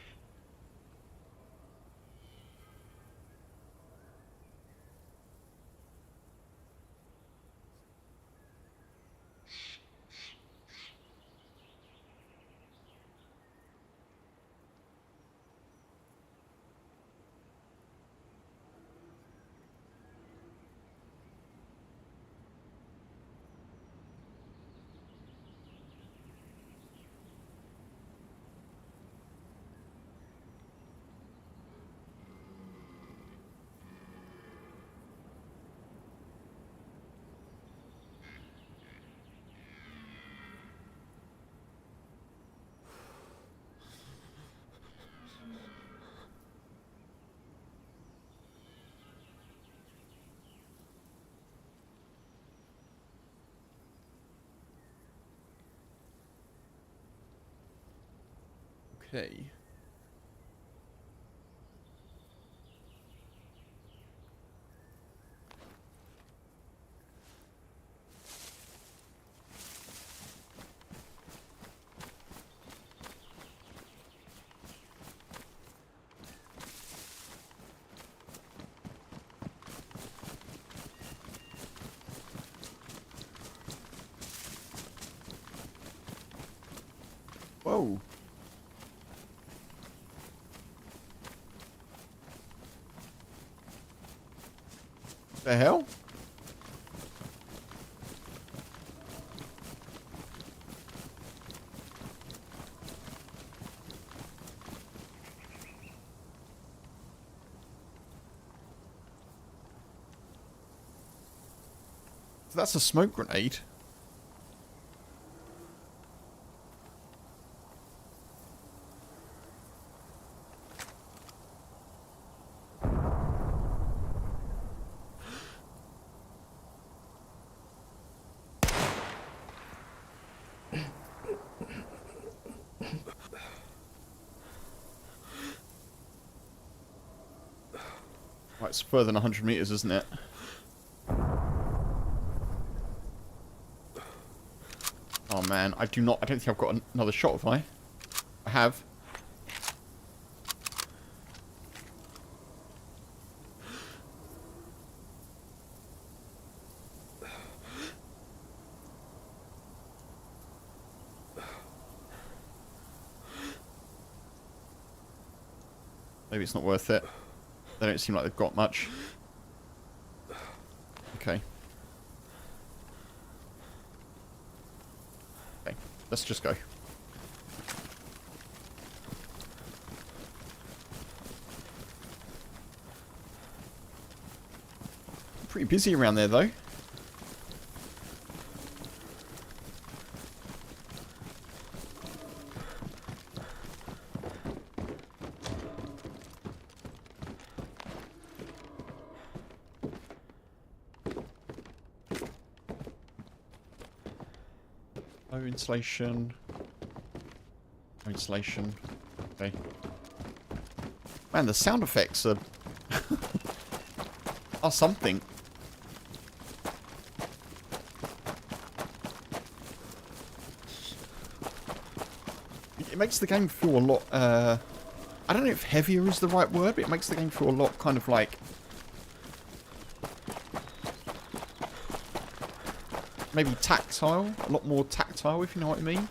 Okay. Whoa. The hell? So that's a smoke grenade. Right, it's further than 100 meters, isn't it? Oh man, I don't think I've got another shot, have I? I have. Maybe it's not worth it. They don't seem like they've got much. Okay. Okay, let's just go. Pretty busy around there, though. No insulation. No insulation. Okay. Man, the sound effects are... are something. It makes the game feel a lot... I don't know if heavier is the right word, but it makes the game feel a lot kind of like... maybe tactile, a lot more tactile, if you know what I mean.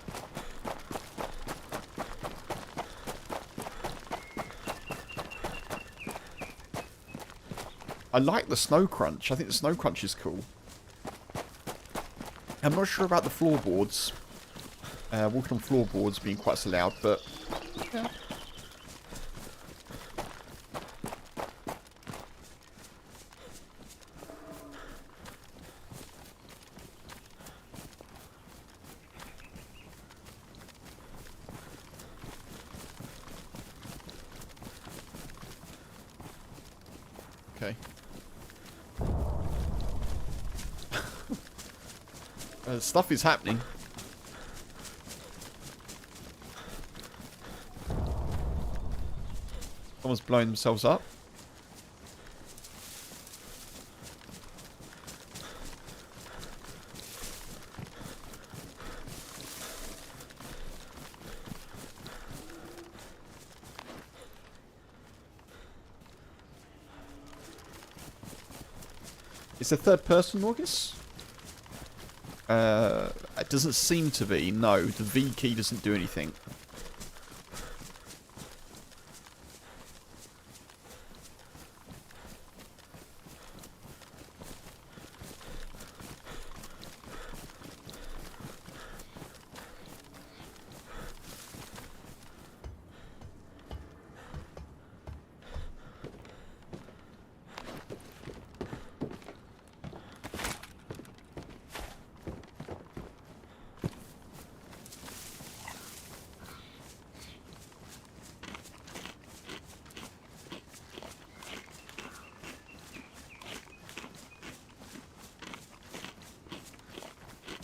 I like the snow crunch. I think the snow crunch is cool. I'm not sure about the floorboards. Walking on floorboards being quite so loud, but yeah. Okay. Stuff is happening. Someone's blowing themselves up. It's a third person, August? It doesn't seem to be. No, the V key doesn't do anything.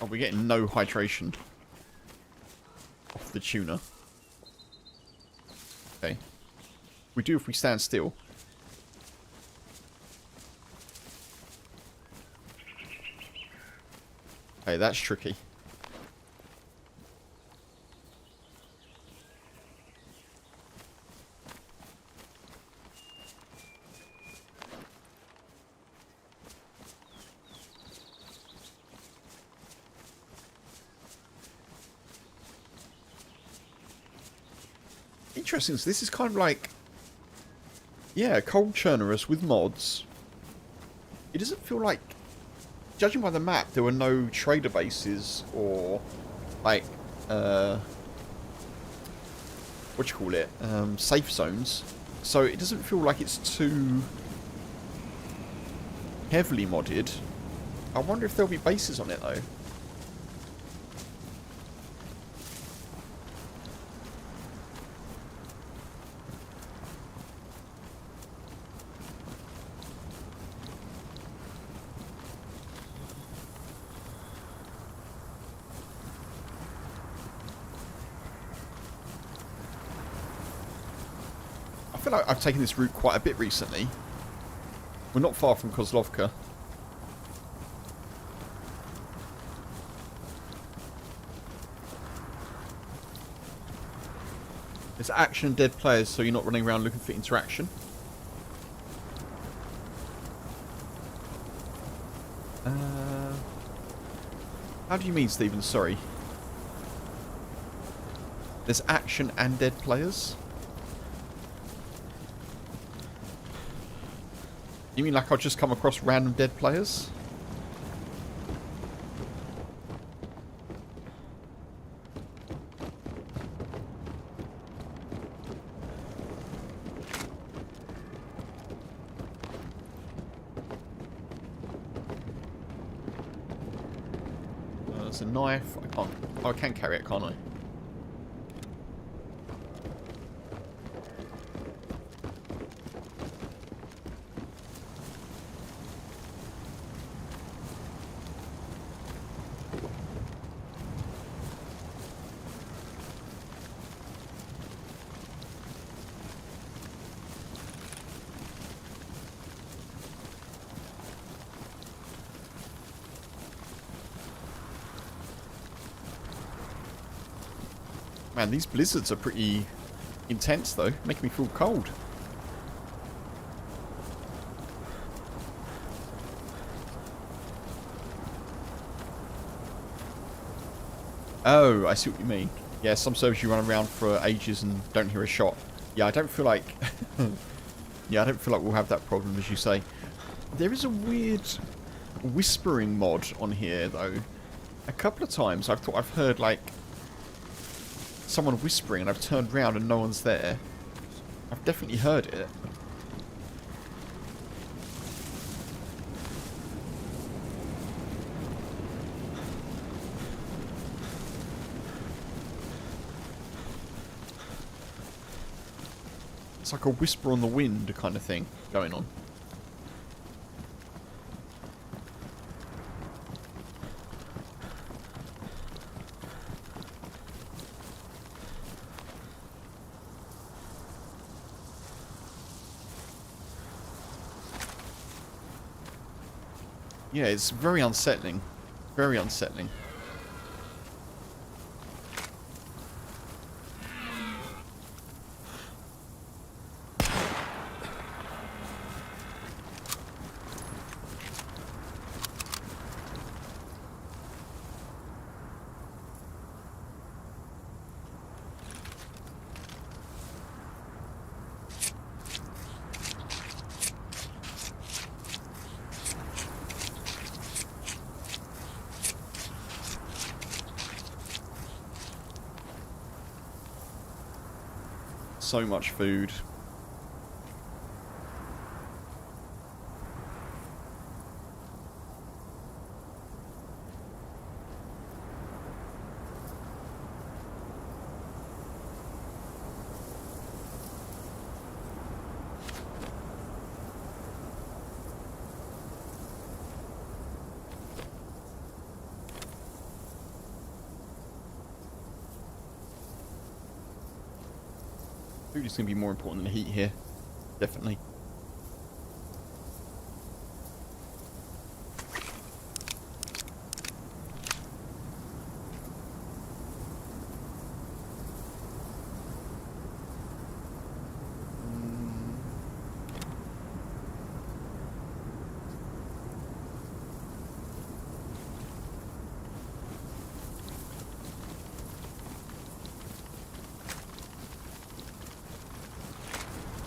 Oh, we're getting no hydration off the tuna. Okay. We do if we stand still. Okay, that's tricky. Interesting, so this is kind of like, yeah, cold Chernarus with mods. It doesn't feel like, judging by the map, there were no trader bases or, like, what do you call it, safe zones. So it doesn't feel like it's too heavily modded. I wonder if there'll be bases on it, though. I feel like I've taken this route quite a bit recently. We're not far from Kozlovka. There's action and dead players, so you're not running around looking for interaction. How do you mean, Stephen? Sorry. There's action and dead players? You mean like I'll just come across random dead players? There's a knife. I can't. Oh, I can carry it, can't I? Man, these blizzards are pretty intense, though. Making me feel cold. Oh, I see what you mean. Yeah, some servers you run around for ages and don't hear a shot. Yeah, I don't feel like... yeah, I don't feel like we'll have that problem, as you say. There is a weird whispering mod on here, though. A couple of times I've thought I've heard, like... someone whispering and I've turned around and no one's there. I've definitely heard it. It's like a whisper on the wind kind of thing going on. Yeah, it's very unsettling. Very unsettling. So much food. Food is going to be more important than the heat here. Definitely.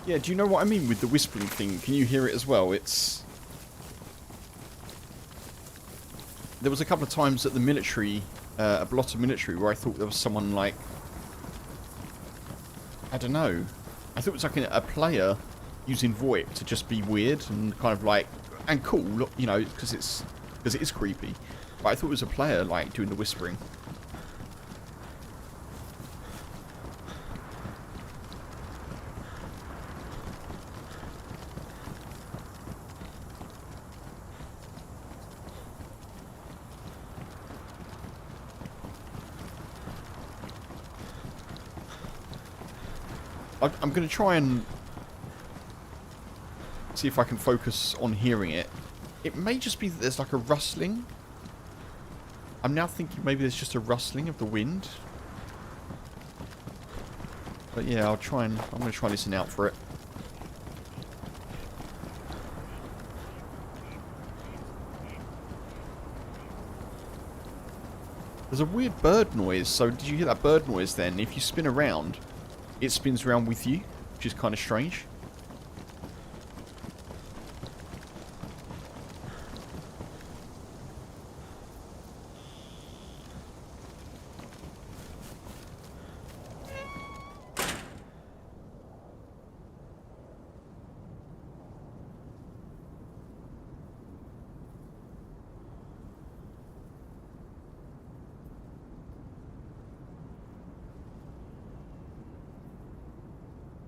Yeah, do you know what I mean with the whispering thing? Can you hear it as well? It's... There was a couple of times at the military, a lot of military, where I thought there was someone like... I don't know. I thought it was like a player using VoIP to just be weird and kind of like... And cool, you know, because it is creepy. But I thought it was a player, like, doing the whispering. I'm going to try and see if I can focus on hearing it. It may just be that there's like a rustling. I'm now thinking maybe there's just a rustling of the wind. But yeah, I'm going to try listen out for it. There's a weird bird noise, so did you hear that bird noise then? If you spin around, it spins around with you, which is kind of strange.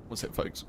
What's it, folks?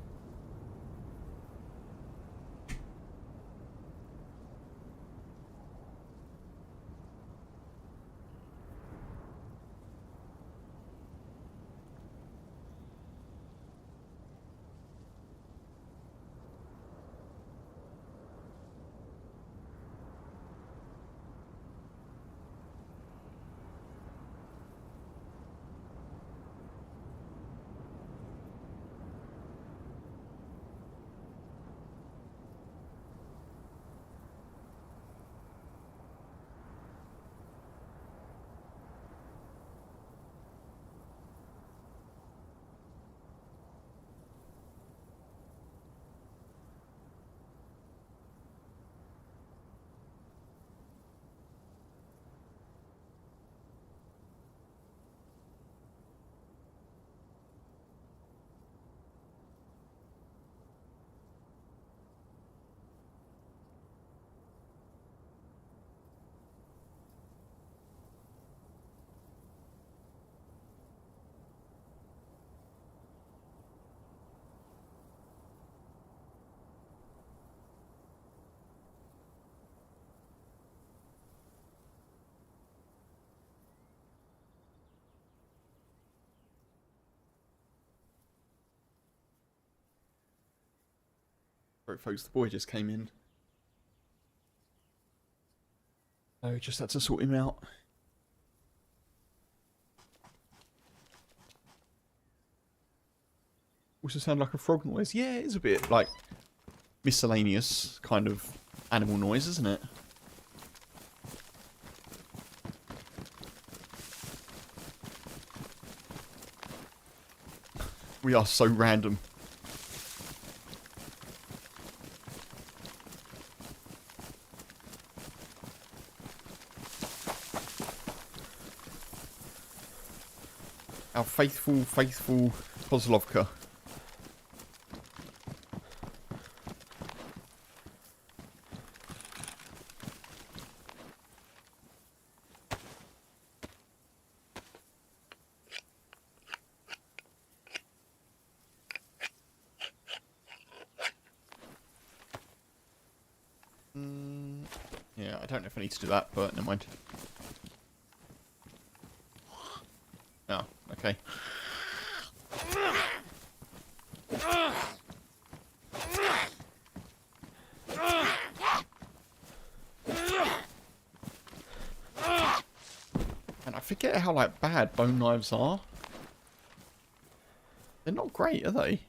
Sorry, folks, the boy just came in. So just had to sort him out. Also sound like a frog noise. Yeah, it's a bit like miscellaneous kind of animal noise, isn't it? We are so random. Our faithful, faithful Kozlovka. Yeah, I don't know if I need to do that, but never mind. Oh, okay. And I forget how, like, bad bone knives are. They're not great, are they?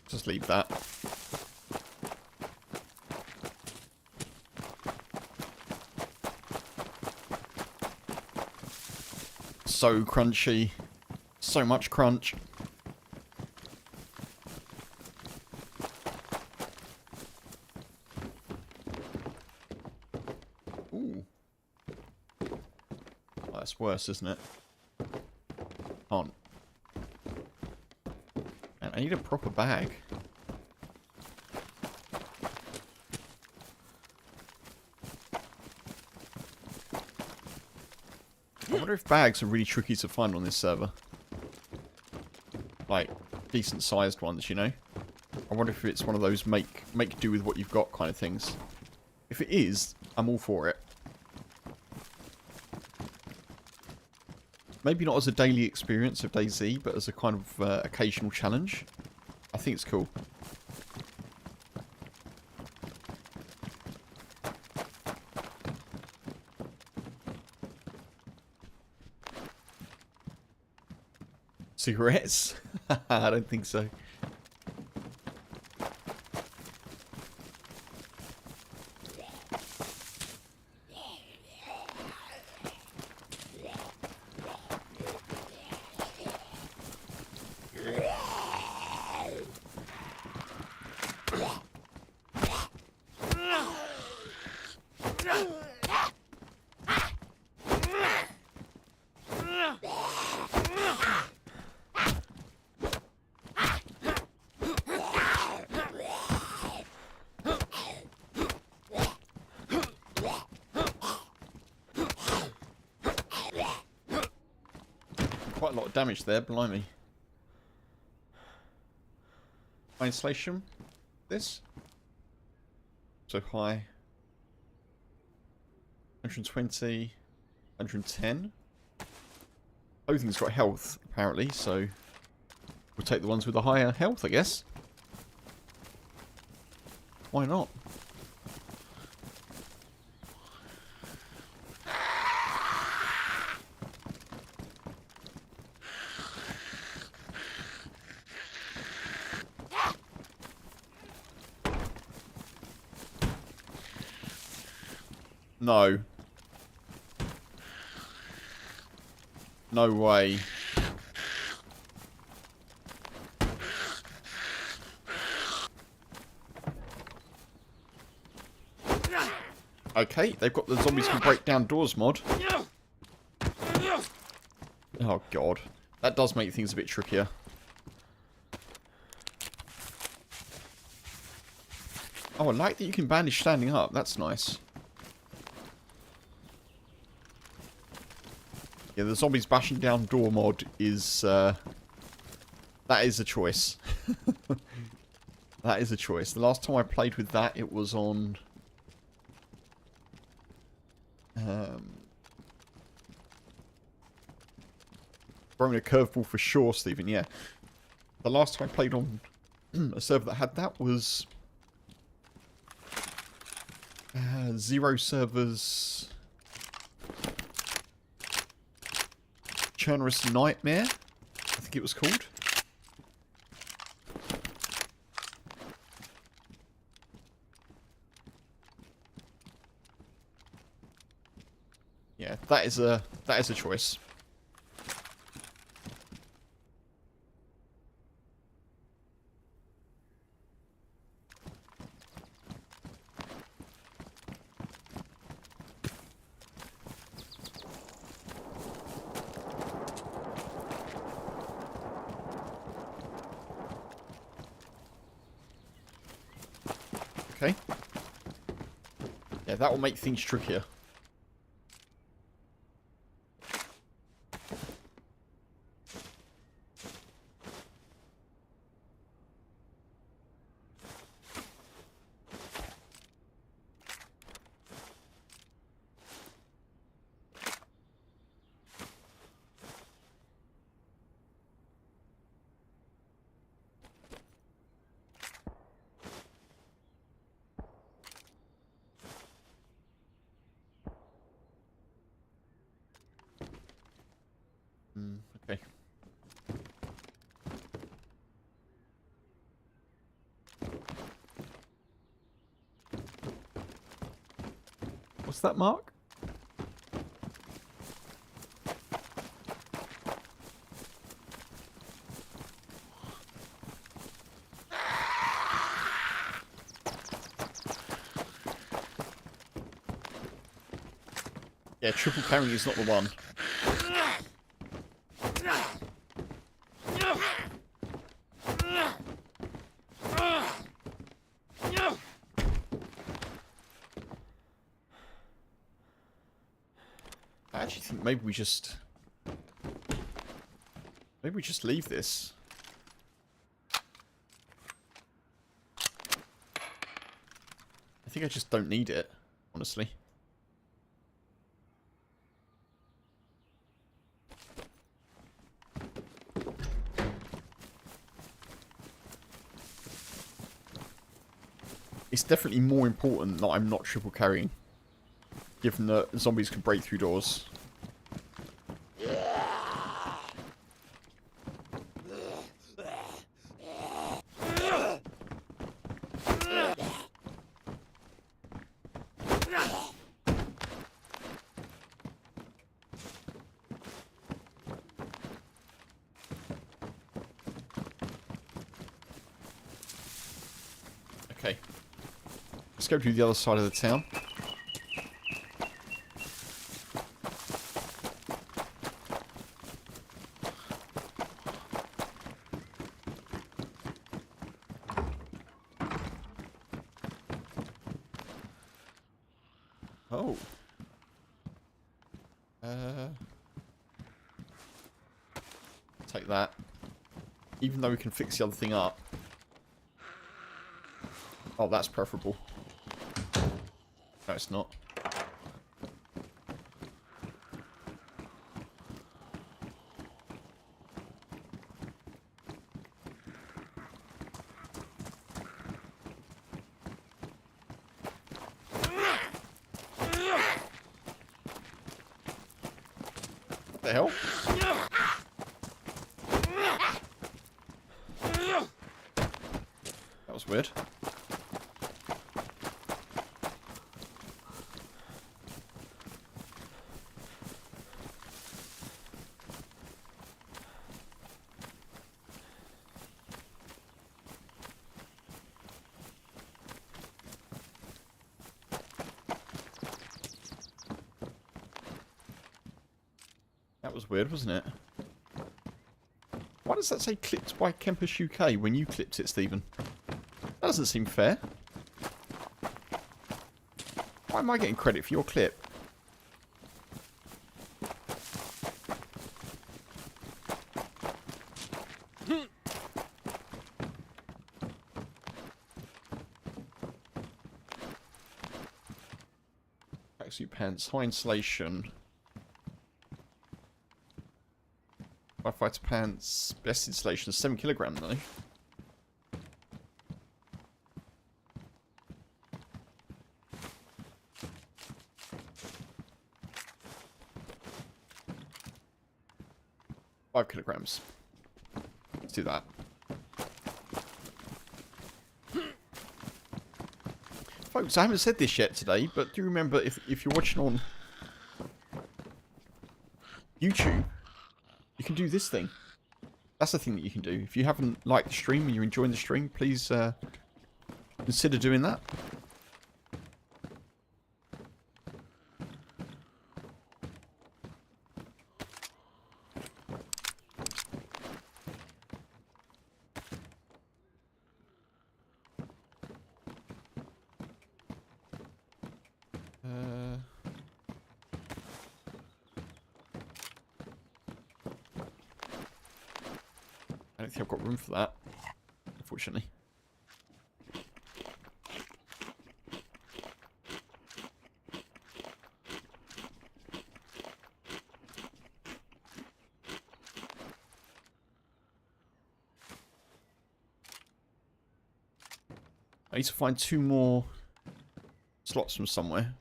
Just leave that. So crunchy. So much crunch. Ooh. Well, that's worse, isn't it? Can't. Man, I need a proper bag. I wonder if bags are really tricky to find on this server. Like, decent sized ones, you know? I wonder if it's one of those make do with what you've got kind of things. If it is, I'm all for it. Maybe not as a daily experience of dayz, but as a kind of occasional challenge. I think it's cool. Cigarettes? I don't think so. Quite a lot of damage there, blimey. High insulation. This. So high. 120. 110. Clothing's got health, apparently, so we'll take the ones with the higher health, I guess. Why not? No. No way. Okay, they've got the zombies can break down doors mod. Oh god. That does make things a bit trickier. Oh, I like that you can bandage standing up. That's nice. Yeah, the zombies bashing down door mod is, that is a choice. That is a choice. The last time I played with that, it was on... throwing a curveball for sure, Stephen, yeah. The last time I played on a server that had that was... Zero servers... Chernarus Nightmare, I think it was called. Yeah, that is a choice. Okay. Yeah, that will make things trickier. Okay. What's that, Mark? Yeah, triple carrying is not the one. I actually think maybe we just leave this. I think I just don't need it, honestly. It's definitely more important that I'm not triple carrying, given that zombies can break through doors. Let's go to the other side of the town. Oh. Take that. Even though we can fix the other thing up. Oh, that's preferable. No, it's not. What the hell? That was weird. That was weird, wasn't it? Why does that say clipped by KempasUK when you clipped it, Stephen? That doesn't seem fair. Why am I getting credit for your clip? Tracksuit pants, high insulation. Firefighter pants, best insulation is 7 kilograms though. Five kilograms. Let's do that. Folks, I haven't said this yet today, but do remember if you're watching on YouTube, you can do this thing. That's the thing that you can do. If you haven't liked the stream and you're enjoying the stream, please consider doing that. I don't think I've got room for that, unfortunately. I need to find 2 more slots from somewhere.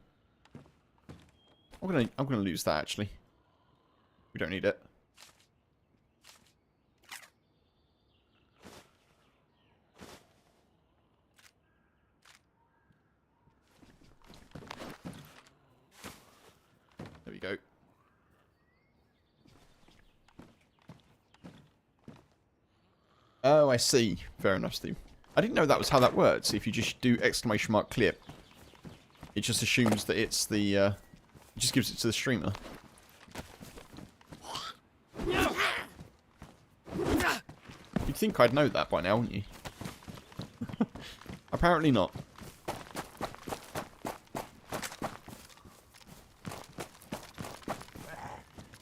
I'm gonna lose that actually. We don't need it. There we go. Oh, I see. Fair enough, Steve. I didn't know that was how that works. If you just do exclamation mark clip, it just assumes that it's the, it just gives it to the streamer. You'd think I'd know that by now, wouldn't you? Apparently not.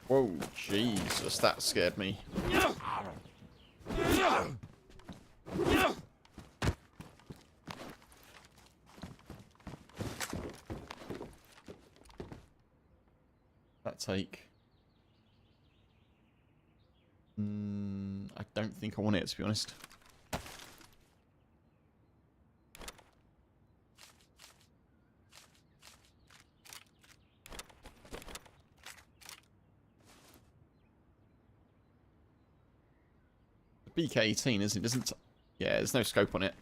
Whoa, Jesus, that scared me. That take. I don't think I want it, to be honest. BK-18, isn't it? Doesn't. Yeah, there's no scope on it.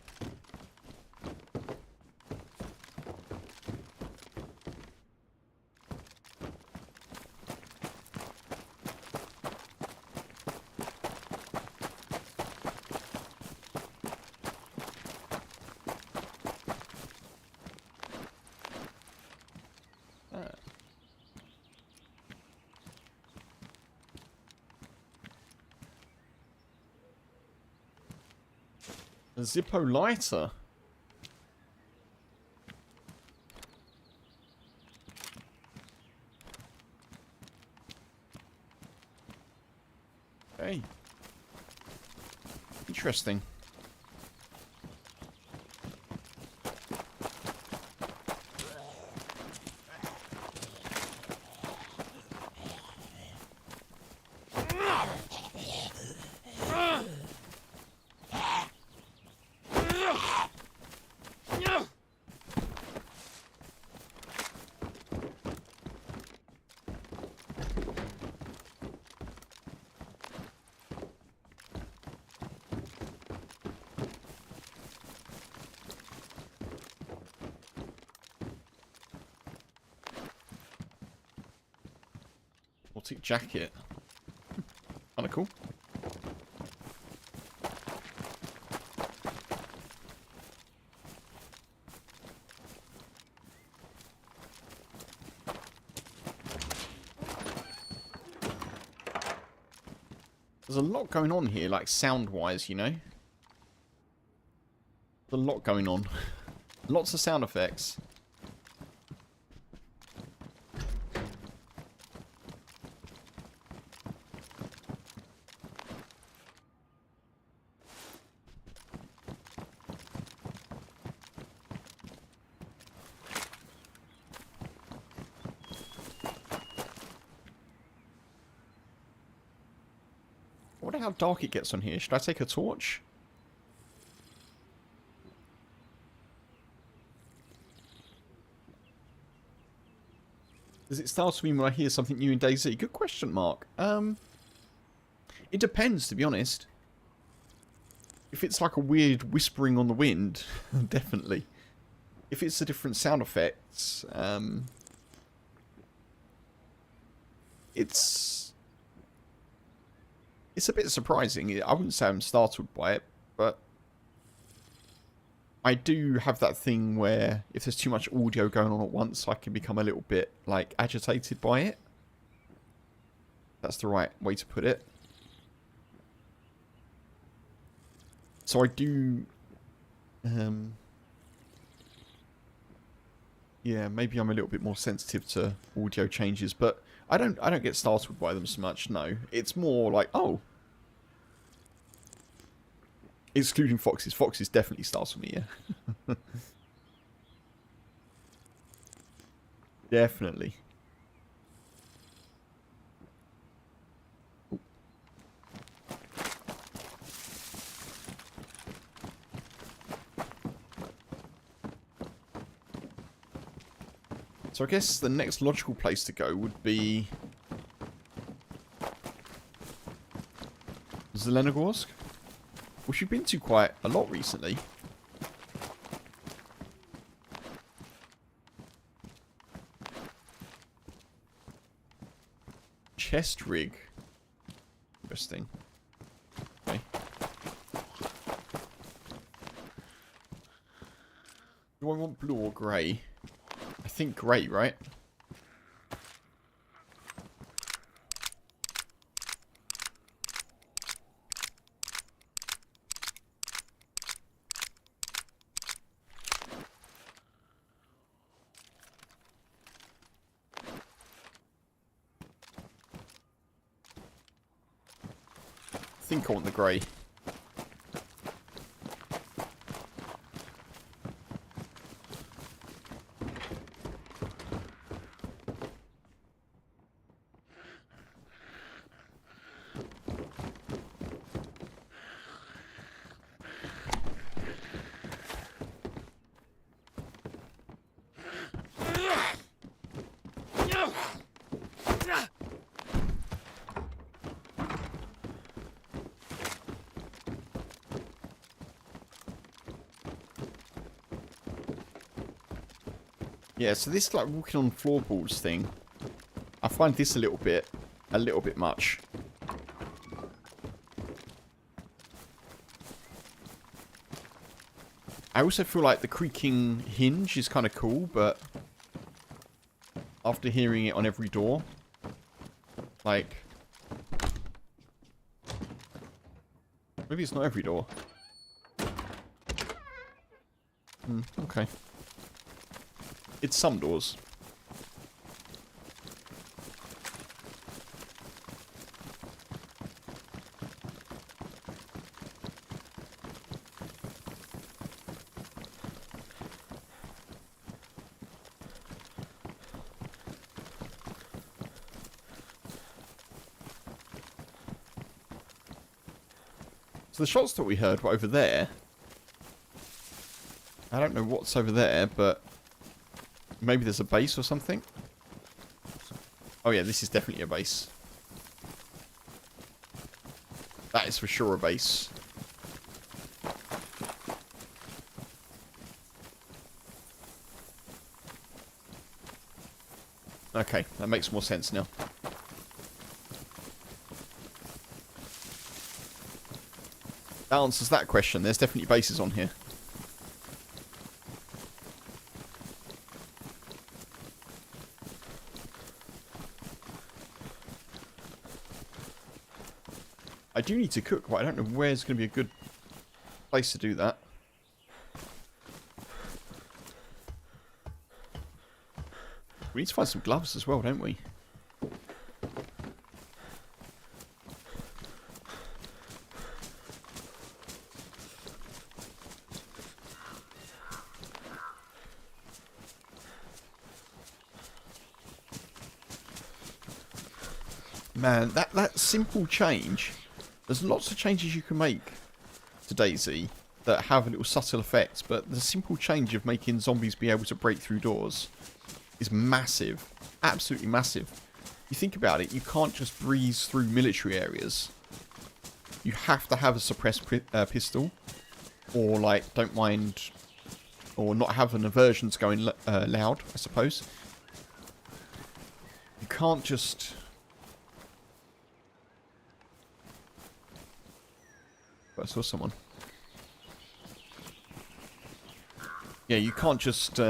A Zippo lighter. Okay. Interesting. Baltic jacket. Kinda cool. There's a lot going on here, like sound-wise, you know? There's a lot going on. Lots of sound effects. I wonder how dark it gets on here. Should I take a torch? Does it startle me when I hear something new in dayz? Good question, Mark. It depends, to be honest. If it's like a weird whispering on the wind, definitely. If it's a different sound effects, it's a bit surprising. I wouldn't say I'm startled by it, but I do have that thing where if there's too much audio going on at once, I can become a little bit, like, agitated by it. That's the right way to put it. So I do... yeah, maybe I'm a little bit more sensitive to audio changes, but I don't get startled by them so much, no. It's more like, oh. Excluding foxes. Foxes definitely startle me, yeah. Definitely. So I guess the next logical place to go would be Zelenogorsk, which we've been to quite a lot recently. Chest rig. Interesting. Okay. Do I want blue or grey? I think grey, right? I think I want the grey. Yeah, so this like walking on floorboards thing, I find this a little bit much. I also feel like the creaking hinge is kind of cool, but after hearing it on every door, like, maybe it's not every door. Okay. It's some doors. So the shots that we heard were over there. I don't know what's over there, but maybe there's a base or something. Oh yeah, this is definitely a base. That is for sure a base. Okay, that makes more sense now. That answers that question. There's definitely bases on here. I do need to cook, but I don't know where's going to be a good place to do that. We need to find some gloves as well, don't we? Man, that simple change. There's lots of changes you can make to dayz that have a little subtle effects, but the simple change of making zombies be able to break through doors is massive. Absolutely massive. You think about it, you can't just breeze through military areas. You have to have a suppressed pistol, or like, don't mind, or not have an aversion to going loud, I suppose. You can't just... I saw someone. Yeah, you can't just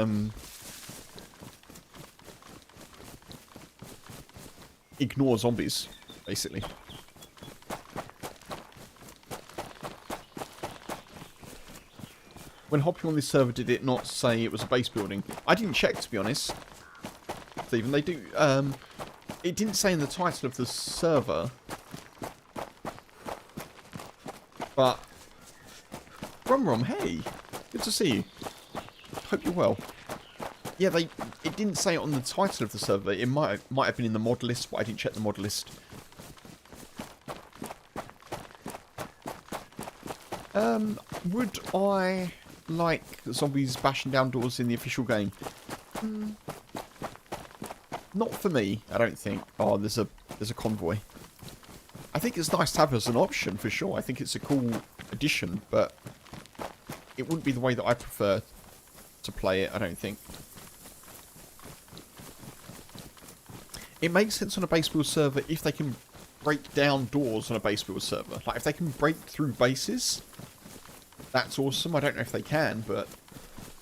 ignore zombies, basically. When hopping on this server, did it not say it was a base building? I didn't check, to be honest. Stephen, they do. It didn't say in the title of the server. But Rom, hey, good to see you. Hope you're well. Yeah, it didn't say it on the title of the server. It might have been in the mod list, but I didn't check the mod list. Would I like zombies bashing down doors in the official game? Not for me, I don't think. Oh, there's a convoy. I think it's nice to have as an option, for sure. I think it's a cool addition, but it wouldn't be the way that I prefer to play it, I don't think. It makes sense on a base build server if they can break down doors on a base build server. Like, if they can break through bases, that's awesome. I don't know if they can, but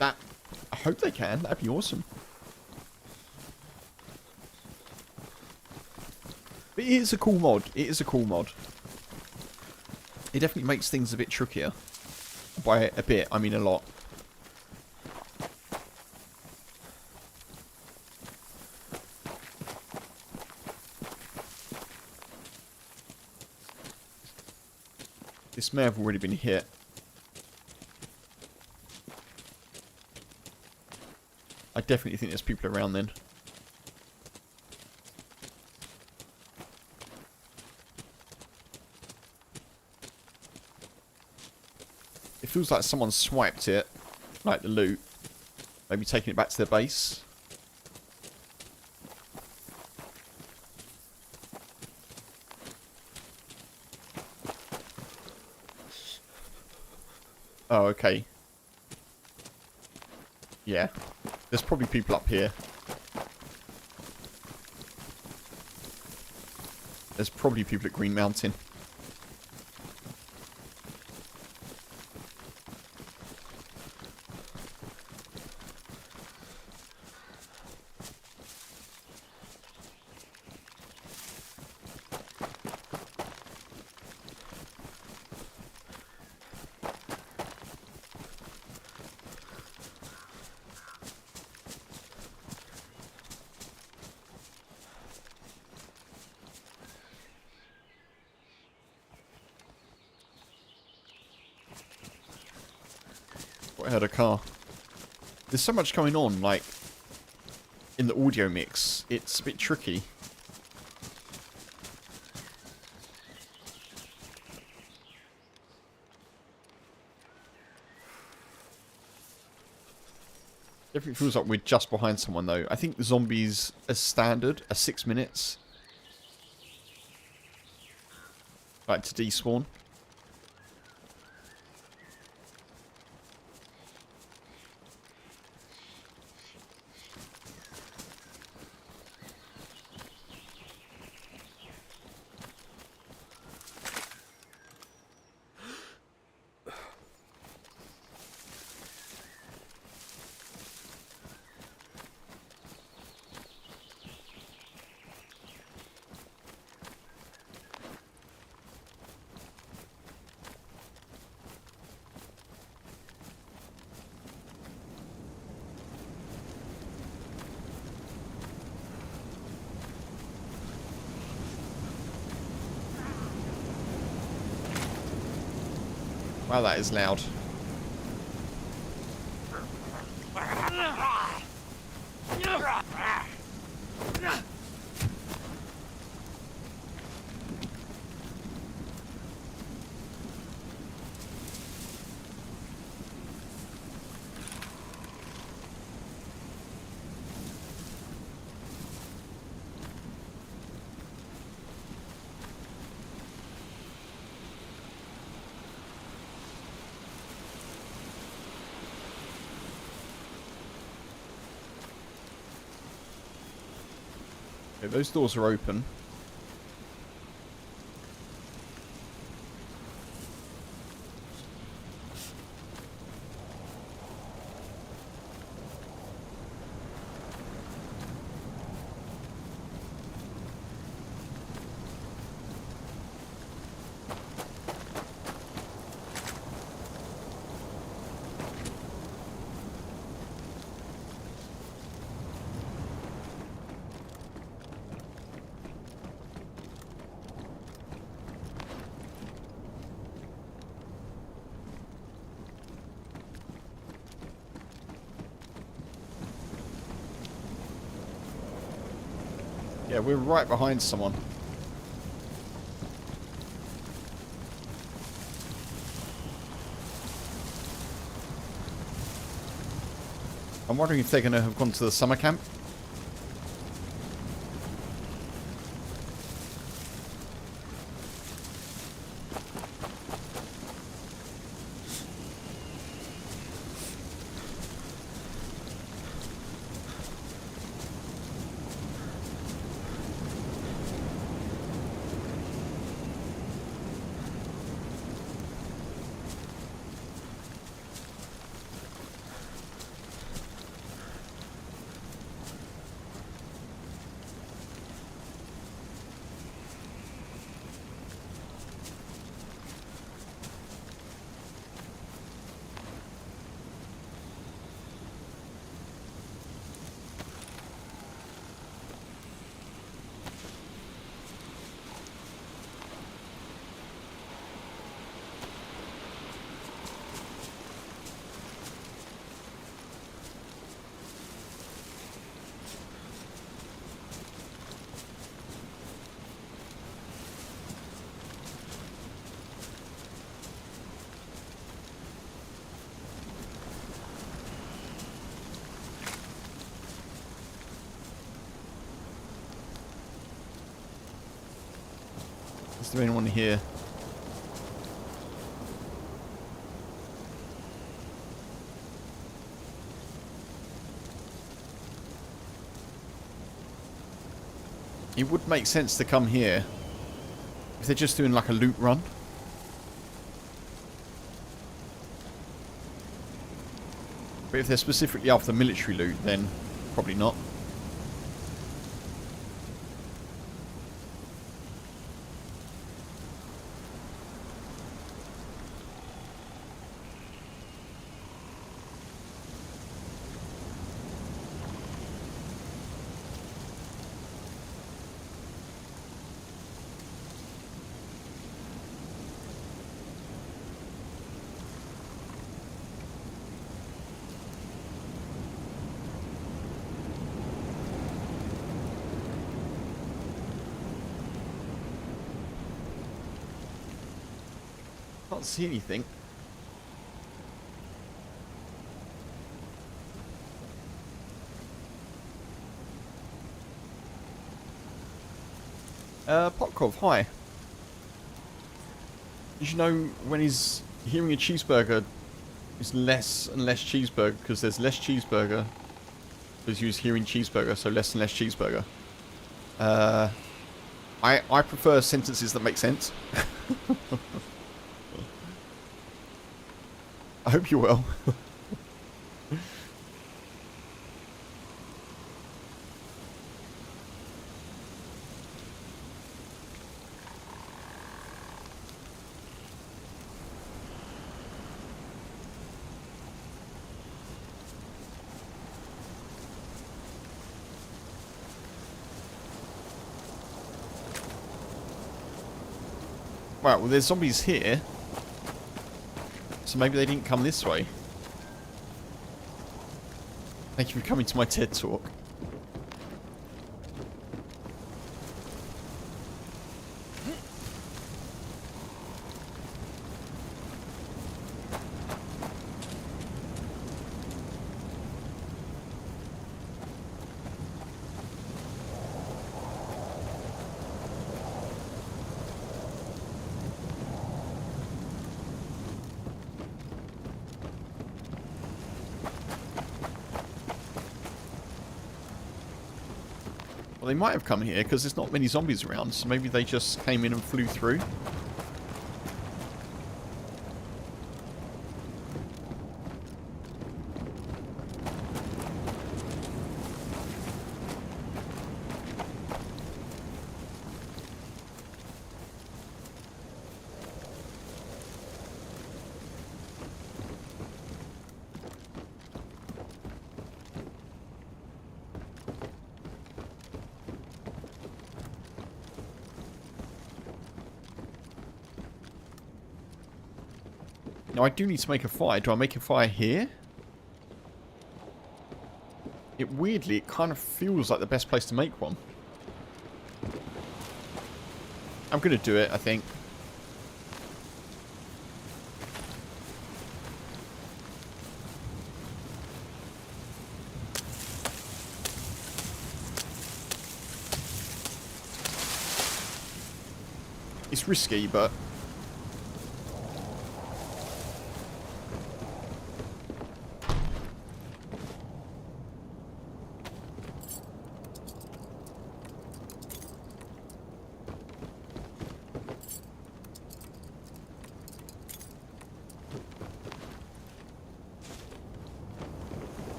I hope they can. That'd be awesome. But it is a cool mod. It is a cool mod. It definitely makes things a bit trickier. By a bit, I mean a lot. This may have already been hit. I definitely think there's people around then. It feels like someone swiped it, like the loot. Maybe taking it back to their base. Oh, okay. Yeah. There's probably people up here. There's probably people at Green Mountain. heard a car. There's so much going on, like, in the audio mix. It's a bit tricky. Definitely feels like we're just behind someone, though. I think the zombies, as standard, are 6 minutes. Like, to despawn. Wow, that is loud. Okay, those doors are open. Yeah, we're right behind someone. I'm wondering if they're going to have gone to the summer camp. Is there anyone here? It would make sense to come here if they're just doing like a loot run. But if they're specifically after military loot, then probably not. Can't see anything. Popkov, hi. Did you know when he's hearing a cheeseburger, it's less and less cheeseburger because there's less cheeseburger because he was hearing cheeseburger, so less and less cheeseburger. I prefer sentences that make sense. I hope you're well. Right, well there's zombies here. So maybe they didn't come this way. Thank you for coming to my TED Talk. Well, they might have come here because there's not many zombies around, so maybe they just came in and flew through. Now I do need to make a fire. Do I make a fire here? Weirdly, it kind of feels like the best place to make one. I'm going to do it, I think. It's risky, but...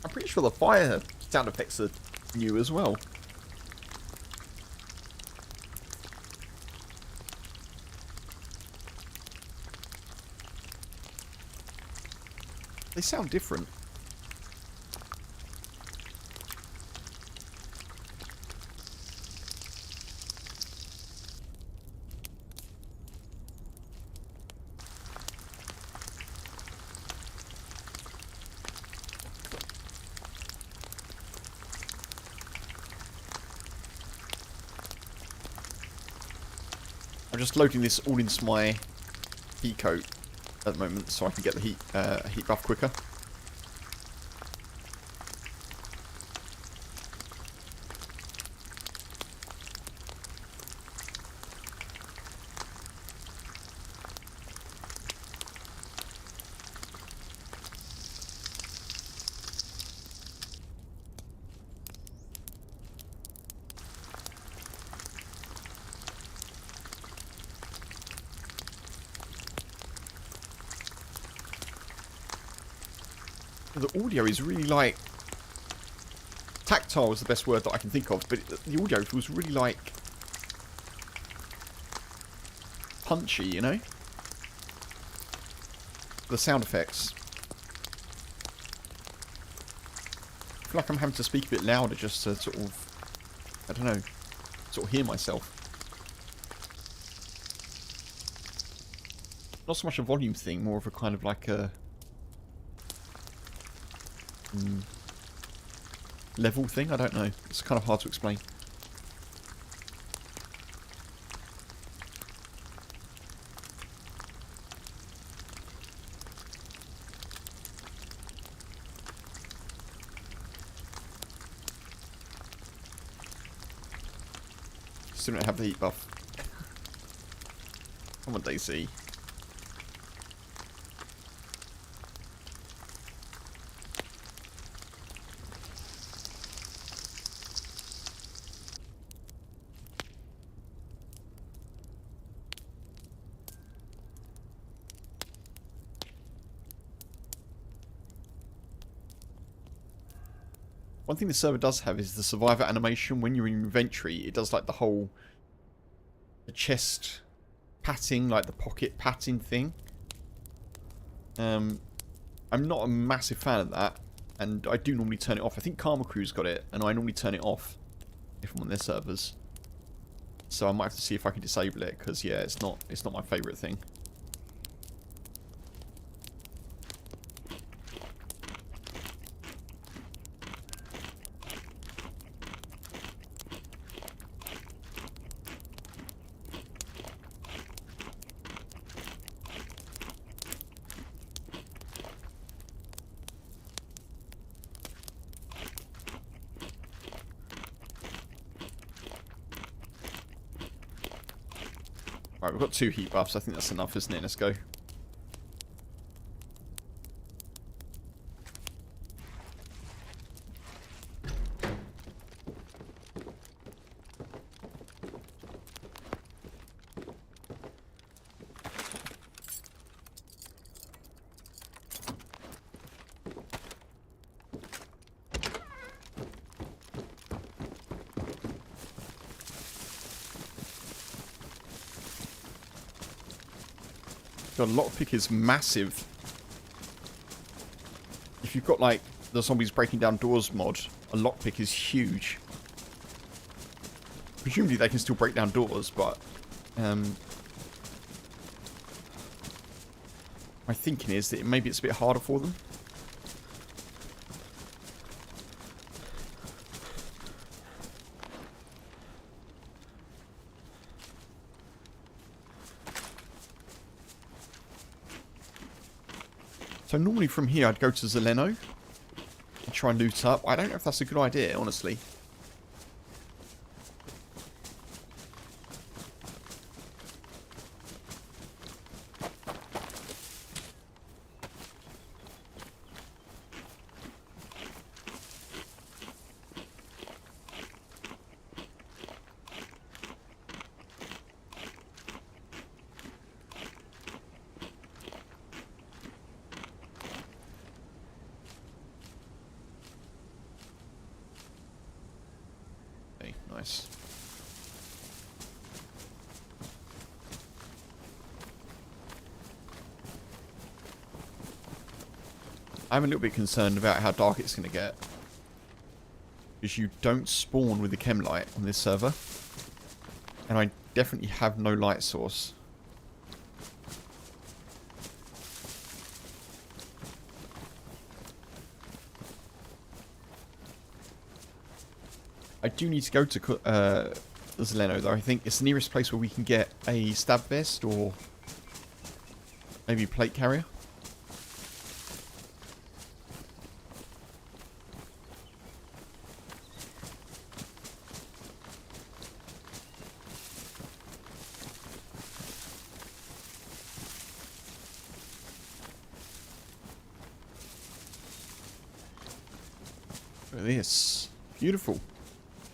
I'm pretty sure the fire sound effects are new as well. They sound different. I'm just loading this all into my heat coat at the moment so I can get the heat buff quicker. The audio is really like... Tactile is the best word that I can think of, but the audio feels really like... punchy, you know? The sound effects. I feel like I'm having to speak a bit louder just to sort of... I don't know. Sort of hear myself. Not so much a volume thing, more of a kind of like a... level thing? I don't know. It's kind of hard to explain. Still don't have the heat buff. Come on, dayz. One thing the server does have is the survivor animation. When you're in inventory, it does like the whole... the chest patting, like the pocket patting thing. I'm not a massive fan of that, and I do normally turn it off. I think Karma Crew's got it, and I normally turn it off if I'm on their servers. So I might have to see if I can disable it, because yeah, it's not my favourite thing. Right, we've got 2 heat buffs. I think that's enough, isn't it? Let's go. God, a lockpick is massive. If you've got like the zombies breaking down doors mod, a lockpick is huge. Presumably they can still break down doors, but my thinking is that maybe it's a bit harder for them. So normally from here I'd go to Zeleno and try and loot up. I don't know if that's a good idea, honestly. Nice. I'm a little bit concerned about how dark it's going to get. Because you don't spawn with the chem light on this server. And I definitely have no light source. I do need to go to the Zeleno, though. I think it's the nearest place where we can get a stab vest or maybe a plate carrier. Look at this. Beautiful.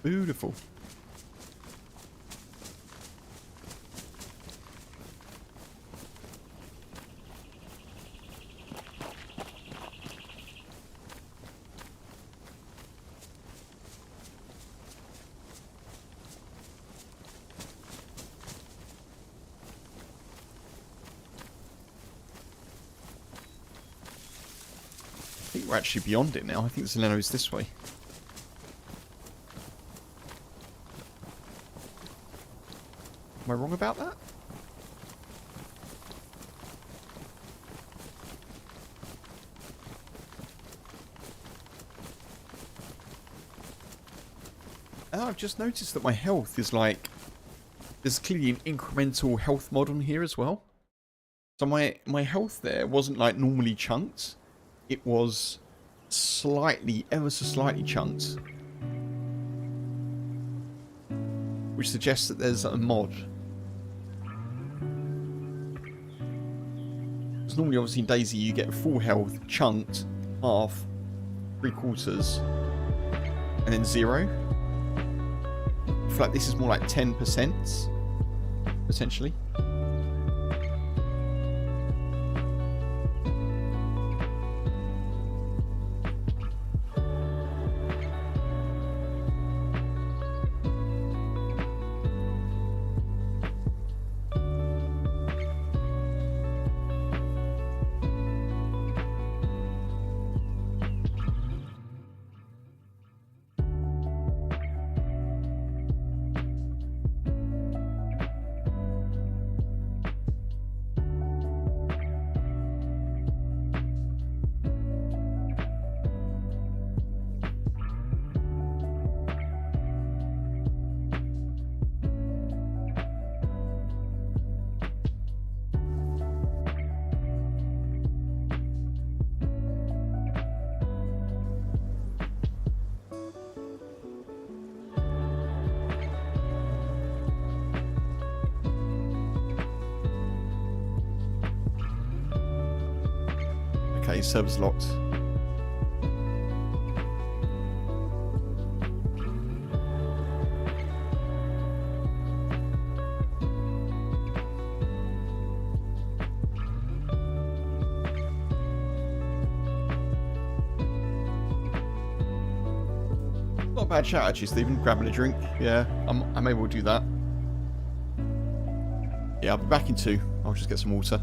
Beautiful. I think we're actually beyond it now. I think the Zeleno is this way. Am I wrong about that? Oh, I've just noticed that my health is like... There's clearly an incremental health mod on here as well. So my health there wasn't like normally chunked. It was slightly, ever so slightly chunked. Which suggests that there's a mod. Because normally obviously in dayz you get full health, chunked, half, 3/4, and then 0. I feel like this is more like 10%, potentially. Okay, server's locked. Not a bad shout actually, Stephen. Grabbing a drink. Yeah, I'm able to do that. Yeah, I'll be back in 2. I'll just get some water.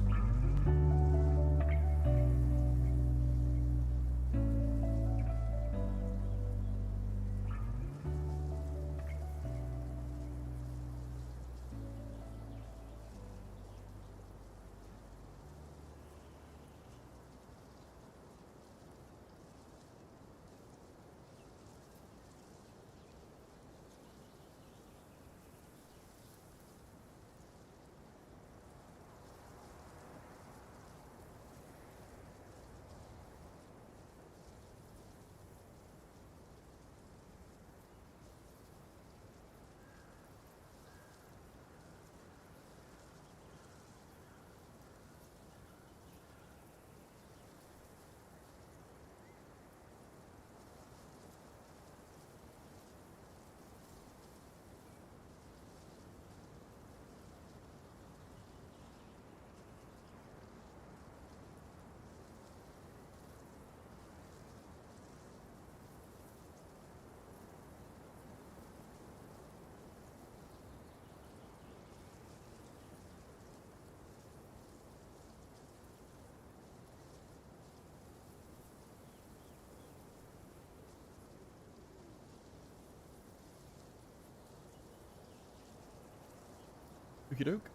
Okie doke.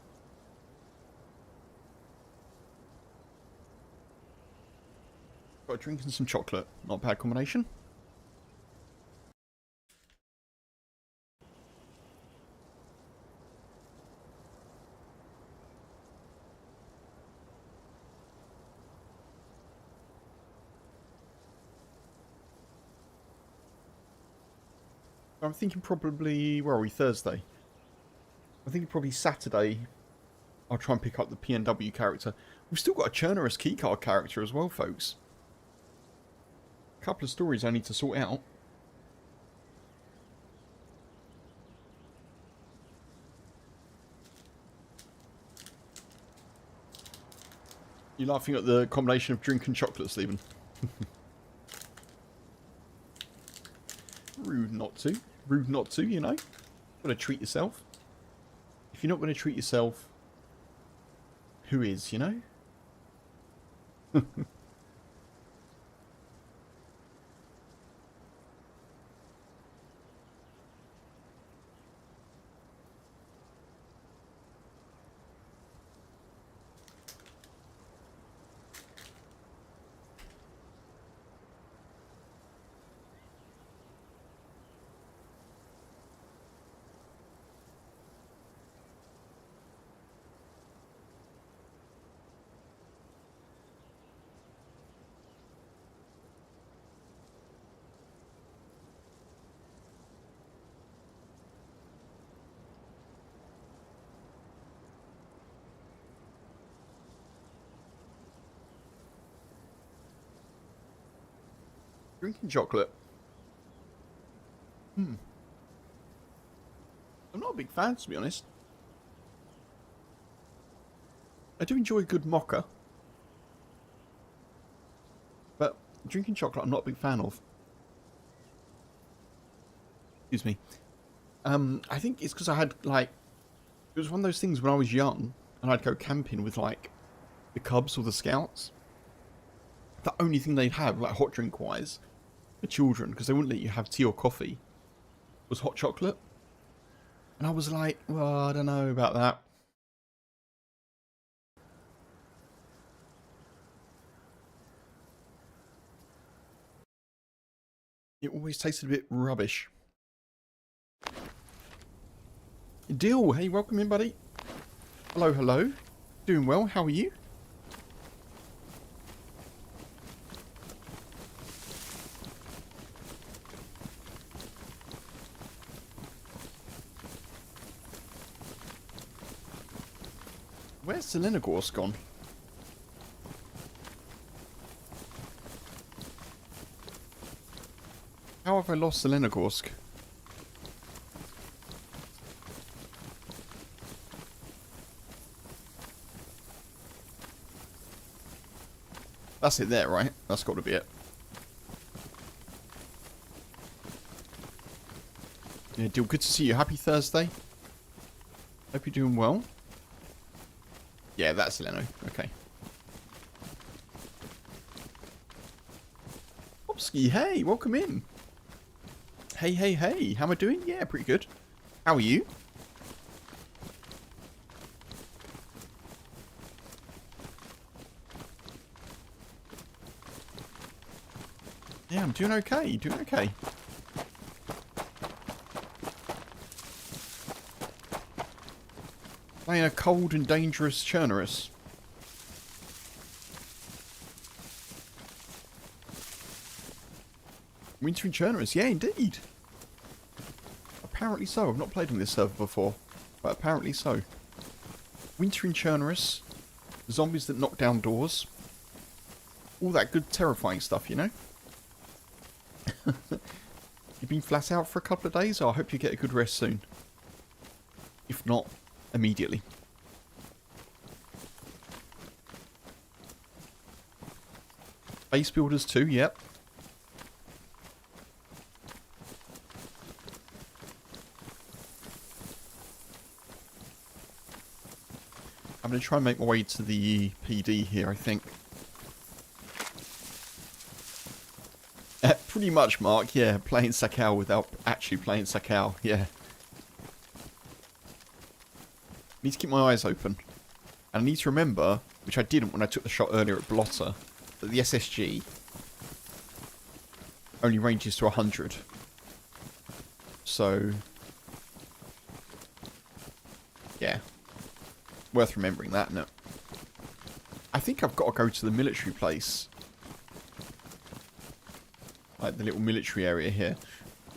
Got a drink and some chocolate. Not a bad combination. I'm thinking probably, where are we, Thursday? I'm thinking probably Saturday I'll try and pick up the PNW character. We've still got a Chernarus keycard character as well, folks. A couple of stories I need to sort out. You laughing at the combination of drink and chocolate, Stephen? Rude not to. Rude not to, you know. Got to treat yourself. If you're not going to treat yourself, who is, you know? Drinking chocolate. I'm not a big fan, to be honest. I do enjoy a good mocha. But drinking chocolate I'm not a big fan of. Excuse me. I think it's because I had, like... It was one of those things when I was young, and I'd go camping with, like, the Cubs or the Scouts. The only thing they'd have, like, hot drink-wise, for children, because they wouldn't let you have tea or coffee, was hot chocolate. And I was like, well, I don't know about that. It always tasted a bit rubbish. Deal, hey, welcome in, buddy. Hello, hello. Doing well, how are you? Where's Zelenogorsk gone? How have I lost Zelenogorsk? That's it there, right? That's got to be it. Yeah, Deal, good to see you. Happy Thursday. Hope you're doing well. Yeah, that's Leno. Okay. Popsky, hey, welcome in. Hey, hey, hey. How am I doing? Yeah, pretty good. How are you? Yeah, I'm doing okay. Doing okay. Playing a cold and dangerous Chernarus. Winter in Chernarus, yeah, indeed. Apparently so. I've not played on this server before, but apparently so. Winter in Chernarus, zombies that knock down doors, all that good terrifying stuff, you know? You've been flat out for a couple of days? Oh, I hope you get a good rest soon. If not, immediately. Base builders too, yep. I'm going to try and make my way to the PD here, I think. Pretty much, Mark, yeah. Playing Sakal without actually playing Sakal, yeah. Need to keep my eyes open. And I need to remember, which I didn't when I took the shot earlier at Blotter, that the SSG only ranges to 100. So, yeah. Worth remembering that, no? I think I've got to go to the military place. Like the little military area here.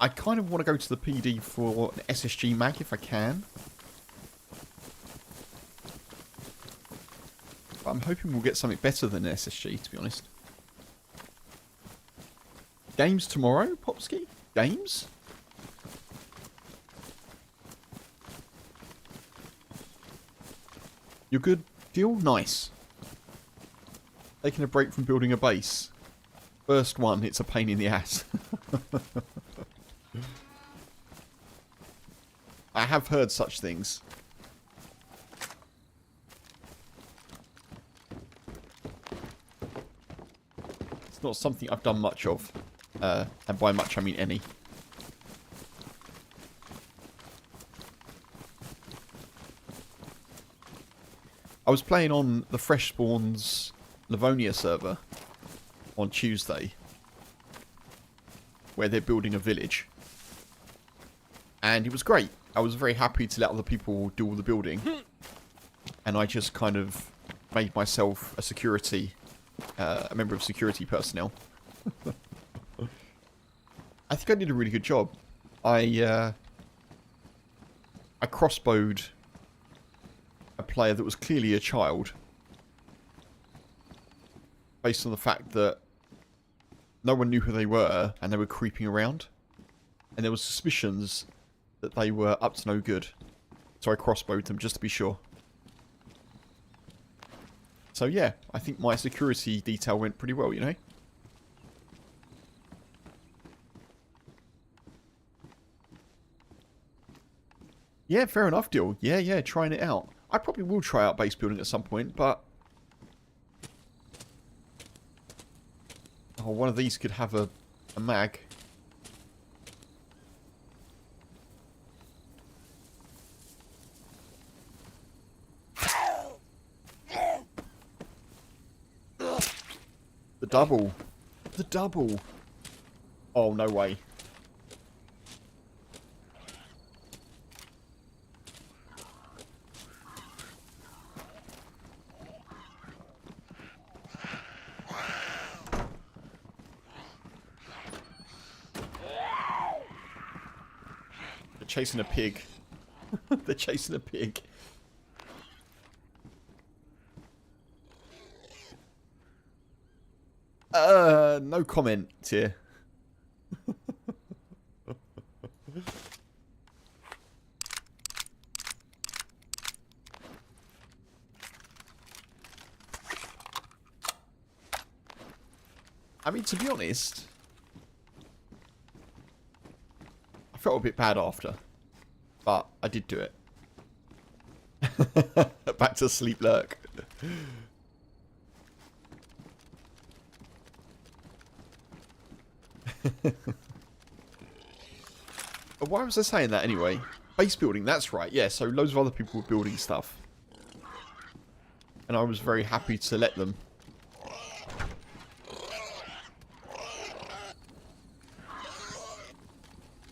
I kind of want to go to the PD for an SSG mag if I can. But I'm hoping we'll get something better than an SSG, to be honest. Games tomorrow, Popsky? Games? You're good, Deal? Nice. Taking a break from building a base. First one, it's a pain in the ass. I have heard such things. It's not something I've done much of. And by much I mean any. I was playing on the Fresh Spawns Livonia server on Tuesday, where they're building a village. And it was great. I was very happy to let other people do all the building. And I just kind of made myself a security, a member of security personnel. I think I did a really good job. I crossbowed a player that was clearly a child, based on the fact that no one knew who they were and they were creeping around, and there was suspicions that they were up to no good, so I crossbowed them just to be sure. So yeah, I think my security detail went pretty well, you know. Yeah, fair enough, Deal. Yeah, trying it out. I probably will try out base building at some point, but... oh, one of these could have a mag. The double. The double. Oh, no way. Chasing a pig. They're chasing a pig. No comment here. I mean, to be honest, I felt a bit bad after, but I did do it. Back to sleep lurk. But why was I saying that anyway? Base building, that's right, yeah, so loads of other people were building stuff. And I was very happy to let them.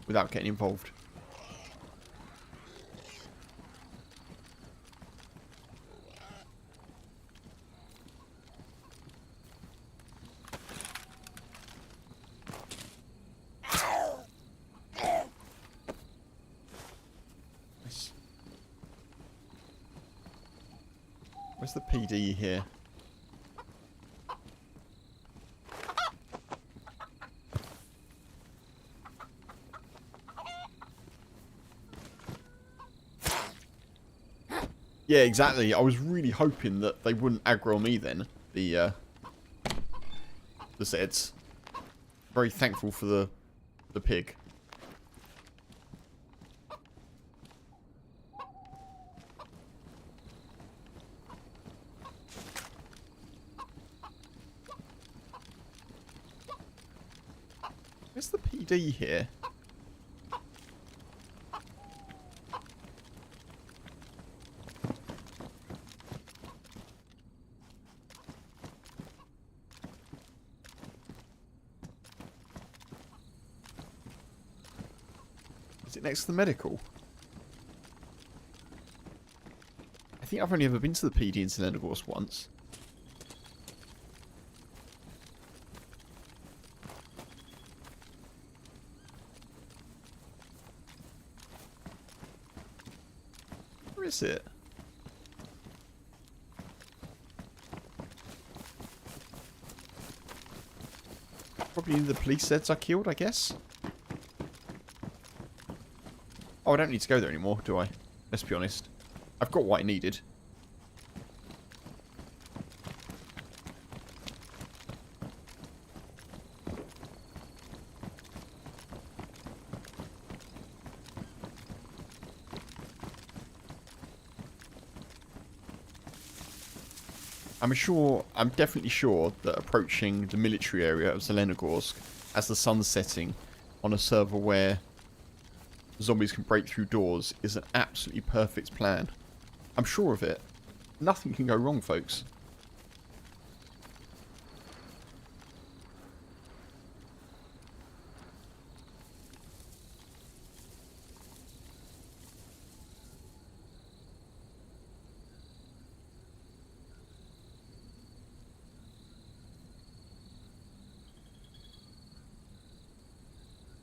Without getting involved. Nice. Where's the PD here? Yeah, exactly. I was really hoping that they wouldn't aggro me then. The Zeds. Very thankful for the pig. Where's the PD here? Is it next to the medical? I think I've only ever been to the PD in Chernarus once. is it? Probably the police heads I killed, I guess. Oh, I don't need to go there anymore, do I? Let's be honest. I've got what I needed. I'm definitely sure that approaching the military area of Zelenogorsk as the sun's setting on a server where zombies can break through doors is an absolutely perfect plan. I'm sure of it. Nothing can go wrong, folks.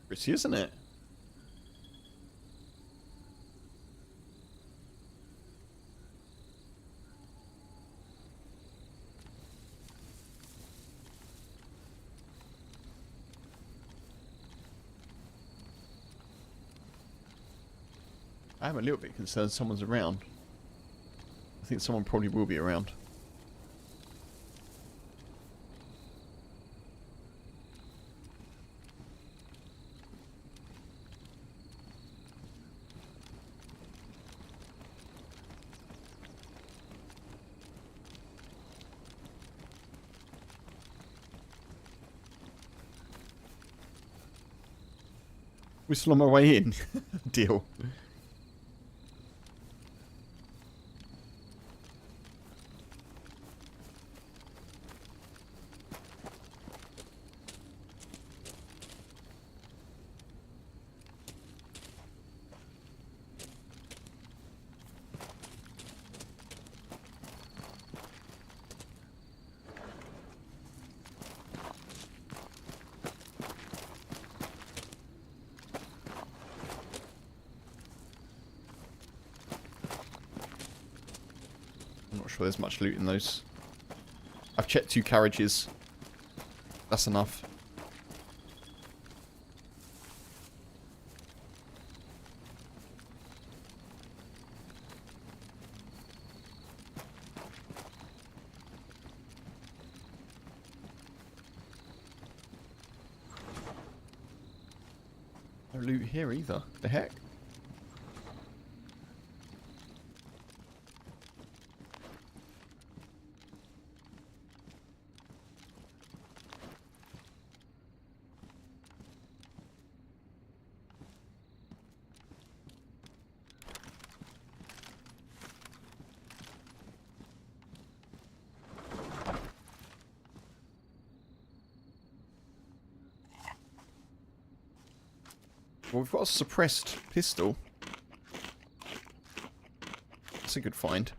Pretty, isn't it? I am a little bit concerned someone's around. I think someone probably will be around. Whistle on my way in. Deal. I'm not sure there's much loot in those. I've checked 2 carriages. That's enough. No loot here either. The heck? Well, we've got a suppressed pistol. That's a good find.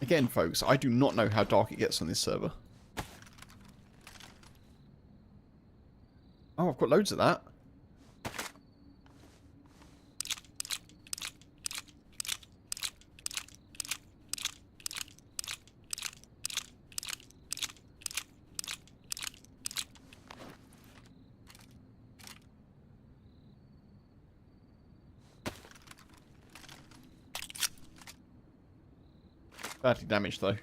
Again, folks, I do not know how dark it gets on this server. Oh, I've got loads of that. Badly damaged, though.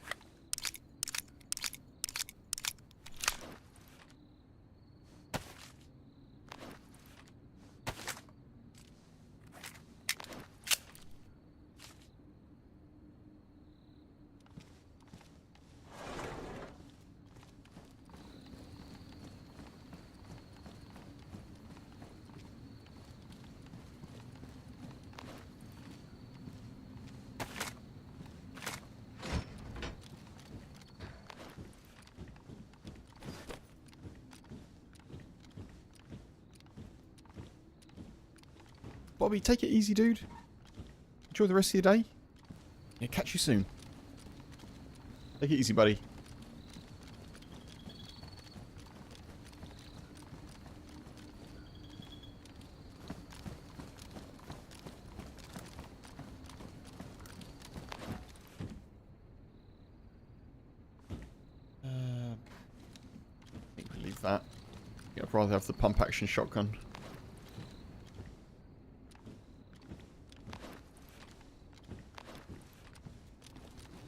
Bobby, take it easy, dude. Enjoy the rest of your day. Yeah, catch you soon. Take it easy, buddy. Yeah, I'd rather have the pump action shotgun.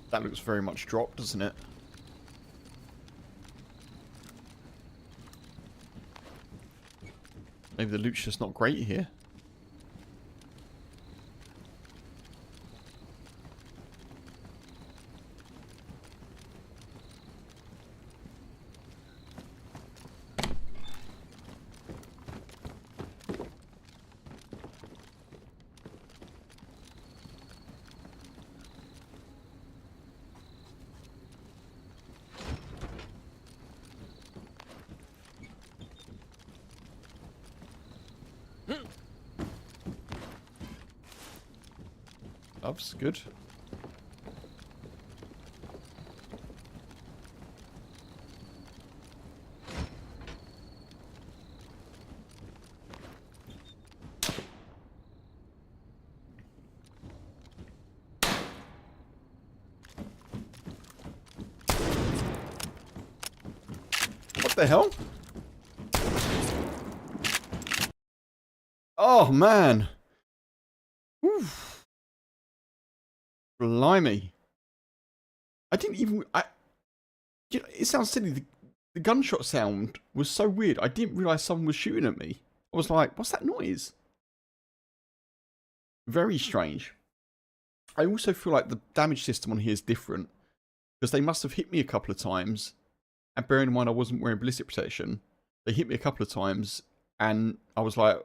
That looks very much dropped, doesn't it? Maybe the loot's just not great here. Loves, good. What the hell? Oh, man. Oof. Blimey. I didn't even... you know, it sounds silly. The gunshot sound was so weird. I didn't realise someone was shooting at me. I was like, what's that noise? Very strange. I also feel like the damage system on here is different. Because they must have hit me a couple of times. And bearing in mind I wasn't wearing ballistic protection. They hit me a couple of times. And I was like,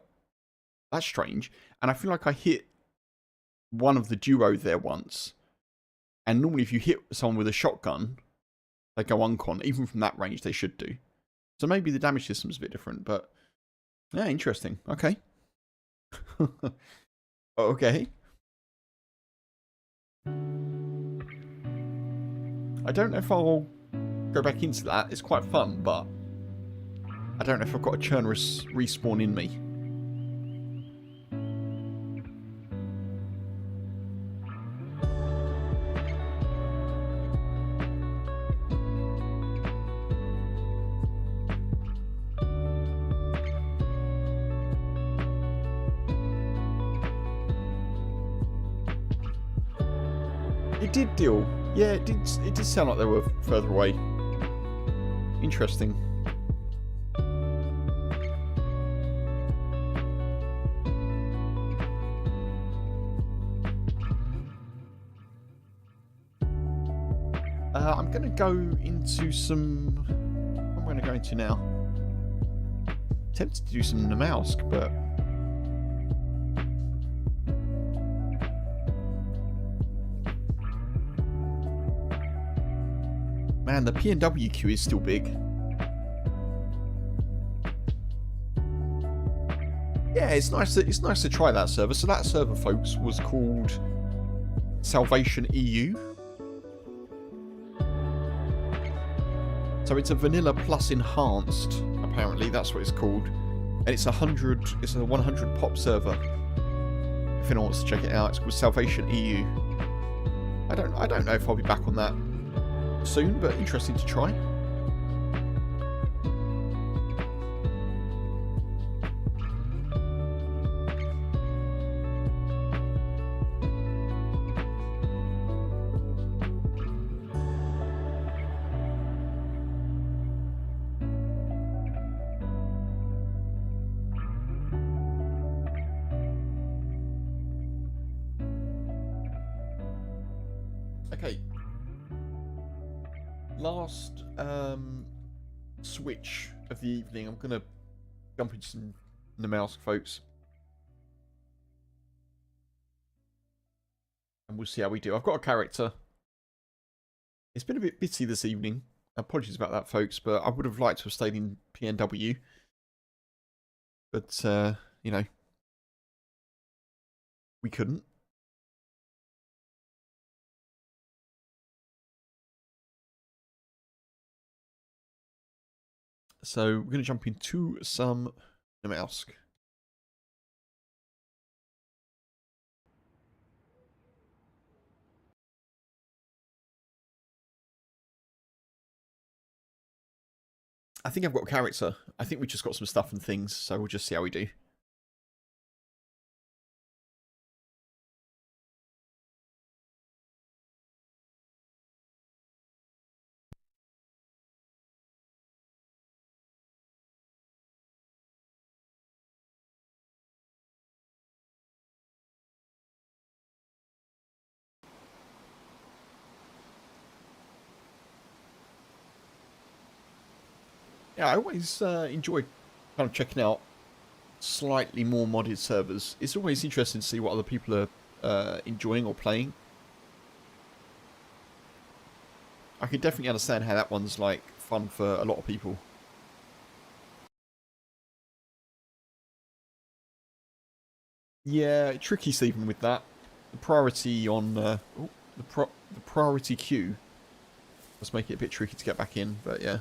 that's strange. And I feel like I hit one of the duo there once. And normally if you hit someone with a shotgun, they go uncon. Even from that range, they should do. So maybe the damage system's a bit different. But, yeah, interesting. Okay. Okay. I don't know if I'll go back into that. It's quite fun, but I don't know if I've got a Chernarus respawn in me. It did deal. Yeah, it did sound like they were further away. Interesting. I'm going to go into some... What am I going to go into now? Tempted to do some Namalsk, but... Man, the PNW queue is still big. Yeah, it's nice to try that server. So that server, folks, was called Salvation EU. So it's a vanilla plus enhanced. Apparently, that's what it's called, and it's a 100 pop server. If anyone wants to check it out, it's called Salvation EU. I don't know if I'll be back on that soon, but interesting to try. Okay. Last switch of the evening. I'm going to jump into some Namalsk, folks. And we'll see how we do. I've got a character. It's been a bit bitty this evening. Apologies about that, folks, but I would have liked to have stayed in PNW. But, you know, we couldn't. So we're going to jump into some Namalsk. I think I've got a character. I think we just got some stuff and things, so we'll just see how we do. Yeah, I always enjoy kind of checking out slightly more modded servers. It's always interesting to see what other people are enjoying or playing. I can definitely understand how that one's like fun for a lot of people. Yeah, tricky, Stephen, with that. The priority on the priority queue does make it a bit tricky to get back in, but yeah.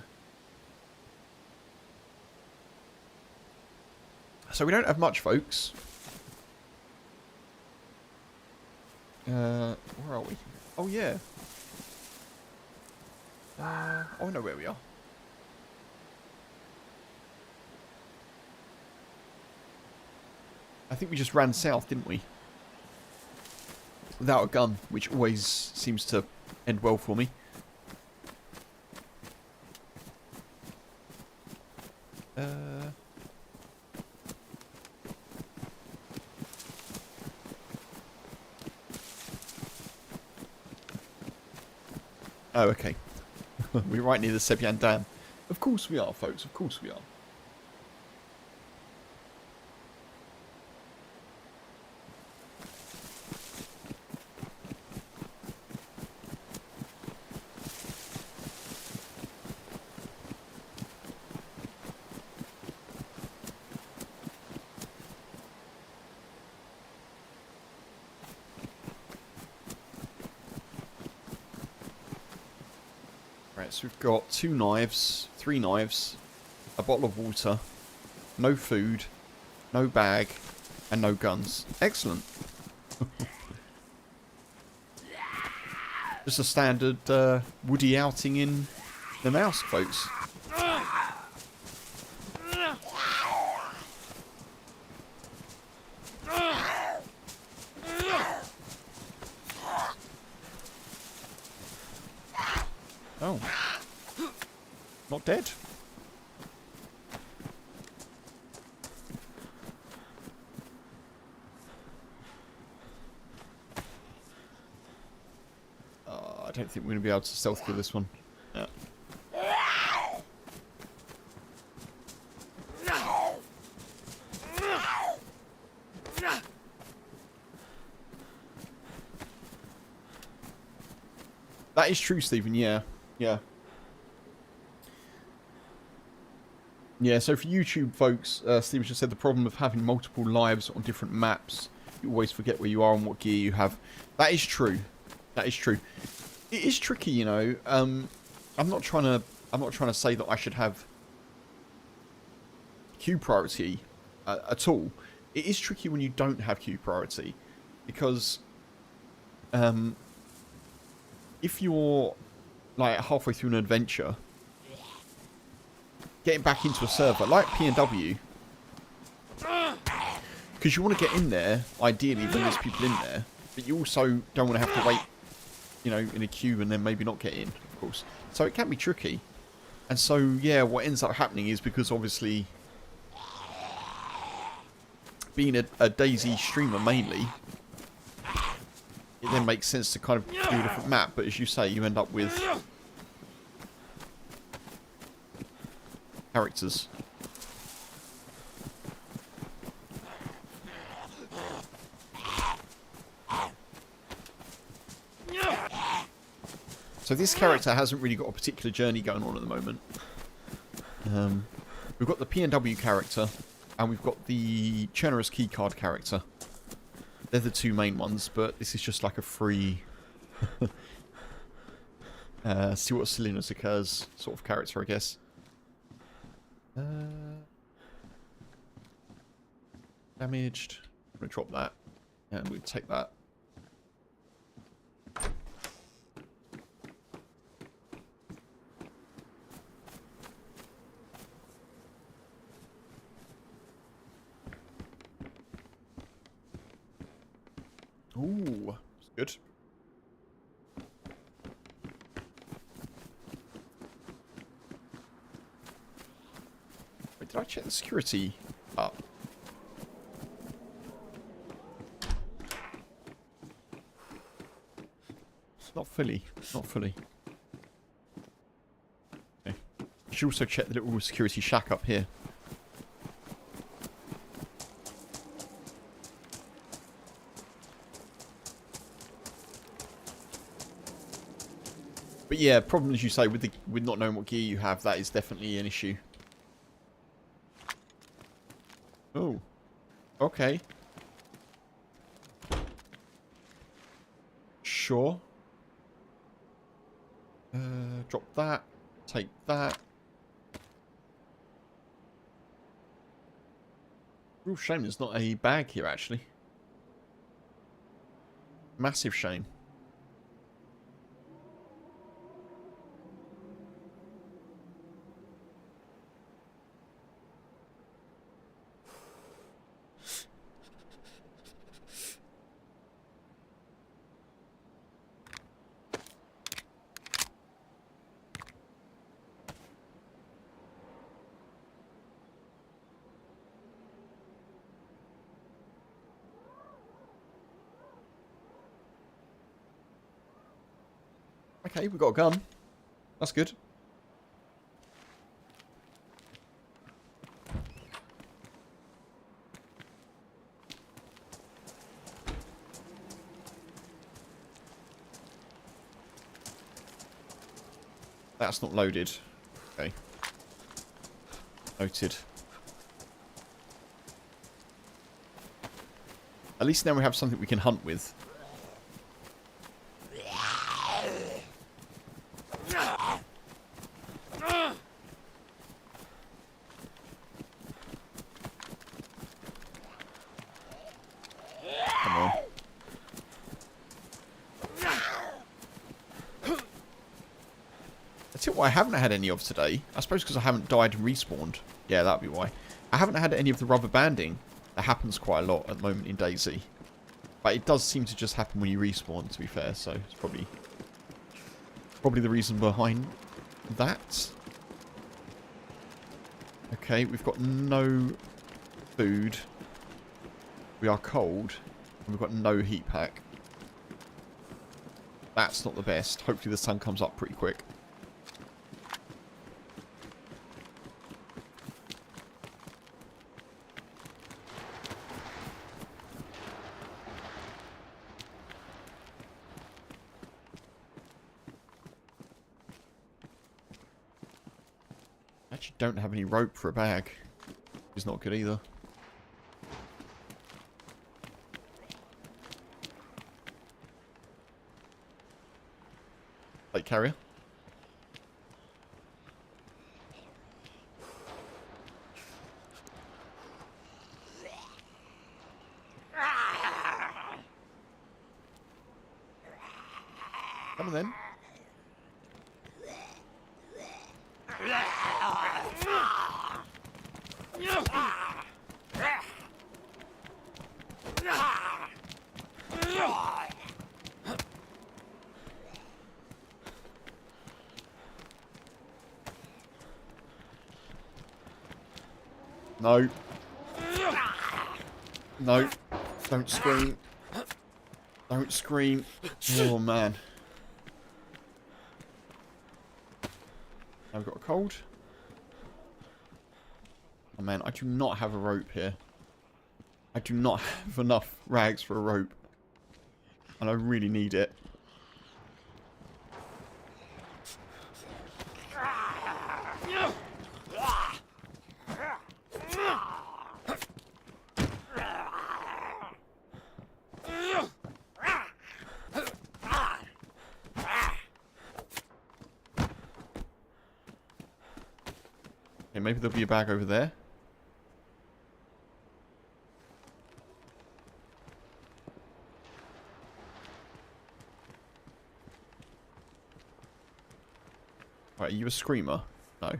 So we don't have much, folks. Where are we? Oh yeah. Oh, I know where we are. I think we just ran south, didn't we? Without a gun, which always seems to end well for me. Oh, okay. We're right near the Sebyan Dam. Of course we are, folks. Of course we are. Right, so we've got 2 knives, 3 knives, a bottle of water, no food, no bag, and no guns. Excellent. Just a standard woody outing in Namalsk, folks. Oh. Not dead. I don't think we're going to be able to stealth kill this one. Yeah. That is true, Stephen. Yeah. Yeah. Yeah, so for YouTube folks, Stephen just said the problem of having multiple lives on different maps, you always forget where you are and what gear you have. That is true. That is true. It is tricky, you know. I'm not trying to say that I should have queue priority at all. It is tricky when you don't have queue priority, because if you're like halfway through an adventure, getting back into a server like PNW, because you want to get in there ideally when there's people in there, but you also don't want to have to wait, you know, in a queue and then maybe not get in, of course. So it can be tricky. And so yeah, what ends up happening is, because obviously being a dayz streamer mainly, it then makes sense to kind of do a different map, but as you say, you end up with characters. So this character hasn't really got a particular journey going on at the moment. We've got the PNW character, and we've got the Chernarus keycard character. They're the 2 main ones, but this is just like a free see what silliness occurs sort of character, I guess. Damaged. I'm going to drop that, and we'll take that. Ooh, that's good. Wait, did I check the security up? Not fully. Not fully. Okay. You should also check the little security shack up here. But yeah, problem as you say, with not knowing what gear you have, that is definitely an issue. Oh. Okay. Sure. Drop that. Take that. Real shame there's not a bag here, actually. Massive shame. Okay, we've got a gun. That's good. That's not loaded. Okay. Noted. At least now we have something we can hunt with. Come on. That's it. What I haven't had any of today. I suppose because I haven't died and respawned. Yeah, that'd be why. I haven't had any of the rubber banding. That happens quite a lot at the moment in dayz. But it does seem to just happen when you respawn, to be fair. So it's probably the reason behind that. Okay, we've got no food. We are cold. And we've got no heat pack. That's not the best. Hopefully the sun comes up pretty quick. Actually don't have any rope for a bag. It's not good either. Plate carrier. Come on then. No. No. Don't scream. Don't scream. Oh, man. I've got a cold. Oh, man. I do not have a rope here. I do not have enough rags for a rope. And I really need it. Okay, maybe there'll be a bag over there. Right, are you a screamer? No.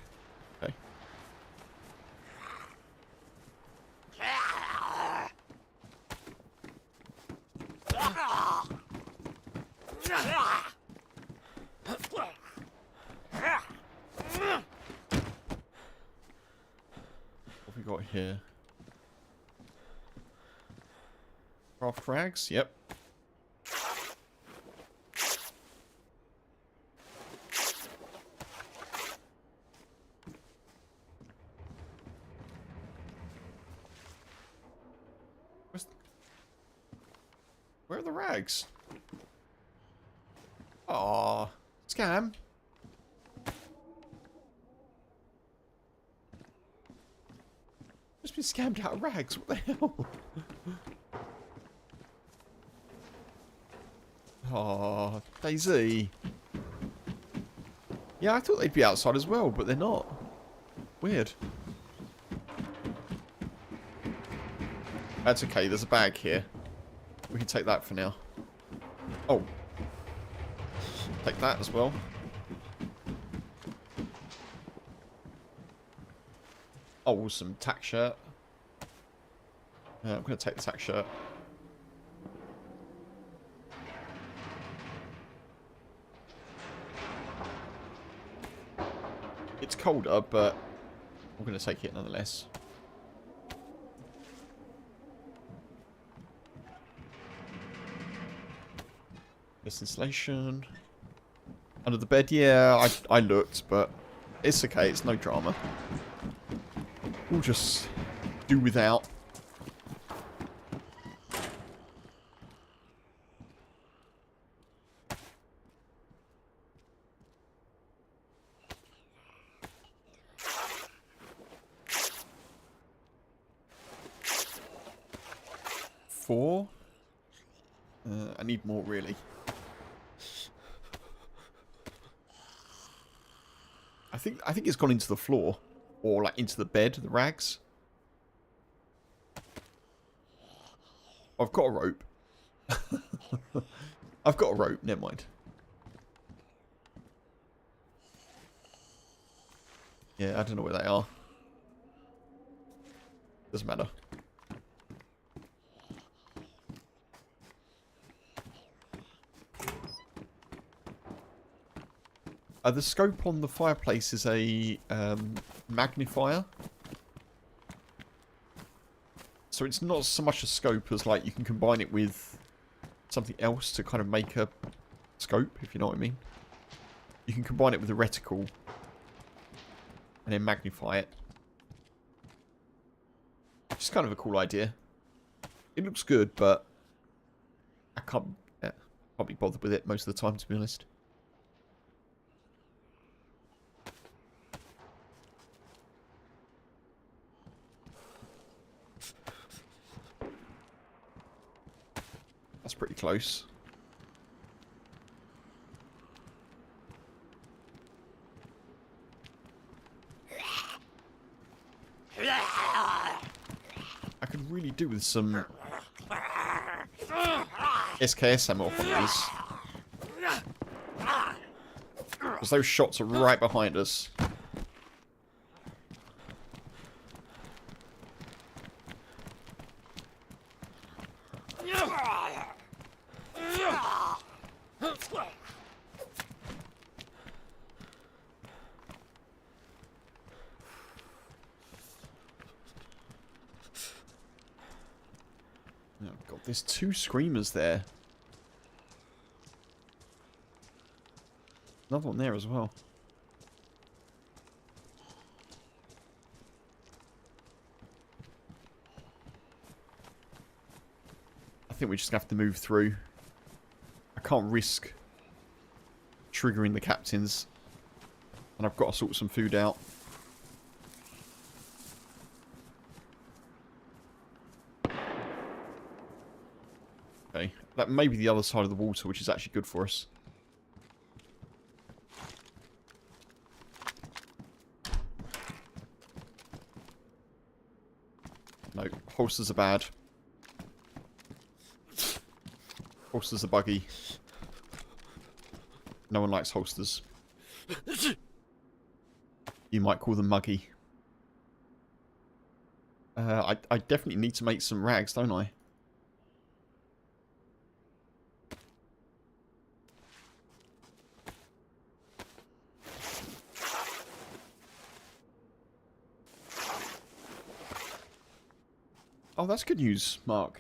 Okay. What have we got here? Craft rags? Yep. Where are the rags? Aww. Scam. Just been scammed out of rags. What the hell? Aww. dayz. Yeah, I thought they'd be outside as well, but they're not. Weird. That's okay. There's a bag here. We can take that for now. Oh. Take that as well. Oh, some tack shirt. I'm going to take the tack shirt. It's colder, but I'm going to take it nonetheless. This insulation. Under the bed, yeah, I looked, but it's okay, it's no drama. We'll just do without. Four. I need more, really. I think it's gone into the floor. Or, like, into the bed, the rags. I've got a rope. I've got a rope, never mind. Yeah, I don't know where they are. Doesn't matter. The scope on the fireplace is a magnifier. So it's not so much a scope as like you can combine it with something else to kind of make a scope, if you know what I mean. You can combine it with a reticle and then magnify it. Which is kind of a cool idea. It looks good, but I can't be bothered with it most of the time, to be honest. That's pretty close. I could really do with some SKS ammo on these. Because those shots are right behind us. Oh god, there's two screamers there. Another one there as well. I think we just have to move through. I can't risk triggering the captains. And I've got to sort some food out. Okay, that may be the other side of the water, which is actually good for us. No, holsters are bad. Holsters are buggy. No one likes holsters. You might call them muggy. I definitely need to make some rags, don't I? Oh, that's good news, Mark.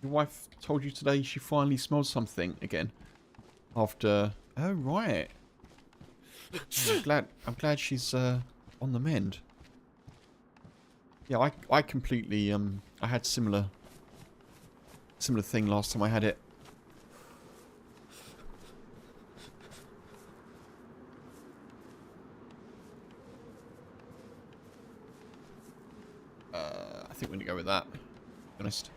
Your wife told you today she finally smelled something again. After... Oh, right. I'm glad she's on the mend. Yeah, I completely... I had similar thing last time I had it. I think we're going to go with that, to be honest.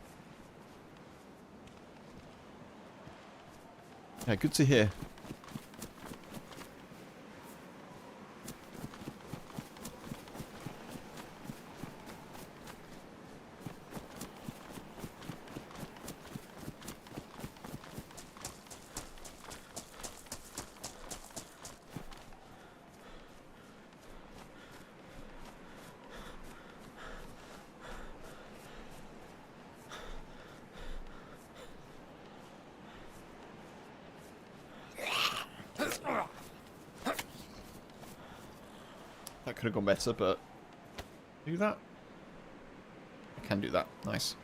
Yeah, good to hear. That could have gone better, but... Do that? I can do that. Nice.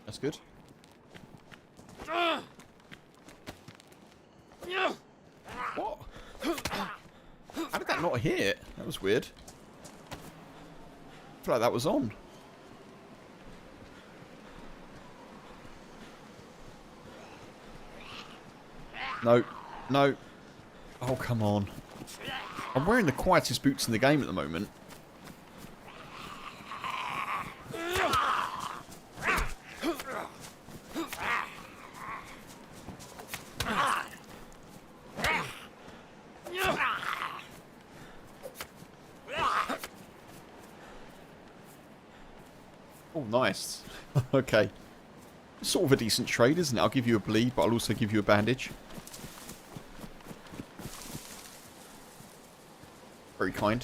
That's good. What? How did that not hit? That was weird. I feel like that was on. No. No. Oh, come on. I'm wearing the quietest boots in the game at the moment. Oh, nice. Okay. Sort of a decent trade, isn't it? I'll give you a bleed, but I'll also give you a bandage. Very kind.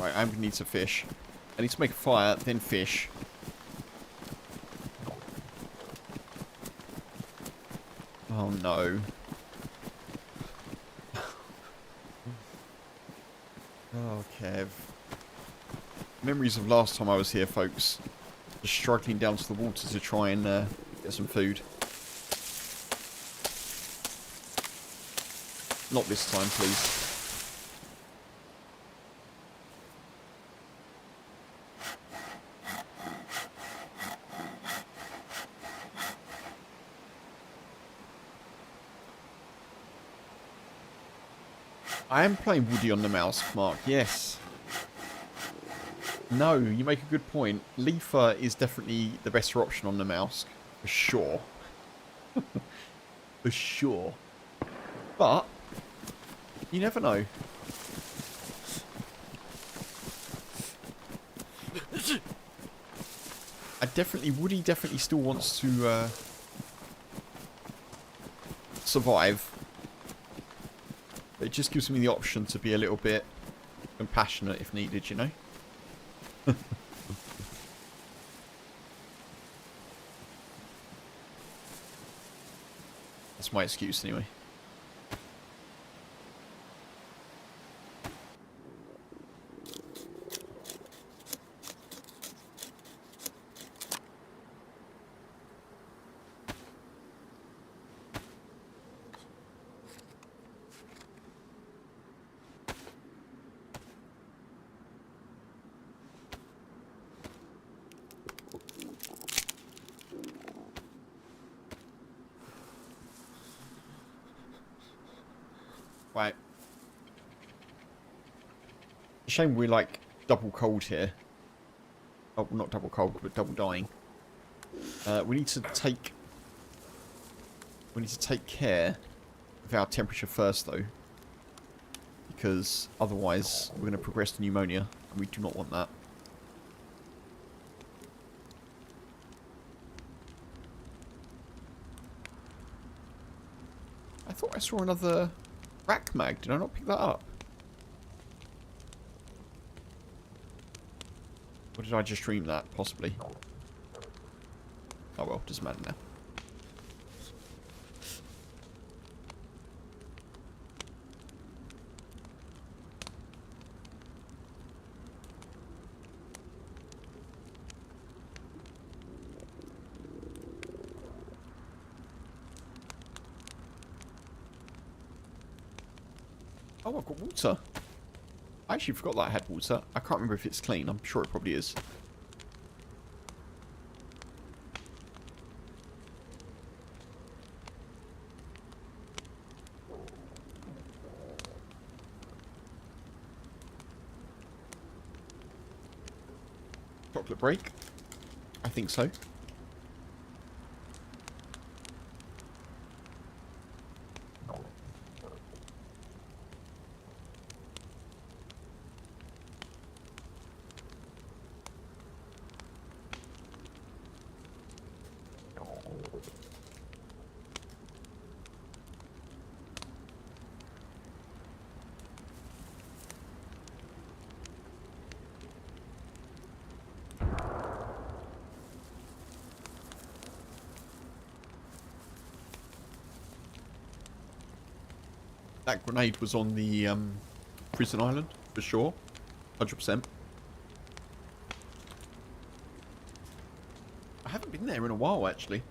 Right, I'm going to need some fish. I need to make a fire, then fish. Oh no. Oh, Kev. Memories of last time I was here, folks. Just struggling down to the water to try and get some food. Not this time, please. I am playing Woody on the mouse, Mark. Yes. No, you make a good point. Leafer is definitely the better option on the mouse. For sure. For sure. But, you never know. Woody definitely still wants to survive. But it just gives me the option to be a little bit compassionate if needed, you know? That's my excuse anyway. Right. Shame we're like double cold here. Oh, not double cold, but double dying. We need to take care of our temperature first, though, because otherwise we're going to progress to pneumonia, and we do not want that. thought I saw another rack mag. Did I not pick that up? Or did I just stream that? Possibly. Oh well, doesn't matter now. Oh, I've got water. I actually forgot that I had water. I can't remember if it's clean. I'm sure it probably is. Chocolate break? I think so. That grenade was on the prison island, for sure. 100%. I haven't been there in a while, actually.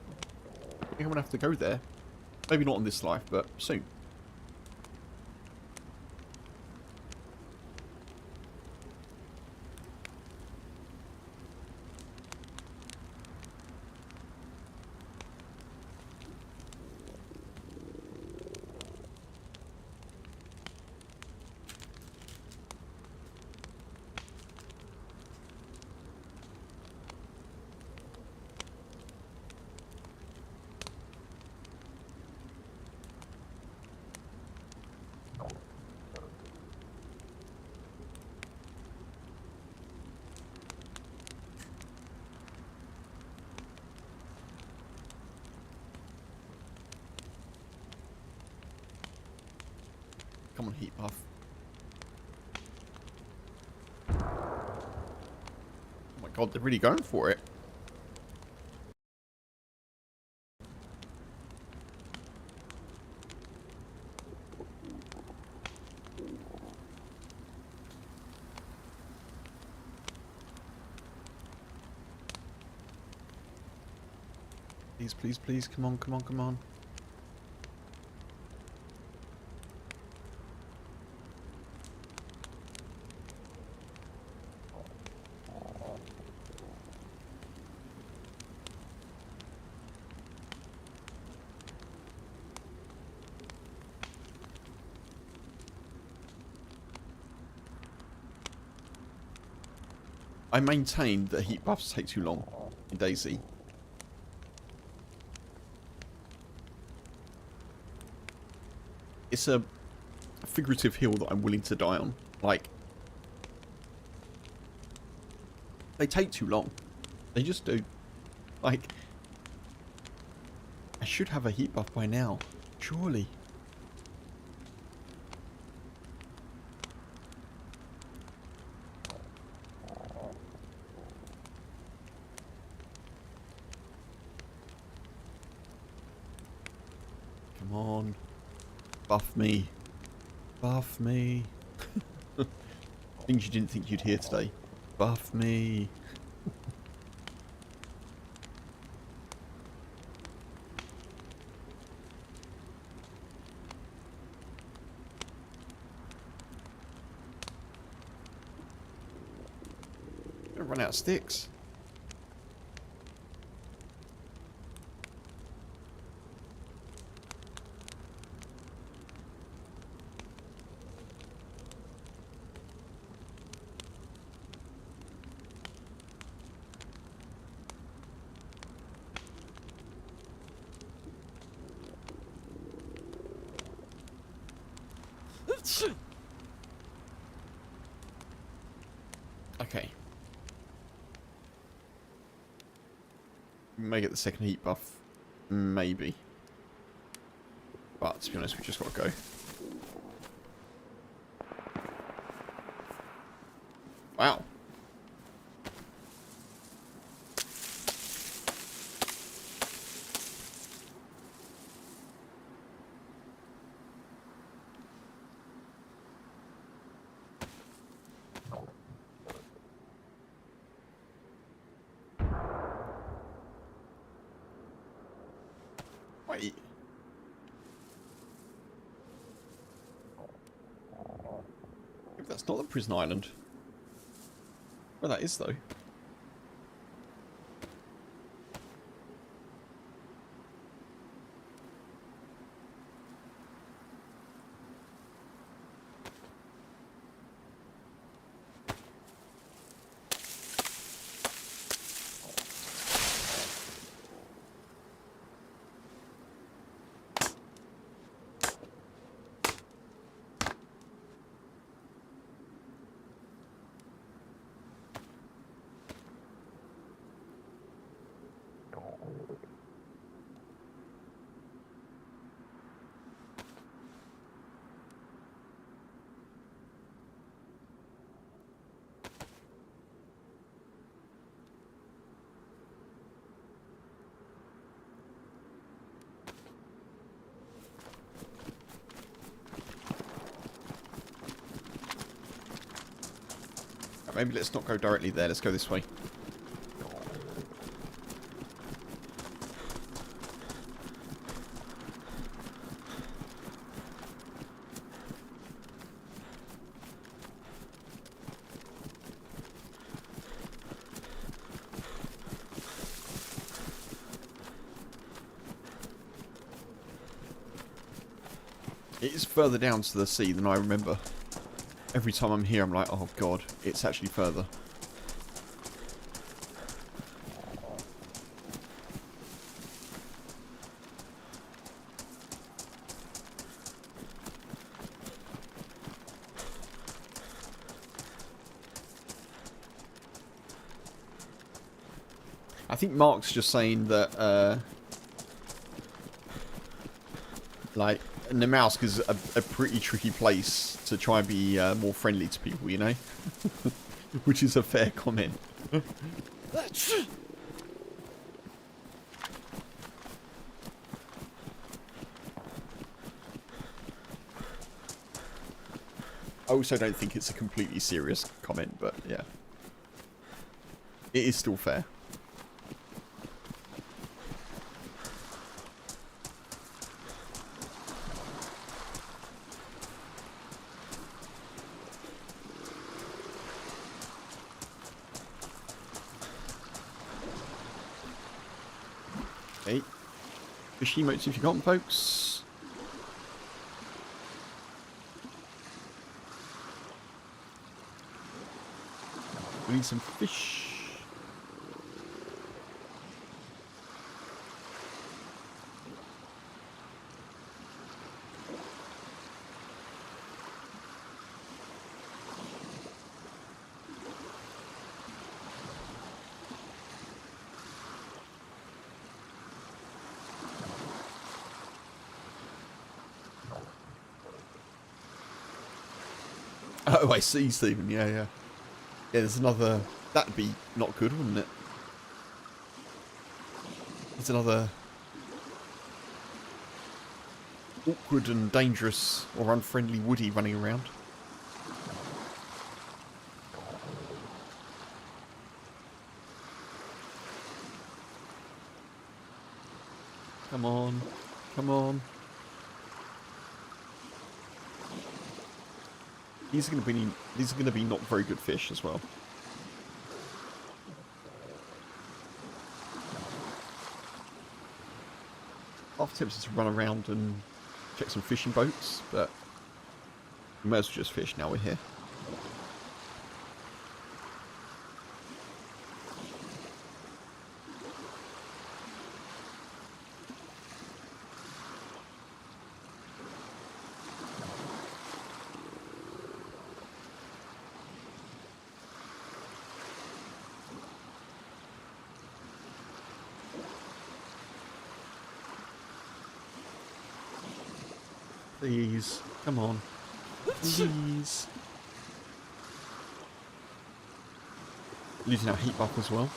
I think I'm going to have to go there. Maybe not on this life, but soon. Come on, heat buff. Oh my god, they're really going for it. Please, please, please. Come on, come on, come on. I maintain that heat buffs take too long in dayz. It's a figurative hill that I'm willing to die on. Like, they take too long. They just do. Like, I should have a heat buff by now. Surely. Come on. Buff me. Buff me. Things you didn't think you'd hear today. Buff me. Gonna run out of sticks. Okay. We may get the second heat buff. Maybe. But to be honest, we just got to go. Wow. Wait. If that's not the prison island. Well, that is, though. Maybe let's not go directly there. Let's go this way. It is further down to the sea than I remember. Every time I'm here, I'm like, oh god, it's actually further. I think Mark's just saying that, like, Namalsk is a pretty tricky place to try and be more friendly to people, you know? Which is a fair comment. I also don't think it's a completely serious comment, but yeah. It is still fair. Okay. Fish emotes if you got them, folks. We need some fish. Oh, I see, Stephen. Yeah, yeah. Yeah, there's another... That'd be not good, wouldn't it? There's another... awkward and dangerous or unfriendly woody running around. Come on. Come on. These are going to be not very good fish as well. Half tempted to run around and check some fishing boats, but we may as well just fish now we're here. Please. Come on. Please. Losing our heat buff as well.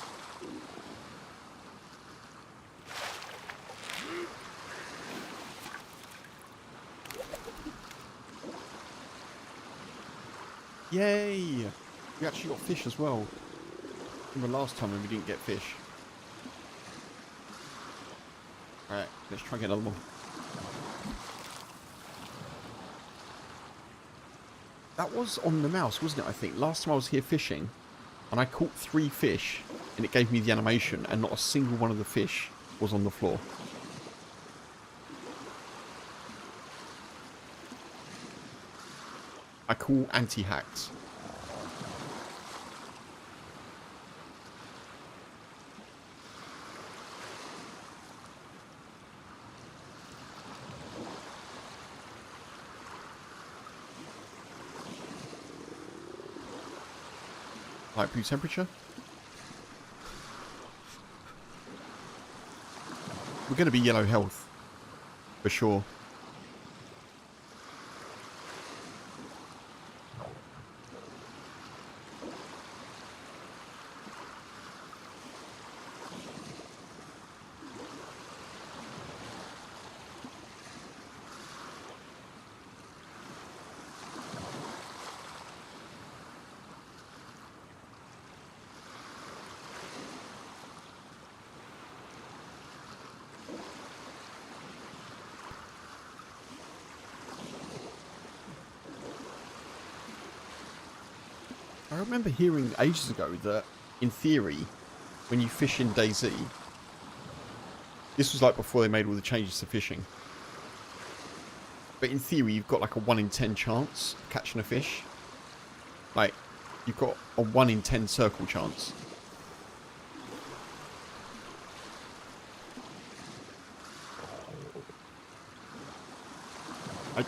Yay! We actually got fish as well. Remember last time when we didn't get fish. Alright, let's try and get another one. That was on the mouse, wasn't it, I think? Last time I was here fishing, and I caught 3 fish, and it gave me the animation, and not a single one of the fish was on the floor. I call anti-hacks. Light blue temperature. We're going to be yellow health. For sure. I remember hearing ages ago that, in theory, when you fish in dayz, this was like before they made all the changes to fishing, but in theory you've got like a 1 in 10 chance of catching a fish. Like, you've got a 1 in 10 circle chance. I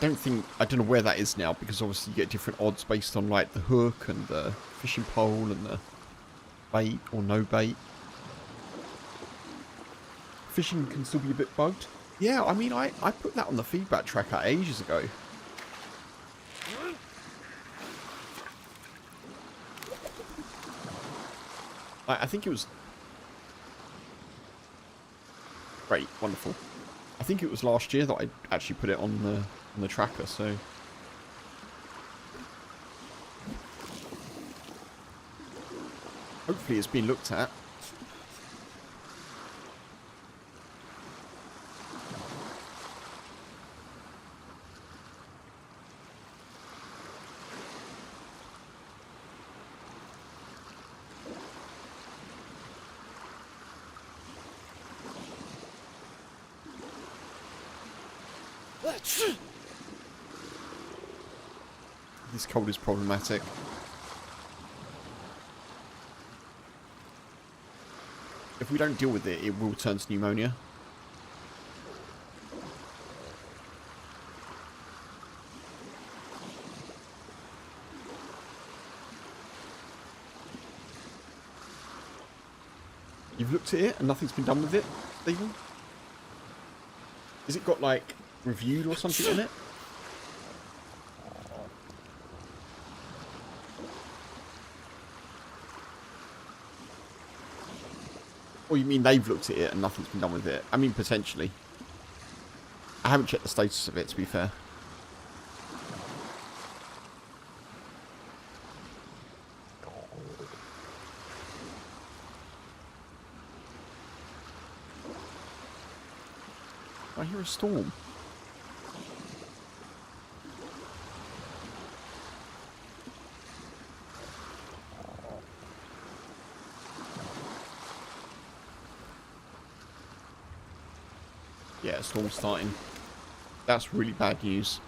don't know where that is now, because obviously you get different odds based on like the hook and the fishing pole and the bait or no bait. Fishing can still be a bit bugged. Yeah, I mean, I put that on the feedback tracker ages ago. I think it was... Great, wonderful. I think it was last year that I actually put it on the tracker, so... Hopefully it's been looked at. This cold is problematic. If we don't deal with it, it will turn to pneumonia. You've looked at it and nothing's been done with it, Stephen? Has it got, like, reviewed or something on it? Or you mean they've looked at it and nothing's been done with it? I mean, potentially. I haven't checked the status of it, to be fair. I hear a storm. Yeah, storm's starting. That's really bad news.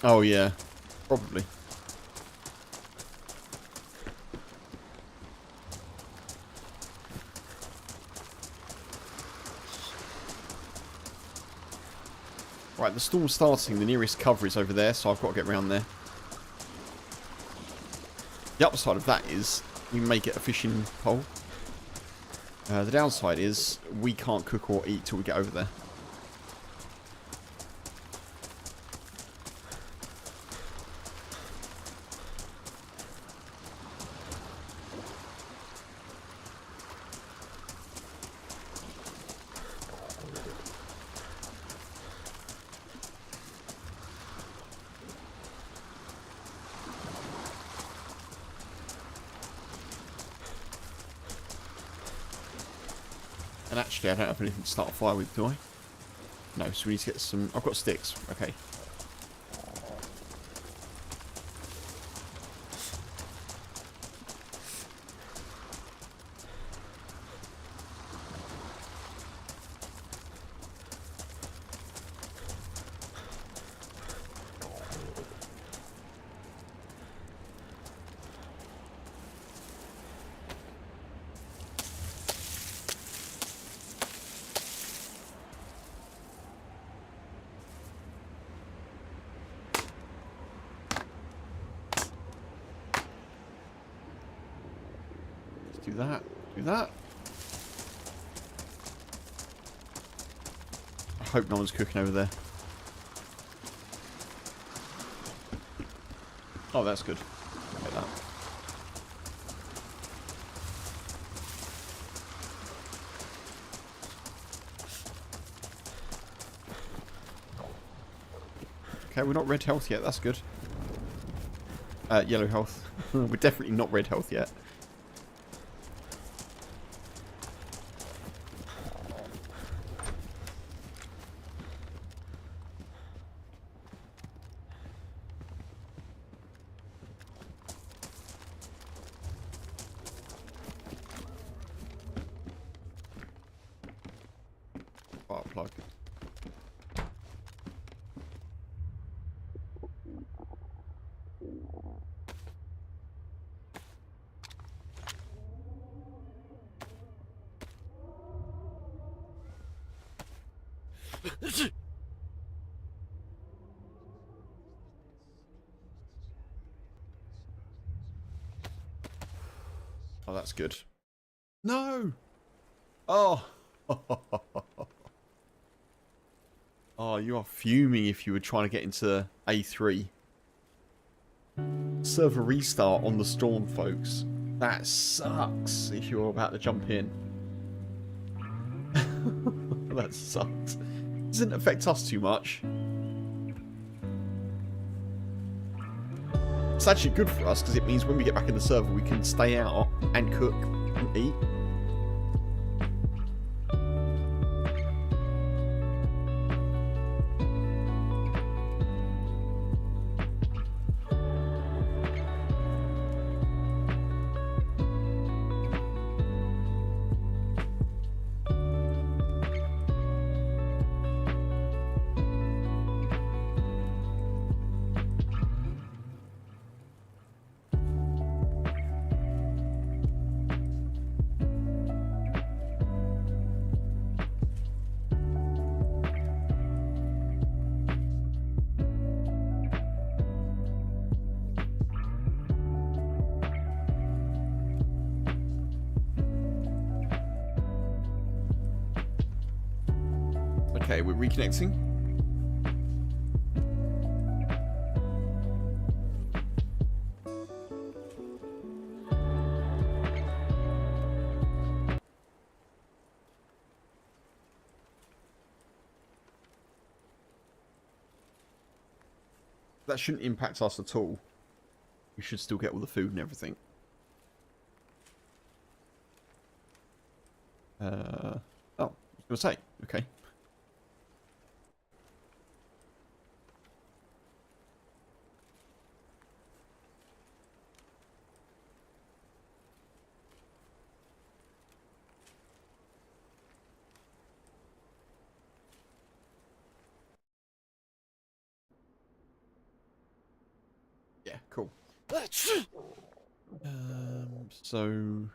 Oh yeah, probably. Right, the storm's starting. The nearest cover is over there, so I've got to get around there. The upside of that is we make it a fishing pole. The downside is we can't cook or eat till we get over there. And actually, I don't have anything to start a fire with, do I? No, so we need to get some... I've got sticks. Okay. Do that. Do that. I hope no one's cooking over there. Oh, that's good. Get that. Okay, we're not red health yet. That's good. Yellow health. We're definitely not red health yet. Spark plug. Oh, that's good. No! Oh! Oh, you are fuming if you were trying to get into A3. Server restart on the storm, folks. That sucks if you're about to jump in. That sucks. Doesn't affect us too much. It's actually good for us because it means when we get back in the server we can stay out and cook and eat. Okay, we're reconnecting. That shouldn't impact us at all. We should still get all the food and everything. Oh, I was going to say, okay. Yeah, cool. So...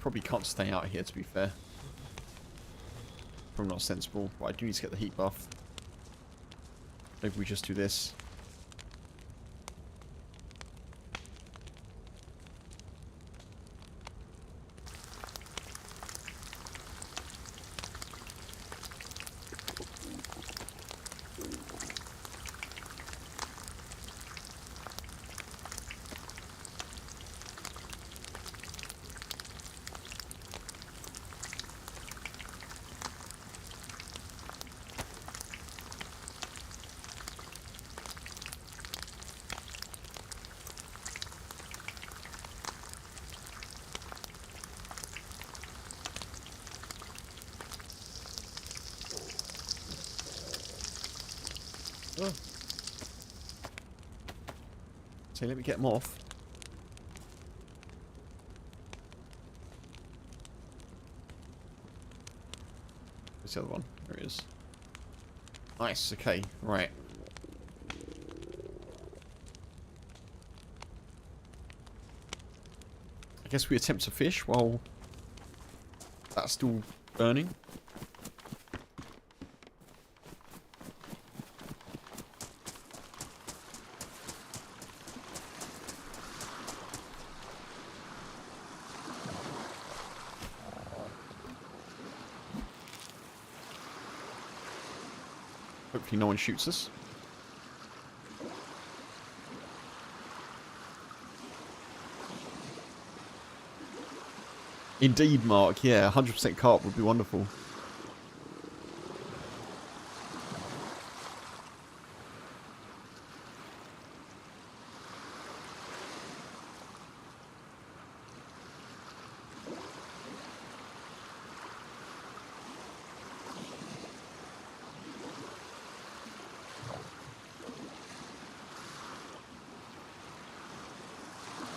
probably can't stay out here, to be fair. Probably not sensible, but I do need to get the heat buff. Maybe we just do this. Oh. So let me get them off. Where's the other one? There it is. Nice, okay, right. I guess we attempt to fish while that's still burning. Hopefully no one shoots us. Indeed, Mark. Yeah, 100% carp would be wonderful.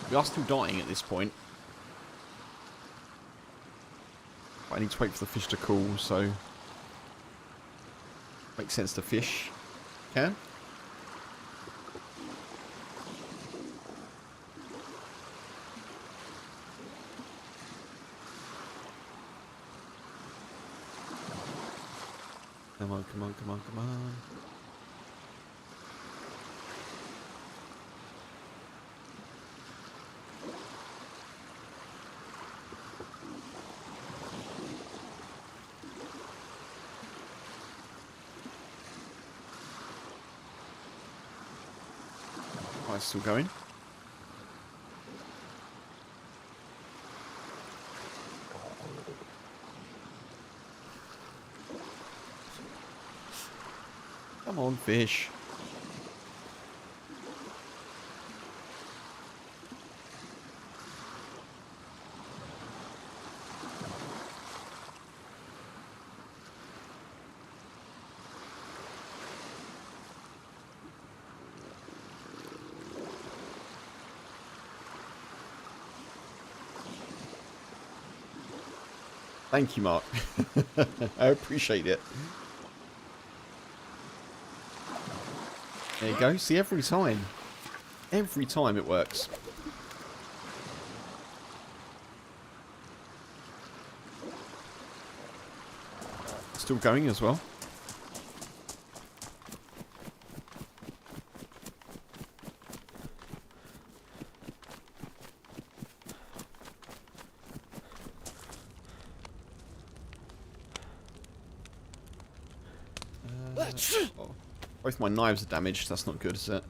We are still dying at this point. I need to wait for the fish to cool, so makes sense to fish. Can? Come on, come on, come on, come on. It's still going. Come on, fish. Thank you, Mark. I appreciate it. There you go. See, every time. Every time it works. Still going as well. Oh. Both my knives are damaged. That's not good, is it?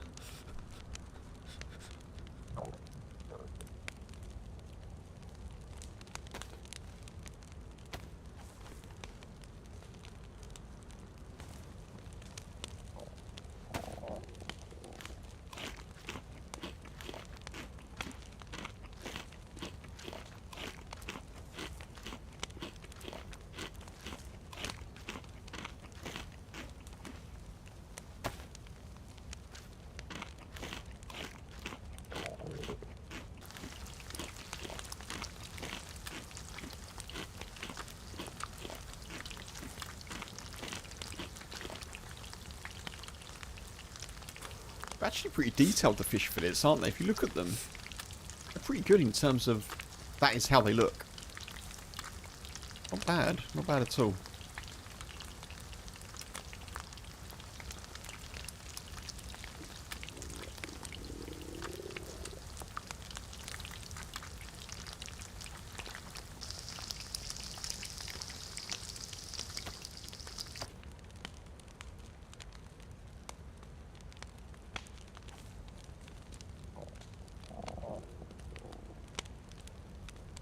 They're actually pretty detailed, the fish fillets, aren't they? If you look at them, they're pretty good in terms of that is how they look. bad. Not bad at all.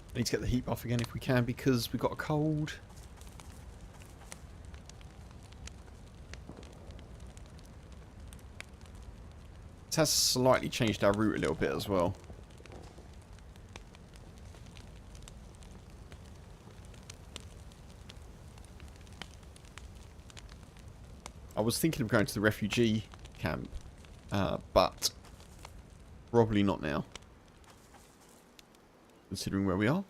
I need to get the heat buff again if we can because we got a cold. It has slightly changed our route a little bit as well. I was thinking of going to the refugee camp, but probably not now. Considering where we are.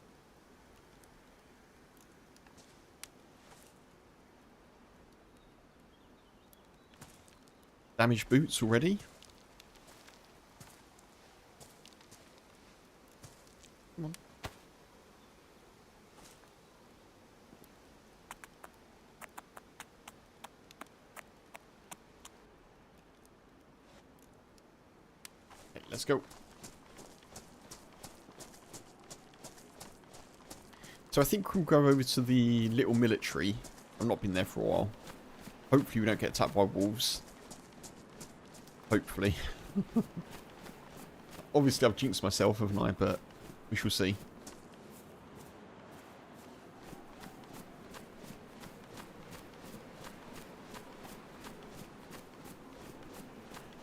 Damaged boots already. Come on. Okay, let's go. So I think we'll go over to the little military. I've not been there for a while. Hopefully we don't get attacked by wolves. Hopefully. Obviously I've jinxed myself, haven't I? But we shall see.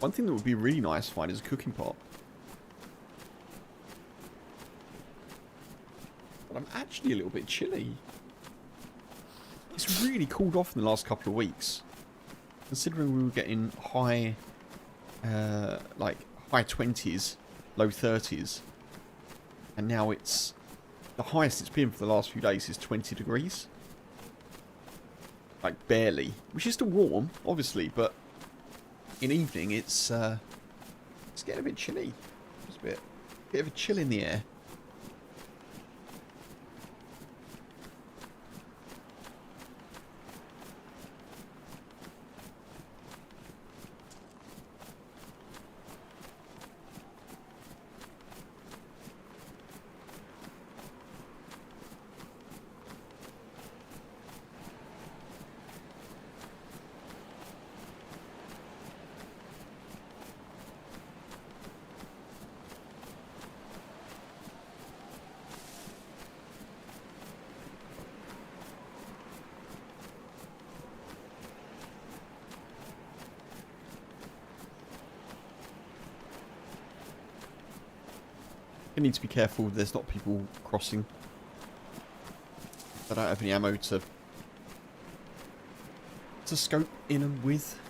One thing that would be really nice to find is a cooking pot. But I'm actually a little bit chilly. It's really cooled off in the last couple of weeks. Considering we were getting high, like high 20s, low 30s. And now it's, the highest it's been for the last few days is 20 degrees. Like barely. Which is still warm, obviously, but in evening it's getting a bit chilly. There's a bit of a chill in the air. I need to be careful there's not people crossing. I don't have any ammo to scope in and with,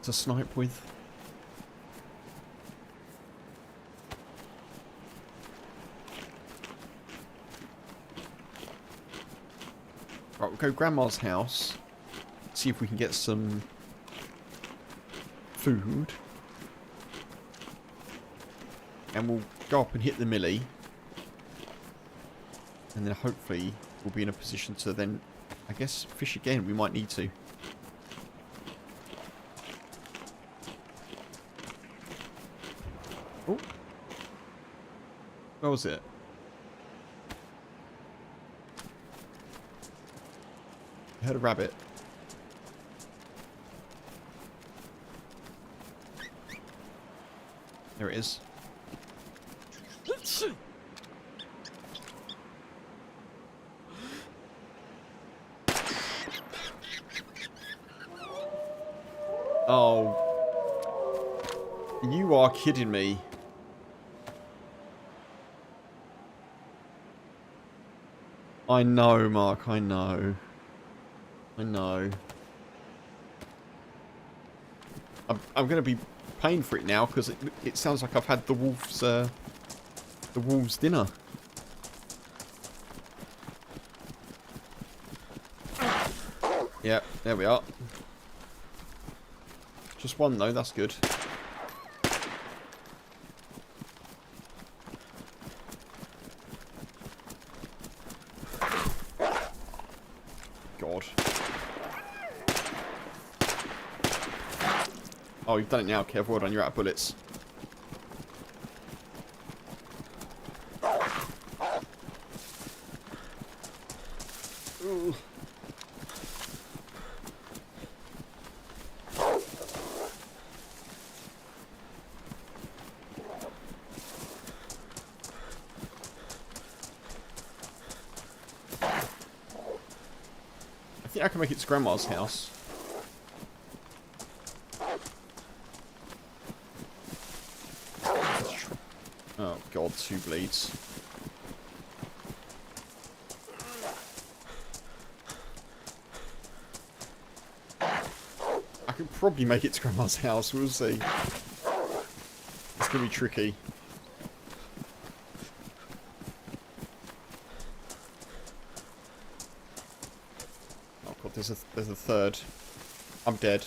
to snipe with. Right, we'll go Grandma's house, see if we can get some food. And we'll go up and hit the millie. And then hopefully we'll be in a position to then, I guess, fish again. We might need to. Oh. Where was it? I heard a rabbit. There it is. Oh. You are kidding me. I know, Mark, I know. I know. I'm going to be paying for it now because it sounds like I've had the wolves' dinner. Yep, there we are. Just one though, that's good. Oh, you've done it now, Kev. Well done. You're out of bullets. Ooh. I think I can make it to Grandma's house. Oh god, 2 bleeds. I could probably make it to Grandma's house, we'll see. It's gonna be tricky. Oh god, there's a third. I'm dead.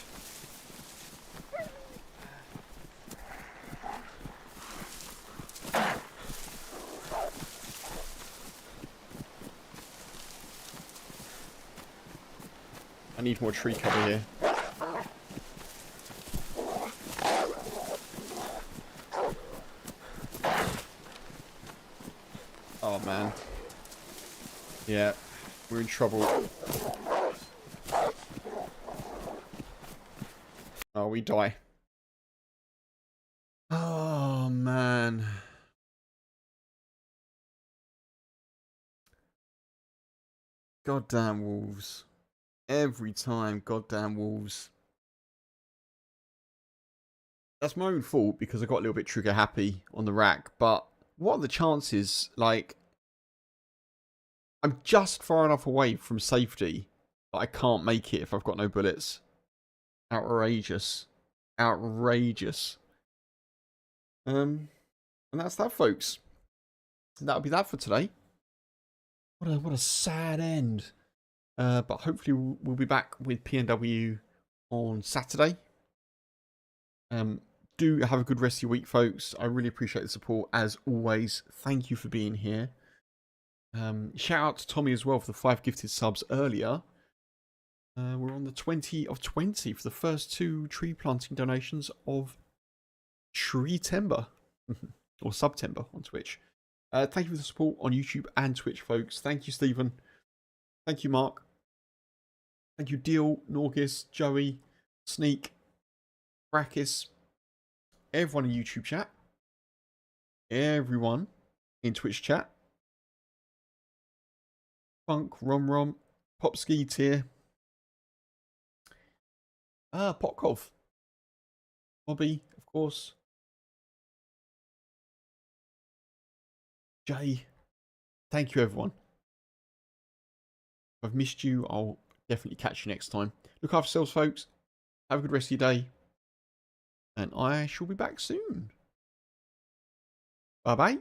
I need more tree cover here. Oh man. Yeah, we're in trouble. Oh, we die. Oh man. Goddamn wolves. Every time, goddamn wolves. That's my own fault because I got a little bit trigger happy on the rack, but what are the chances? Like, I'm just far enough away from safety that I can't make it if I've got no bullets. Outrageous. Outrageous. And that's that, folks. That'll be that for today. What a sad end. But hopefully we'll be back with PNW on Saturday. Do have a good rest of your week, folks. I really appreciate the support as always. Thank you for being here. Shout out to Tommy as well for the 5 gifted subs earlier. We're on the 20 of 20 for the first 2 tree planting donations of Tree-tember or September on Twitch. Thank you for the support on YouTube and Twitch, folks. Thank you, Stephen. Thank you, Mark. Thank you, Deal, Norgis, Joey, Sneak, Brakis, everyone in YouTube chat, everyone in Twitch chat, Funk, Rom, Popski, Tier, Potkov, Bobby, of course, Jay. Thank you, everyone. If I've missed you, I'll definitely catch you next time. Look after yourselves, folks. Have a good rest of your day. And I shall be back soon. Bye-bye.